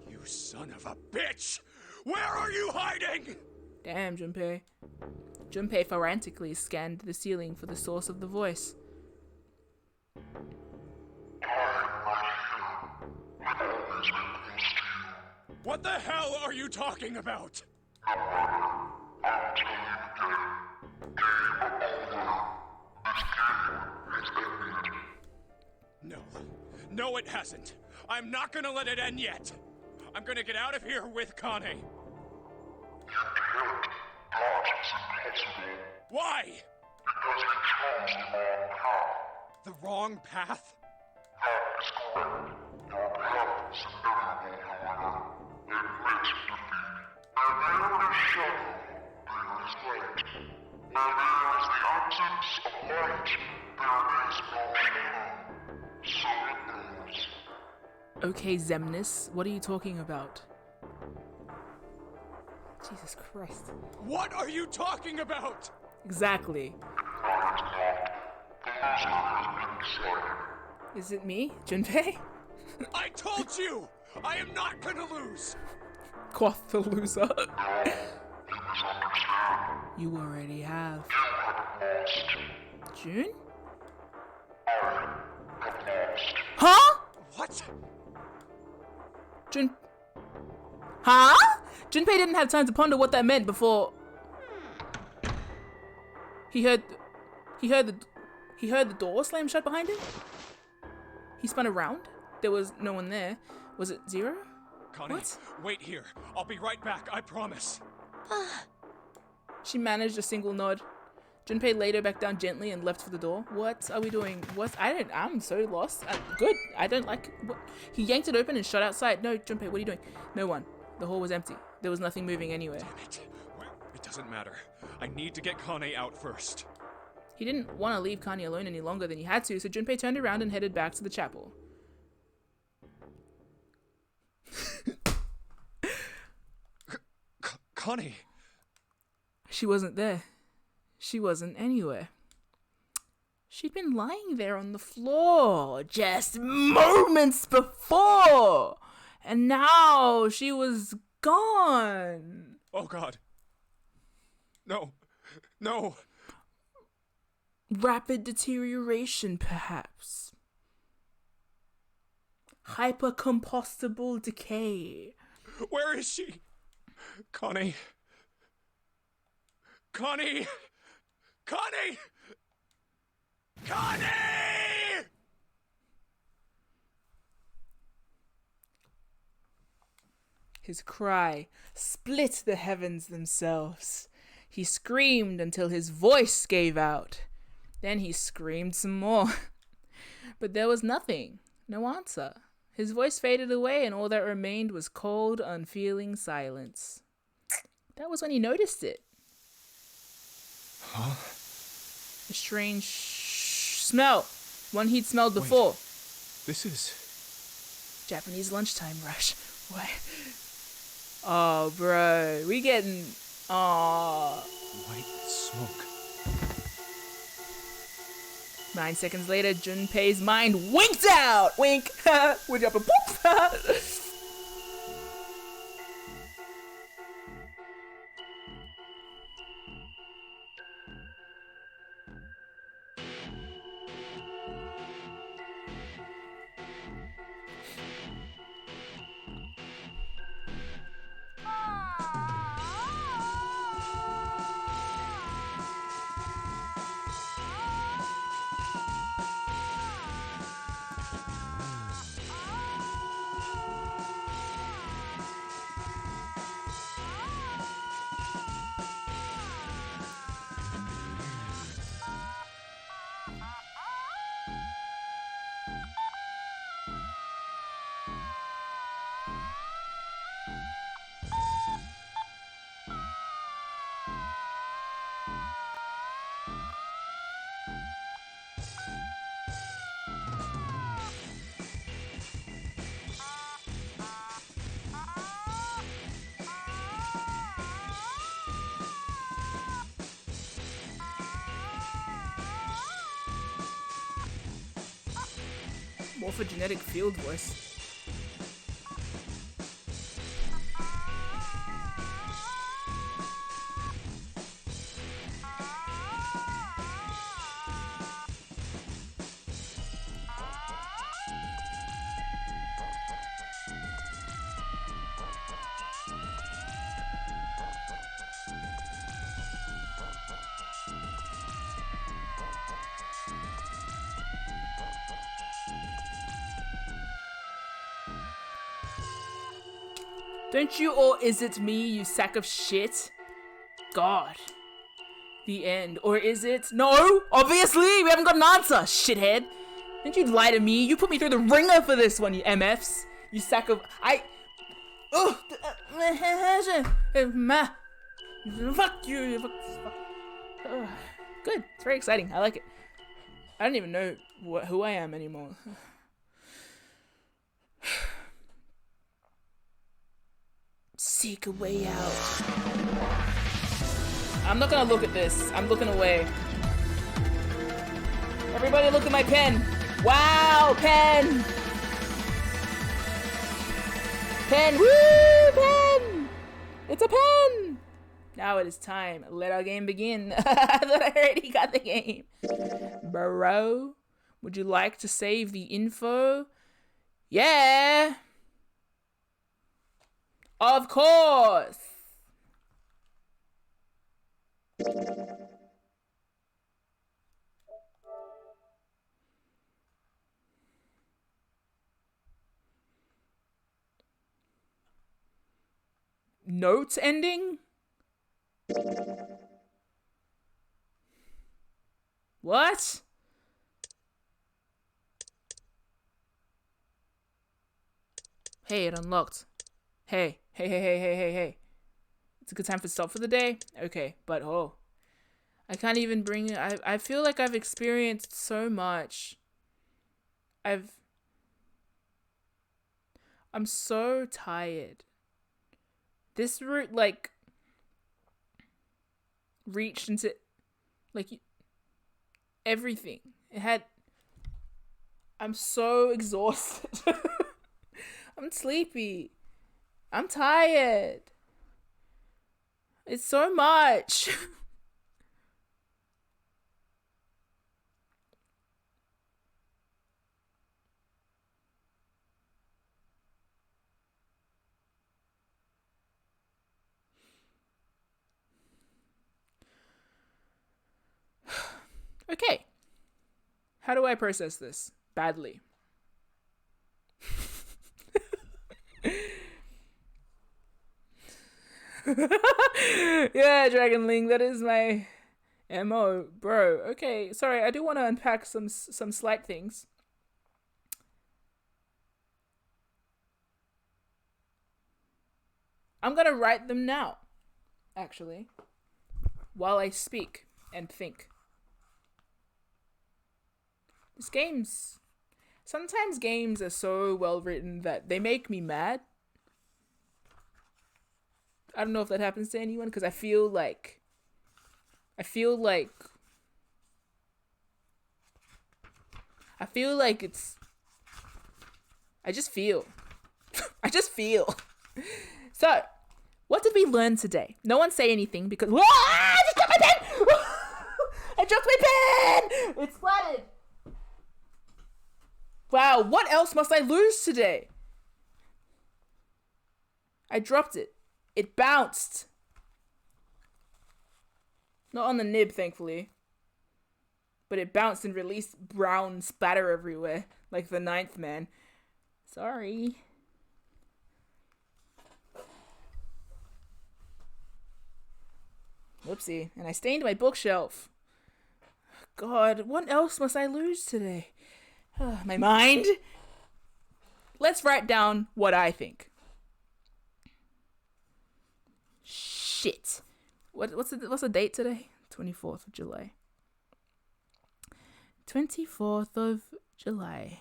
H: You son of a bitch! Where are you hiding?
A: Damn, Junpei. Junpei frantically scanned the ceiling for the source of the voice.
H: What the hell are you talking about? No. No, it hasn't. I'm not gonna let it end yet. I'm gonna get out of here with Connie. You can't. That is impossible. Why? Because you chose the wrong path. The wrong path? That is correct. Your path is inevitable, however. Admit defeat. And there is shadow, there is light. Where there is the absence of light, there is no shadow. So it goes.
A: Okay, Zemnis, what are you talking about? Jesus Christ.
H: What are you talking about?
A: Exactly. Is it me, Junpei?
H: I told you! I am not gonna lose!
A: Quoth the loser. You already have. June? Huh?
H: What?
A: Huh? Junpei didn't have time to ponder what that meant before he heard the door slam shut behind him. He spun around. There was no one there. Was it 0?
H: Connie,
A: what?
H: Wait here. I'll be right back, I promise.
A: She managed a single nod. Junpei laid her back down gently and left for the door. What are we doing? I'm so lost. Good. I don't like what. He yanked it open and shot outside. No, Junpei, what are you doing? No one. The hall was empty. There was nothing moving anywhere.
B: Damn it. It doesn't matter. I need to get Kane out first.
A: He didn't want to leave Kanye alone any longer than he had to, so Junpei turned around and headed back to the chapel.
B: Kane!
A: She wasn't there. She wasn't anywhere. She'd been lying there on the floor just moments before, and now she was gone.
B: Oh God. No. No.
A: Rapid deterioration, perhaps. Hypercompostable decay.
B: Where is she? Connie. Connie! Connie! Connie!
A: His cry split the heavens themselves. He screamed until his voice gave out. Then he screamed some more. But there was nothing, no answer. His voice faded away and all that remained was cold, unfeeling silence. That was when he noticed it.
B: Huh?
A: A strange smell. One he'd smelled before.
B: Wait, this is...
A: Japanese lunchtime rush. What? Oh, bro. We getting... Aw.
B: White smoke.
A: 9 seconds later, Junpei's mind winked out! Wink! Would you up a boop? Morphogenetic field voice. Don't you or is it me, you sack of shit? God. The end. Or is it? No! Obviously! We haven't got an answer, shithead! Don't you lie to me? You put me through the ringer for this one, you MFs! You sack of... Ugh! Fuck you! Fuck. Good. It's very exciting. I like it. I don't even know who I am anymore. Seek a way out. I'm not gonna look at this. I'm looking away. Everybody look at my pen. Wow, pen! Pen, woo, pen! It's a pen! Now it is time. Let our game begin. I thought I already got the game. Bro, would you like to save the info? Yeah! Of course! Notes ending? What? Hey, it unlocked. Hey. It's a good time to stop for the day? Okay, but I can't even bring it. I feel like I've experienced so much. I'm so tired. This route, like, reached into, like, everything. I'm so exhausted. I'm sleepy. I'm tired. It's so much. Okay. How do I process this? Badly. Yeah, Dragon Ling, that is my MO, bro. Okay, sorry, I do want to unpack some slight things. I'm gonna write them now, actually, while I speak and think. Sometimes games are so well written that they make me mad. I don't know if that happens to anyone, because I feel like it's, I just feel. So, what did we learn today? No one say anything because, I just dropped my pen! I dropped my pen! It splattered. Wow, what else must I lose today? I dropped it. It bounced. Not on the nib, thankfully. But it bounced and released brown spatter everywhere, like the ninth man. Sorry. Whoopsie. And I stained my bookshelf. God, what else must I lose today? My mind. Let's write down what I think. Shit. What's the date today? 24th of July. 24th of July.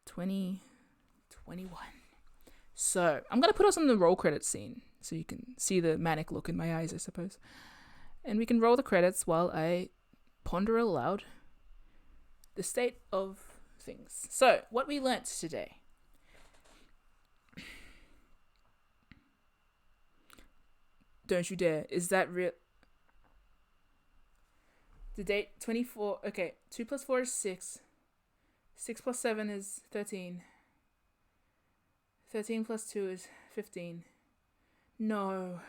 A: 2021. So, I'm going to put us on the roll credits scene so you can see the manic look in my eyes, I suppose. And we can roll the credits while I ponder aloud the state of things. So, what we learnt today. Don't you dare. Is that real? The date 24. Okay, 2 plus 4 is 6. 6 plus 7 is 13. 13 plus 2 is 15. No.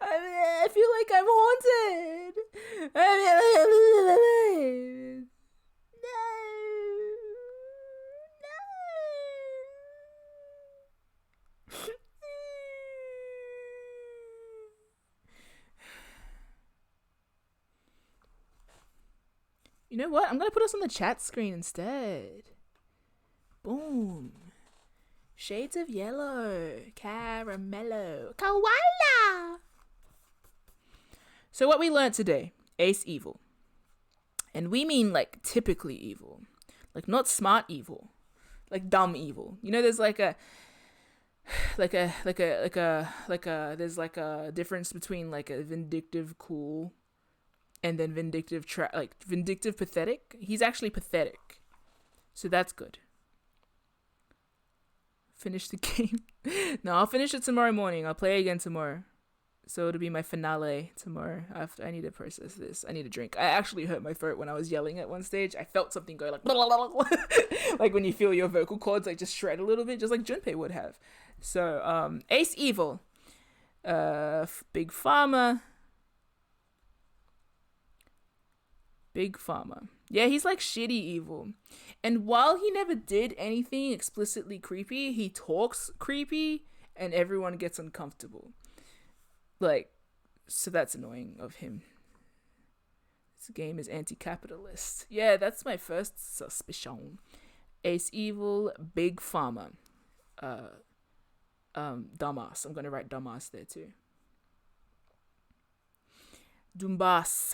A: I feel like I'm haunted. No. You know what? I'm going to put us on the chat screen instead. Boom. Shades of yellow. Caramello. Koala. So what we learned today. Ace evil. And we mean like typically evil. Like not smart evil. Like dumb evil. You know, there's there's like a difference between like a vindictive cool and then vindictive pathetic. He's actually pathetic. So that's good. Finish the game. No, I'll finish it tomorrow morning. I'll play again tomorrow. So it'll be my finale tomorrow. After I need to process this. I need a drink. I actually hurt my throat when I was yelling at one stage. I felt something go like like when you feel your vocal cords like just shred a little bit, just like Junpei would have. So Ace Evil. Big Pharma. Yeah, he's like shitty evil. And while he never did anything explicitly creepy, he talks creepy and everyone gets uncomfortable. Like, so that's annoying of him. This game is anti-capitalist. Yeah, that's my first suspicion. Ace Evil, Big Pharma. Dumbass. I'm gonna write dumbass there too. Dumbas.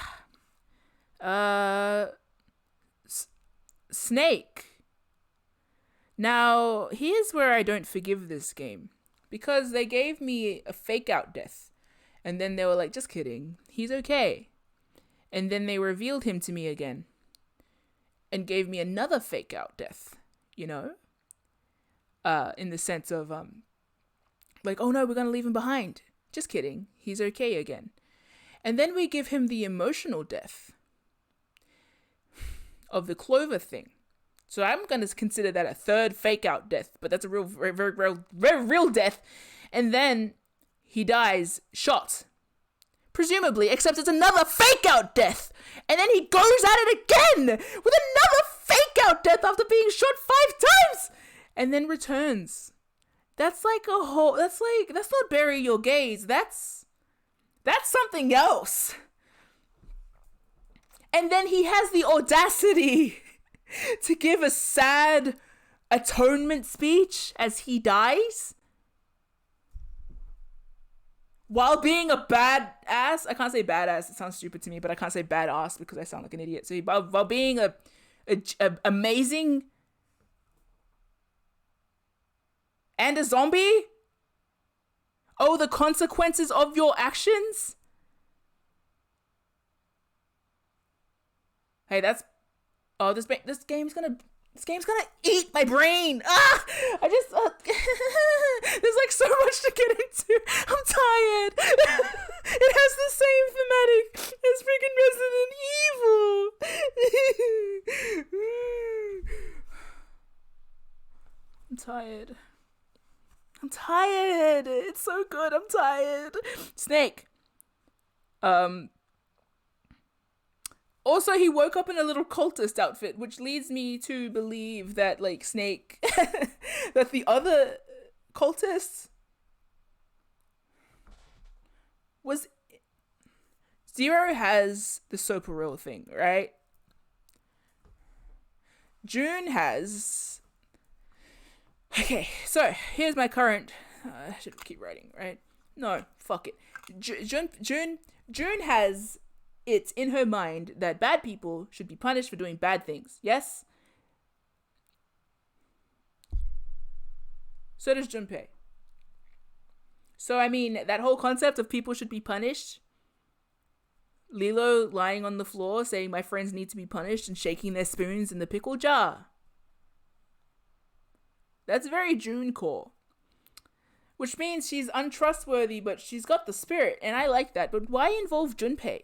A: Snake. Now, here's where I don't forgive this game. Because they gave me a fake out death. And then they were like, just kidding. He's okay. And then they revealed him to me again. And gave me another fake out death. You know? In the sense of, like, oh no, we're gonna leave him behind. Just kidding. He's okay again. And then we give him the emotional death. Of the Clover thing. So I'm going to consider that a third fake out death, but that's a very real death. And then he dies shot. Presumably, except it's another fake out death. And then he goes at it again with another fake out death after being shot 5 times and then returns. That's like a whole, that's not bury your gaze. That's something else. And then he has the audacity to give a sad atonement speech as he dies while being a badass. I can't say badass, it sounds stupid to me, but I can't say badass because I sound like an idiot. So while being a amazing and a zombie. Oh, the consequences of your actions. Hey, that's... Oh, this game's gonna eat my brain. I just... there's like so much to get into. I'm tired. It has the same thematic as freaking Resident Evil. I'm tired. It's so good. I'm tired. Snake. Also, he woke up in a little cultist outfit, which leads me to believe that, like, Snake, that the other cultists was... Zero has the Soparil thing, right? June has... Okay, so, here's my current... I should keep writing, right? No, fuck it. June has... It's in her mind that bad people should be punished for doing bad things. Yes? So does Junpei. So, I mean, that whole concept of people should be punished. Lilo lying on the floor saying my friends need to be punished and shaking their spoons in the pickle jar. That's very June core. Which means she's untrustworthy, but she's got the spirit, and I like that. But why involve Junpei?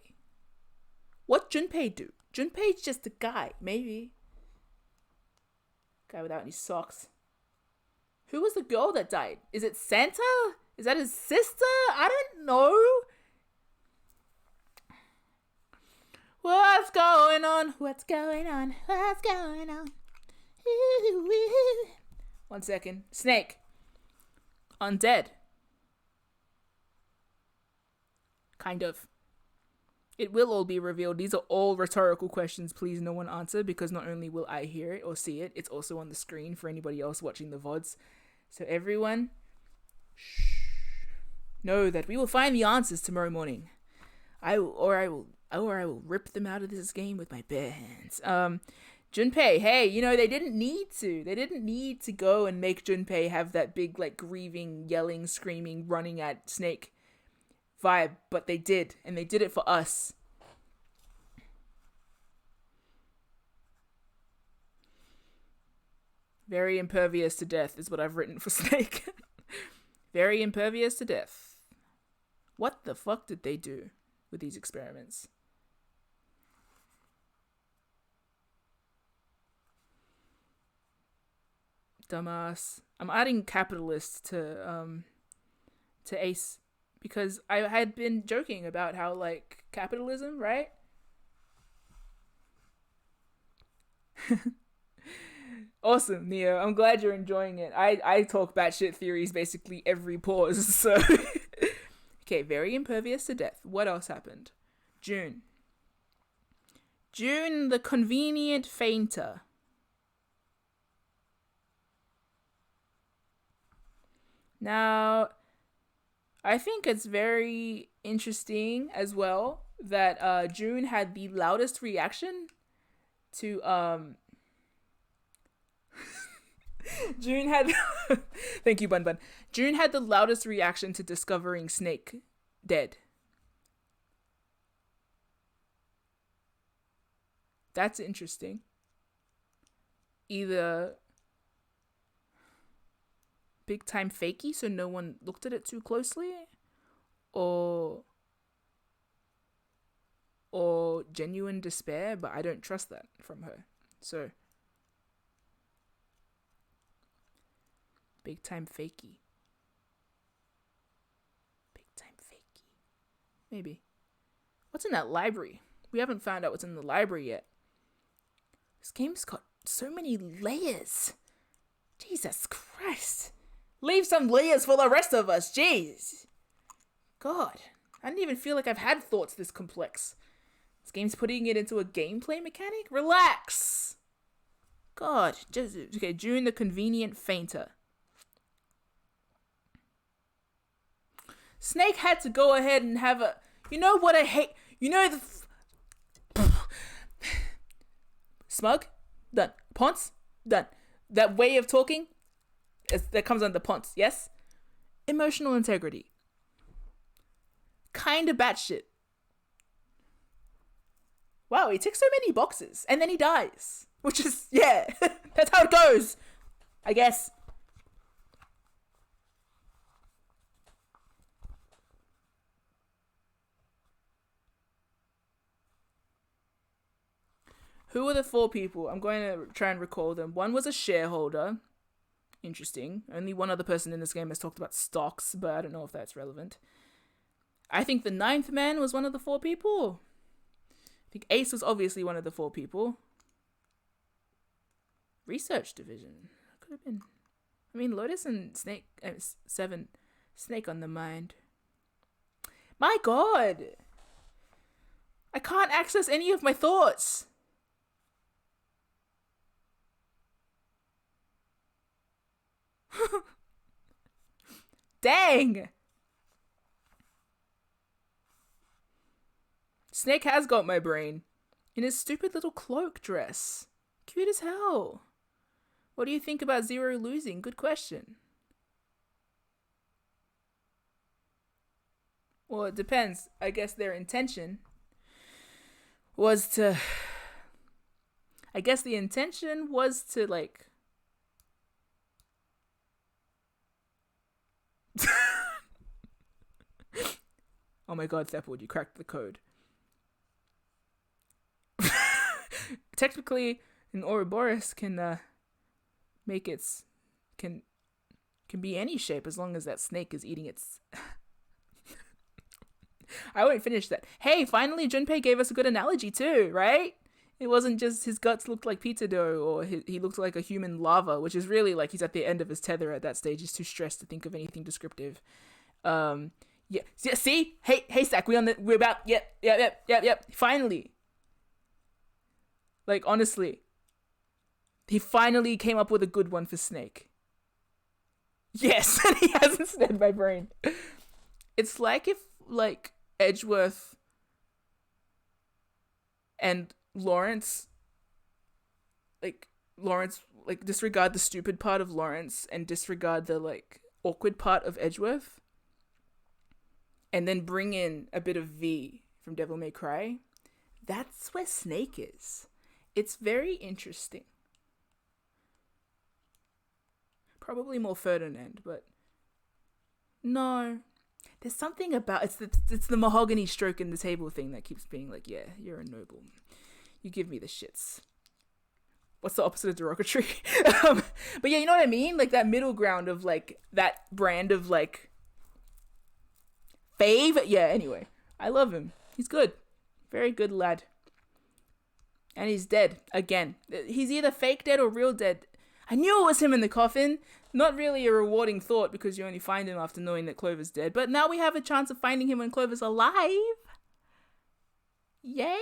A: What Junpei do? Junpei's just a guy, maybe. Guy without any socks. Who was the girl that died? Is it Santa? Is that his sister? I don't know. What's going on? What's going on? What's going on? Ooh, ooh. 1 second. Snake. Undead. Kind of. It will all be revealed. These are all rhetorical questions. Please no one answer, because not only will I hear it or see it, it's also on the screen for anybody else watching the VODs. So everyone, know that we will find the answers tomorrow morning. I will rip them out of this game with my bare hands. Junpei, hey, you know, they didn't need to go and make Junpei have that big, like, grieving, yelling, screaming, running at Snake vibe, but they did, and they did it for us. Very impervious to death is what I've written for Snake. Very impervious to death. What the fuck did they do with these experiments? Dumbass. I'm adding capitalist to Ace because I had been joking about how, like, capitalism, right? Awesome, Neo. I'm glad you're enjoying it. I talk batshit theories basically every pause, so Okay, very impervious to death. What else happened? June the convenient fainter. Now, I think it's very interesting as well that June had the loudest reaction to June had thank you, Bun Bun. June had the loudest reaction to discovering Snake dead. That's interesting. Either big time fakey so no one looked at it too closely, or genuine despair, but I don't trust that from her. So big time fakey. Big time fakey. Maybe. What's in that library? We haven't found out what's in the library yet. This game's got so many layers. Jesus Christ. Leave some layers for the rest of us. Jeez. God. I didn't even feel like I've had thoughts this complex. This game's putting it into a gameplay mechanic? Relax. God. Okay, June the convenient fainter. Snake had to go ahead and have a... You know what I hate? You know the... Smug? Done. Ponce? Done. That way of talking? That comes under Ponce, yes? Emotional integrity. Kinda batshit. Wow, he ticks so many boxes. And then he dies. Which is, yeah. That's how it goes. I guess. Who are the 4 people? I'm going to try and recall them. One was a shareholder. Interesting. Only one other person in this game has talked about stocks, but I don't know if that's relevant. I think the 9th man was one of the 4 people. I think Ace was obviously one of the 4 people. Research division. Could have been. I mean, Lotus and Snake... 7. Snake on the mind. My God! I can't access any of my thoughts. Dang! Snake has got my brain. In his stupid little cloak dress. Cute as hell. What do you think about Zero losing? Good question. Well, it depends. I guess their intention was to... I guess the intention was to, like... Oh my God, Thepwood, you cracked the code. Technically, an Ouroboros can make its can be any shape as long as that snake is eating its. I won't finish that. Hey, finally, Junpei gave us a good analogy too, right? It wasn't just his guts looked like pizza dough, or he looked like a human lava, which is really like he's at the end of his tether at that stage. He's too stressed to think of anything descriptive. Yeah. See? Hey, Stack. We're about. Yep. Finally. Like, honestly. He finally came up with a good one for Snake. Yes, and he hasn't sned my brain. It's like if, like, Edgeworth and Lawrence, disregard the stupid part of Lawrence and disregard the, like, awkward part of Edgeworth. And then bring in a bit of V from Devil May Cry. That's where Snake is. It's very interesting. Probably more Ferdinand, but no. There's something about it's the mahogany stroke in the table thing that keeps being like, yeah, you're a noble. You give me the shits. What's the opposite of derogatory? But yeah, you know what I mean? Like that middle ground of like that brand of like fave. Yeah, anyway. I love him. He's good. Very good lad. And he's dead. Again. He's either fake dead or real dead. I knew it was him in the coffin. Not really a rewarding thought because you only find him after knowing that Clover's dead. But now we have a chance of finding him when Clover's alive. Yay!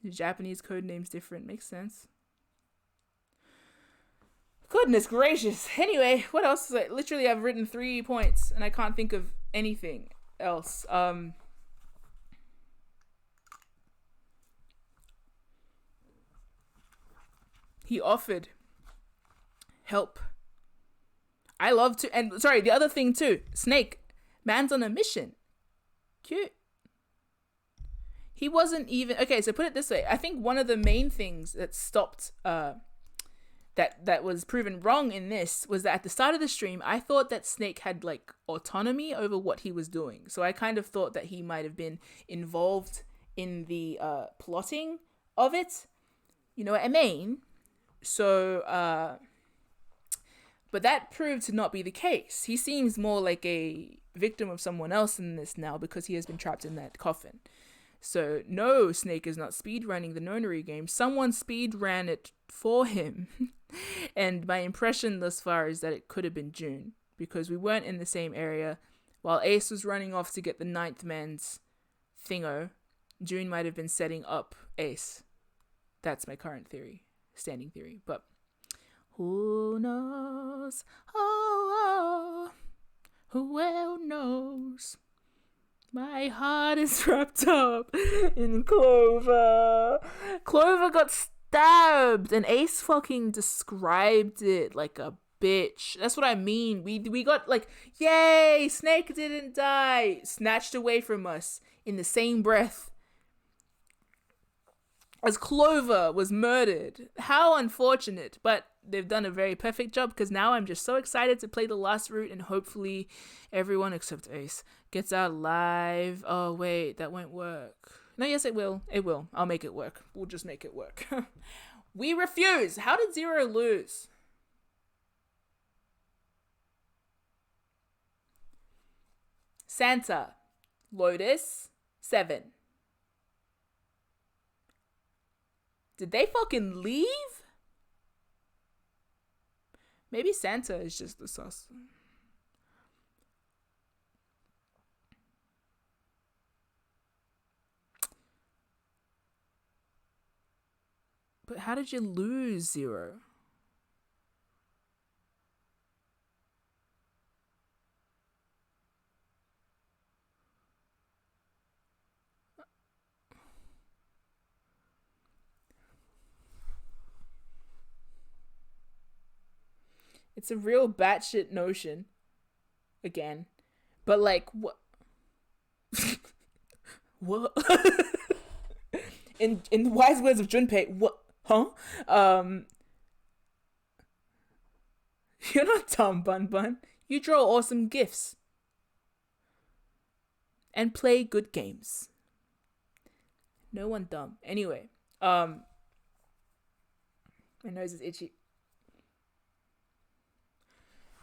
A: The Japanese code name's different. Makes sense. Goodness gracious. Anyway, what else? Literally, I've written 3 points and I can't think of anything else. He offered help. I love to, and sorry, the other thing too, Snake, man's on a mission. Cute. He wasn't even, okay, so put it this way. I think one of the main things that stopped, that was proven wrong in this was that at the start of the stream, I thought that Snake had like autonomy over what he was doing. So I kind of thought that he might have been involved in the plotting of it. You know what I mean? So, but that proved to not be the case. He seems more like a victim of someone else in this now because he has been trapped in that coffin. So no, Snake is not speedrunning the Nonary game. Someone speedran it for him. And my impression thus far is that it could have been June because we weren't in the same area. While Ace was running off to get the 9th man's thingo, June might have been setting up Ace. That's my current theory. Standing theory, but who knows? Oh, who well knows? My heart is wrapped up in Clover. Clover got stabbed, and Ace fucking described it like a bitch. That's what I mean. We got like, yay, Snake didn't die, snatched away from us in the same breath as Clover was murdered. How unfortunate, but they've done a very perfect job because now I'm just so excited to play the last route and hopefully everyone except Ace gets out alive. Oh wait, that won't work. No, yes it will. It will. I'll make it work. We'll just make it work. We refuse. How did Zero lose? Santa. Lotus. 7. Did they fucking leave? Maybe Santa is just the sus. But how did you lose Zero? It's a real batshit notion. Again. But like, what? What? In the wise words of Junpei, what? Huh? You're not dumb, Bun Bun. You draw awesome gifs. And play good games. No one dumb. Anyway, my nose is itchy.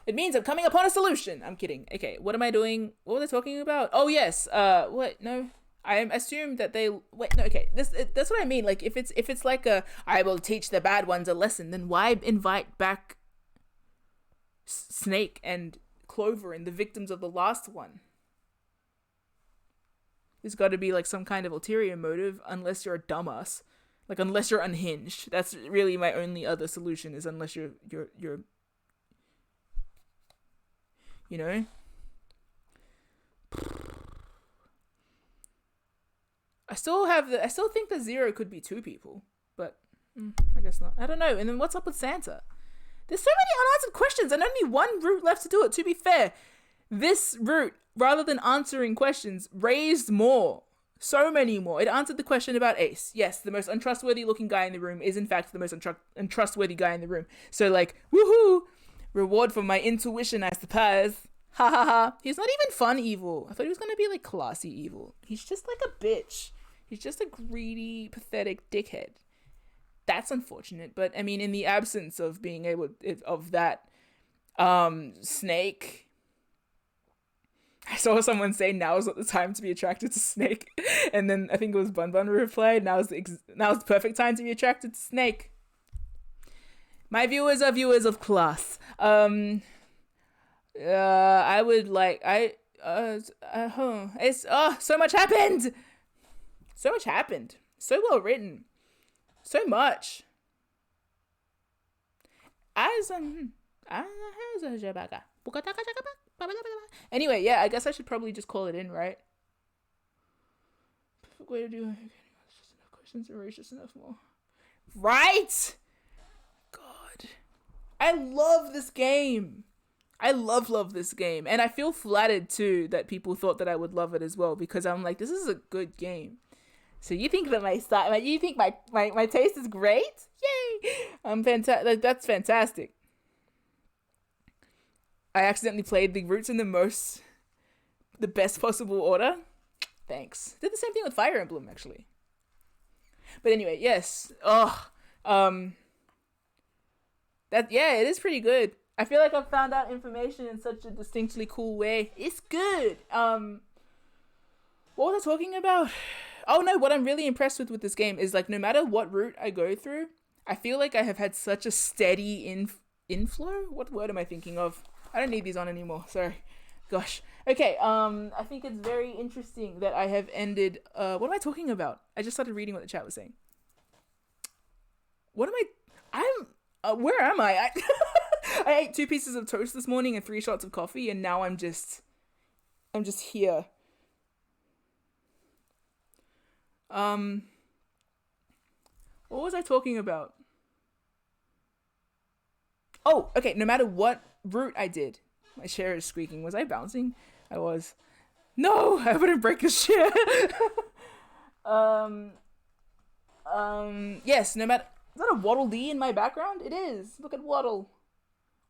A: It means I'm coming upon a solution. I'm kidding. Okay, what am I doing? What were they talking about? Oh yes. What? No. I assume that they wait. No. Okay. That's what I mean. Like if it's like a I will teach the bad ones a lesson. Then why invite back Snake and Clover and the victims of the last one? There's got to be like some kind of ulterior motive, unless you're a dumbass. Like unless you're unhinged. That's really my only other solution. Is unless you're you know? I still think that Zero could be 2 people, but I guess not. I don't know. And then what's up with Santa? There's so many unanswered questions and only one route left to do it. To be fair, this route, rather than answering questions, raised more. So many more. It answered the question about Ace. Yes, the most untrustworthy looking guy in the room is in fact the most untrustworthy guy in the room. So like, woohoo! Reward for my intuition, I suppose. Ha ha ha. He's not even fun evil. I thought he was gonna be like classy evil. He's just like a bitch. He's just a greedy, pathetic dickhead. That's unfortunate. But I mean, in the absence of being able of that, Snake I saw someone say now is not the time to be attracted to Snake, and then I think it was Bun Bun who replied, now is the perfect time to be attracted to Snake. My viewers are viewers of class. I would like it's so much happened. So much happened. So well written. So much. Anyway, yeah, I guess I should probably just call it in, right? Way to do questions and raise just enough more. Right? God. I love this game. I love this game. And I feel flattered too that people thought that I would love it as well, because I'm like, this is a good game. So you think that my taste is great? Yay! I'm fantastic. That's fantastic. I accidentally played the routes in the best possible order. Thanks. Did the same thing with Fire Emblem, actually. But anyway, yes. It is pretty good. I feel like I've found out information in such a distinctly cool way. It's good. What was I talking about? Oh no, what I'm really impressed with this game is like no matter what route I go through, I feel like I have had such a steady inflow. What word am I thinking of? I don't need these on anymore. Sorry. Gosh. Okay. I think it's very interesting that I have ended. What am I talking about? I just started reading what the chat was saying. What am I? Where am I? I ate 2 pieces of toast this morning and 3 shots of coffee, and now I'm just here. What was I talking about? Oh, okay. No matter what route I did, my chair is squeaking. Was I bouncing? I was. No, I wouldn't break his chair. Yes, no matter. Is that a Waddle Dee in my background? It is. Look at Waddle.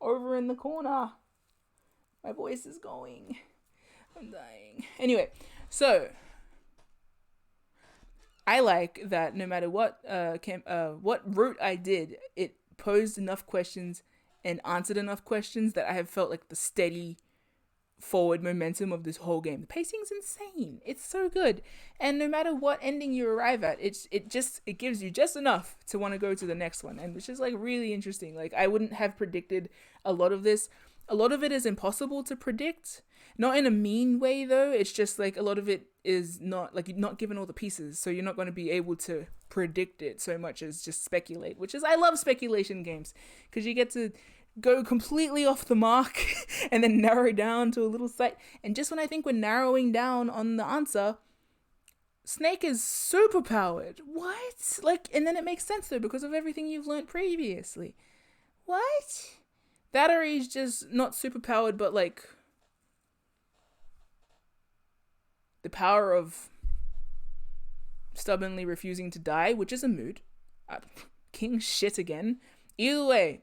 A: Over in the corner. My voice is going. I'm dying. Anyway, so I like that no matter what route I did, it posed enough questions and answered enough questions that I have felt like the steady forward momentum of this whole game. The pacing's insane. It's so good. And no matter what ending you arrive at, it gives you just enough to want to go to the next one. And which is like really interesting. Like I wouldn't have predicted a lot of this. A lot of it is impossible to predict. Not in a mean way though. It's just like a lot of it is not like you're not given all the pieces. So you're not going to be able to predict it so much as just speculate, which is I love speculation games because you get to go completely off the mark and then narrow down to a little site. And just when I think we're narrowing down on the answer, Snake is super powered. What? Like, and then it makes sense though because of everything you've learned previously. What? Battery's just not super powered, but like the power of stubbornly refusing to die, which is a mood. King shit again. Either way,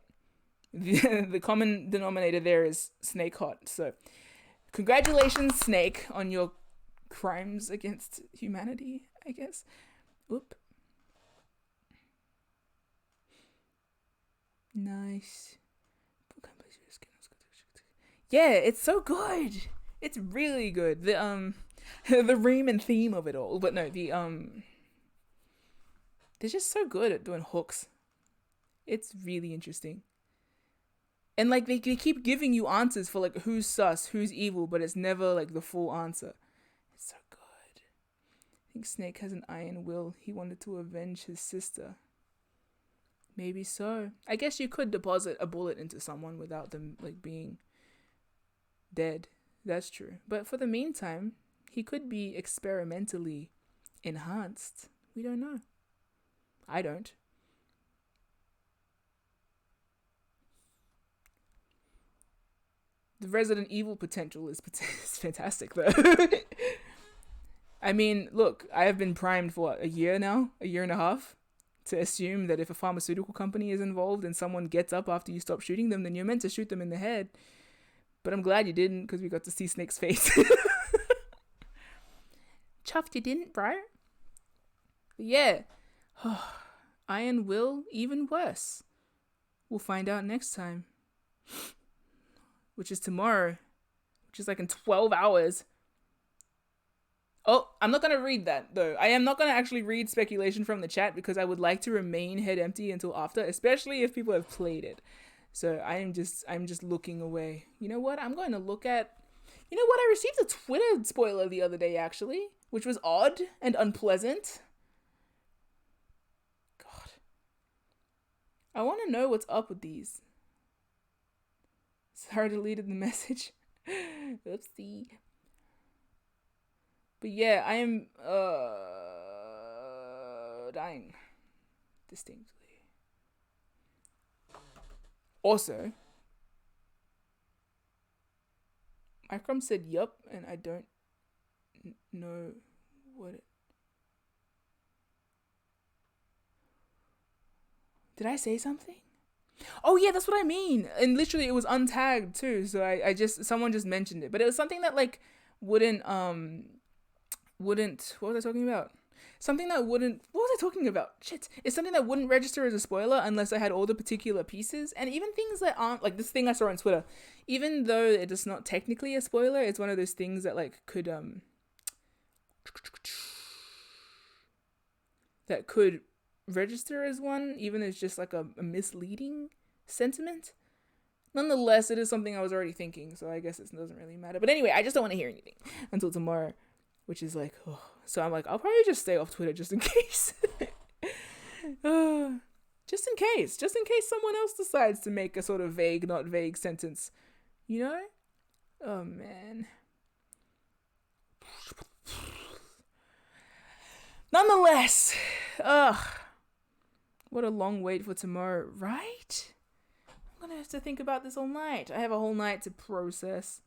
A: the common denominator there is Snake hot. So congratulations, Snake, on your crimes against humanity, I guess. Oop. Nice. Yeah, it's so good. It's really good. The the ream and theme of it all. But no, they're just so good at doing hooks. It's really interesting. And like they keep giving you answers for like who's sus, who's evil, but it's never like the full answer. It's so good. I think Snake has an iron will. He wanted to avenge his sister. Maybe so. I guess you could deposit a bullet into someone without them like being dead. That's true. But for the meantime, he could be experimentally enhanced. We don't know. I don't. The Resident Evil potential is fantastic, though. I mean, look, I have been primed for what, a year now? A year and a half? To assume that if a pharmaceutical company is involved and someone gets up after you stop shooting them, then you're meant to shoot them in the head. But I'm glad you didn't, because we got to see Snake's face. Chuffed you didn't, bro? But yeah. Iron Will, even worse. We'll find out next time. Which is tomorrow, which is like in 12 hours. Oh, I'm not going to read that though. I am not going to actually read speculation from the chat because I would like to remain head empty until after, especially if people have played it. So I'm just looking away. You know what? I'm going to look at, you know what? I received a Twitter spoiler the other day actually, which was odd and unpleasant. God. I want to know what's up with these. Sorry, deleted the message. Oopsie. But yeah, I am dying distinctly. Also, Microm said yup, and I don't know what it... Did I say something? Oh yeah, that's what I mean. And literally it was untagged too, so I just, someone just mentioned it. But it was something that like wouldn't, what was I talking about? Something that wouldn't, what was I talking about? Shit. It's something that wouldn't register as a spoiler unless I had all the particular pieces. And even things that aren't, like this thing I saw on Twitter, even though it is not technically a spoiler, it's one of those things that like could, that could register as one, even if it's just like a misleading sentiment. Nonetheless, it is something I was already thinking, so I guess it doesn't really matter. But anyway, I just don't want to hear anything until tomorrow, which is like, oh. So I'm like, I'll probably just stay off Twitter just in case. Just in case someone else decides to make a sort of vague, not vague sentence, you know? Oh man. Nonetheless, what a long wait for tomorrow, right? I'm gonna have to think about this all night. I have a whole night to process.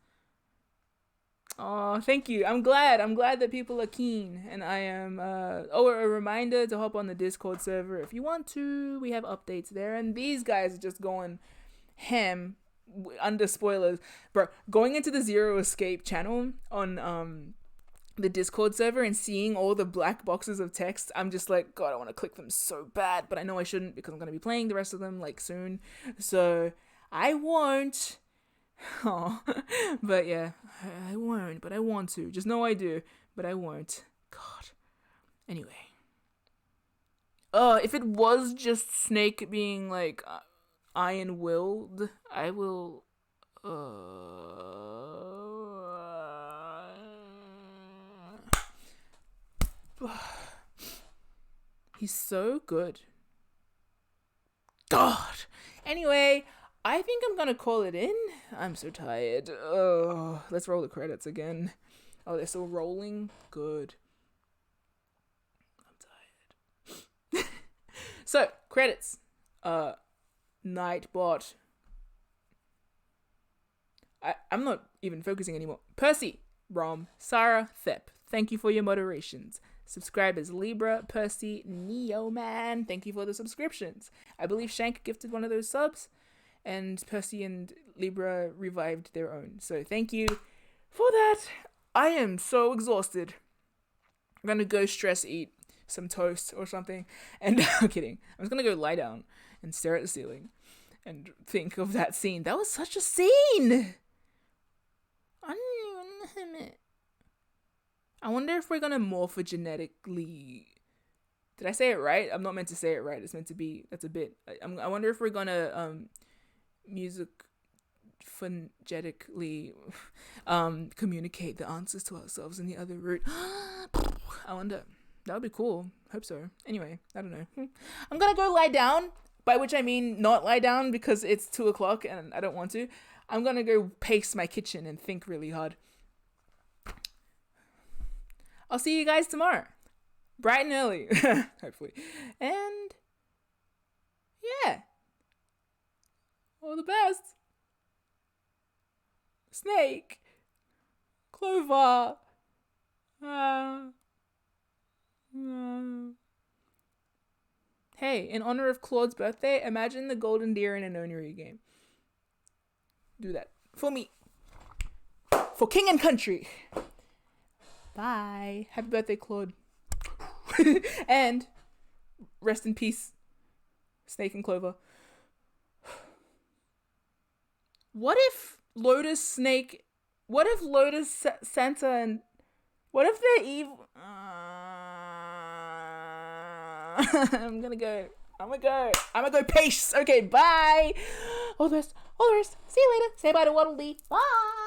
A: Oh, thank you. I'm glad that people are keen, and I am, a reminder to hop on the Discord server if you want to. We have updates there, and these guys are just going ham under spoilers. Bro, going into the Zero Escape channel on, the Discord server and seeing all the black boxes of text, I'm just like, God, I want to click them so bad, but I know I shouldn't because I'm going to be playing the rest of them like soon, so I won't. Oh, but yeah, I won't, but I want to. Just know I do, but I won't. God. Anyway. If it was just Snake being like iron-willed, I will, he's so good. God. Anyway, I think I'm gonna call it in. I'm so tired. Oh, let's roll the credits again. Oh, they're still rolling? Good. I'm tired. So, credits. Nightbot. I'm not even focusing anymore. Percy, Rom, Sarah, Thep. Thank you for your moderations. Subscribers Libra, Percy, Neoman. Thank you for the subscriptions. I believe Shank gifted one of those subs, and Percy and Libra revived their own. So thank you for that. I am so exhausted. I'm gonna go stress eat some toast or something. And I'm kidding. I'm just gonna go lie down and stare at the ceiling and think of that scene. That was such a scene. I wonder if we're gonna morphogenetically. Did I say it right? I'm not meant to say it right. It's meant to be. That's a bit. I wonder if we're gonna music phonetically communicate the answers to ourselves in the other route. I wonder. That would be cool. Hope so. Anyway, I don't know. I'm gonna go lie down, by which I mean not lie down because it's 2:00 and I don't want to. I'm gonna go pace my kitchen and think really hard. I'll see you guys tomorrow. Bright and early. Hopefully. And yeah. All the best. Snake. Clover. Hey, in honor of Claude's birthday, imagine the golden deer in a Nonary game. Do that. For me. For king and country. Bye. Happy birthday, Claude. And rest in peace, Snake and Clover. What if Lotus, Snake, What if Lotus, Santa, and what if they're evil? I'm gonna go Pace. Okay, bye. All the rest. See you later. Say bye to Waddle Dee. Bye.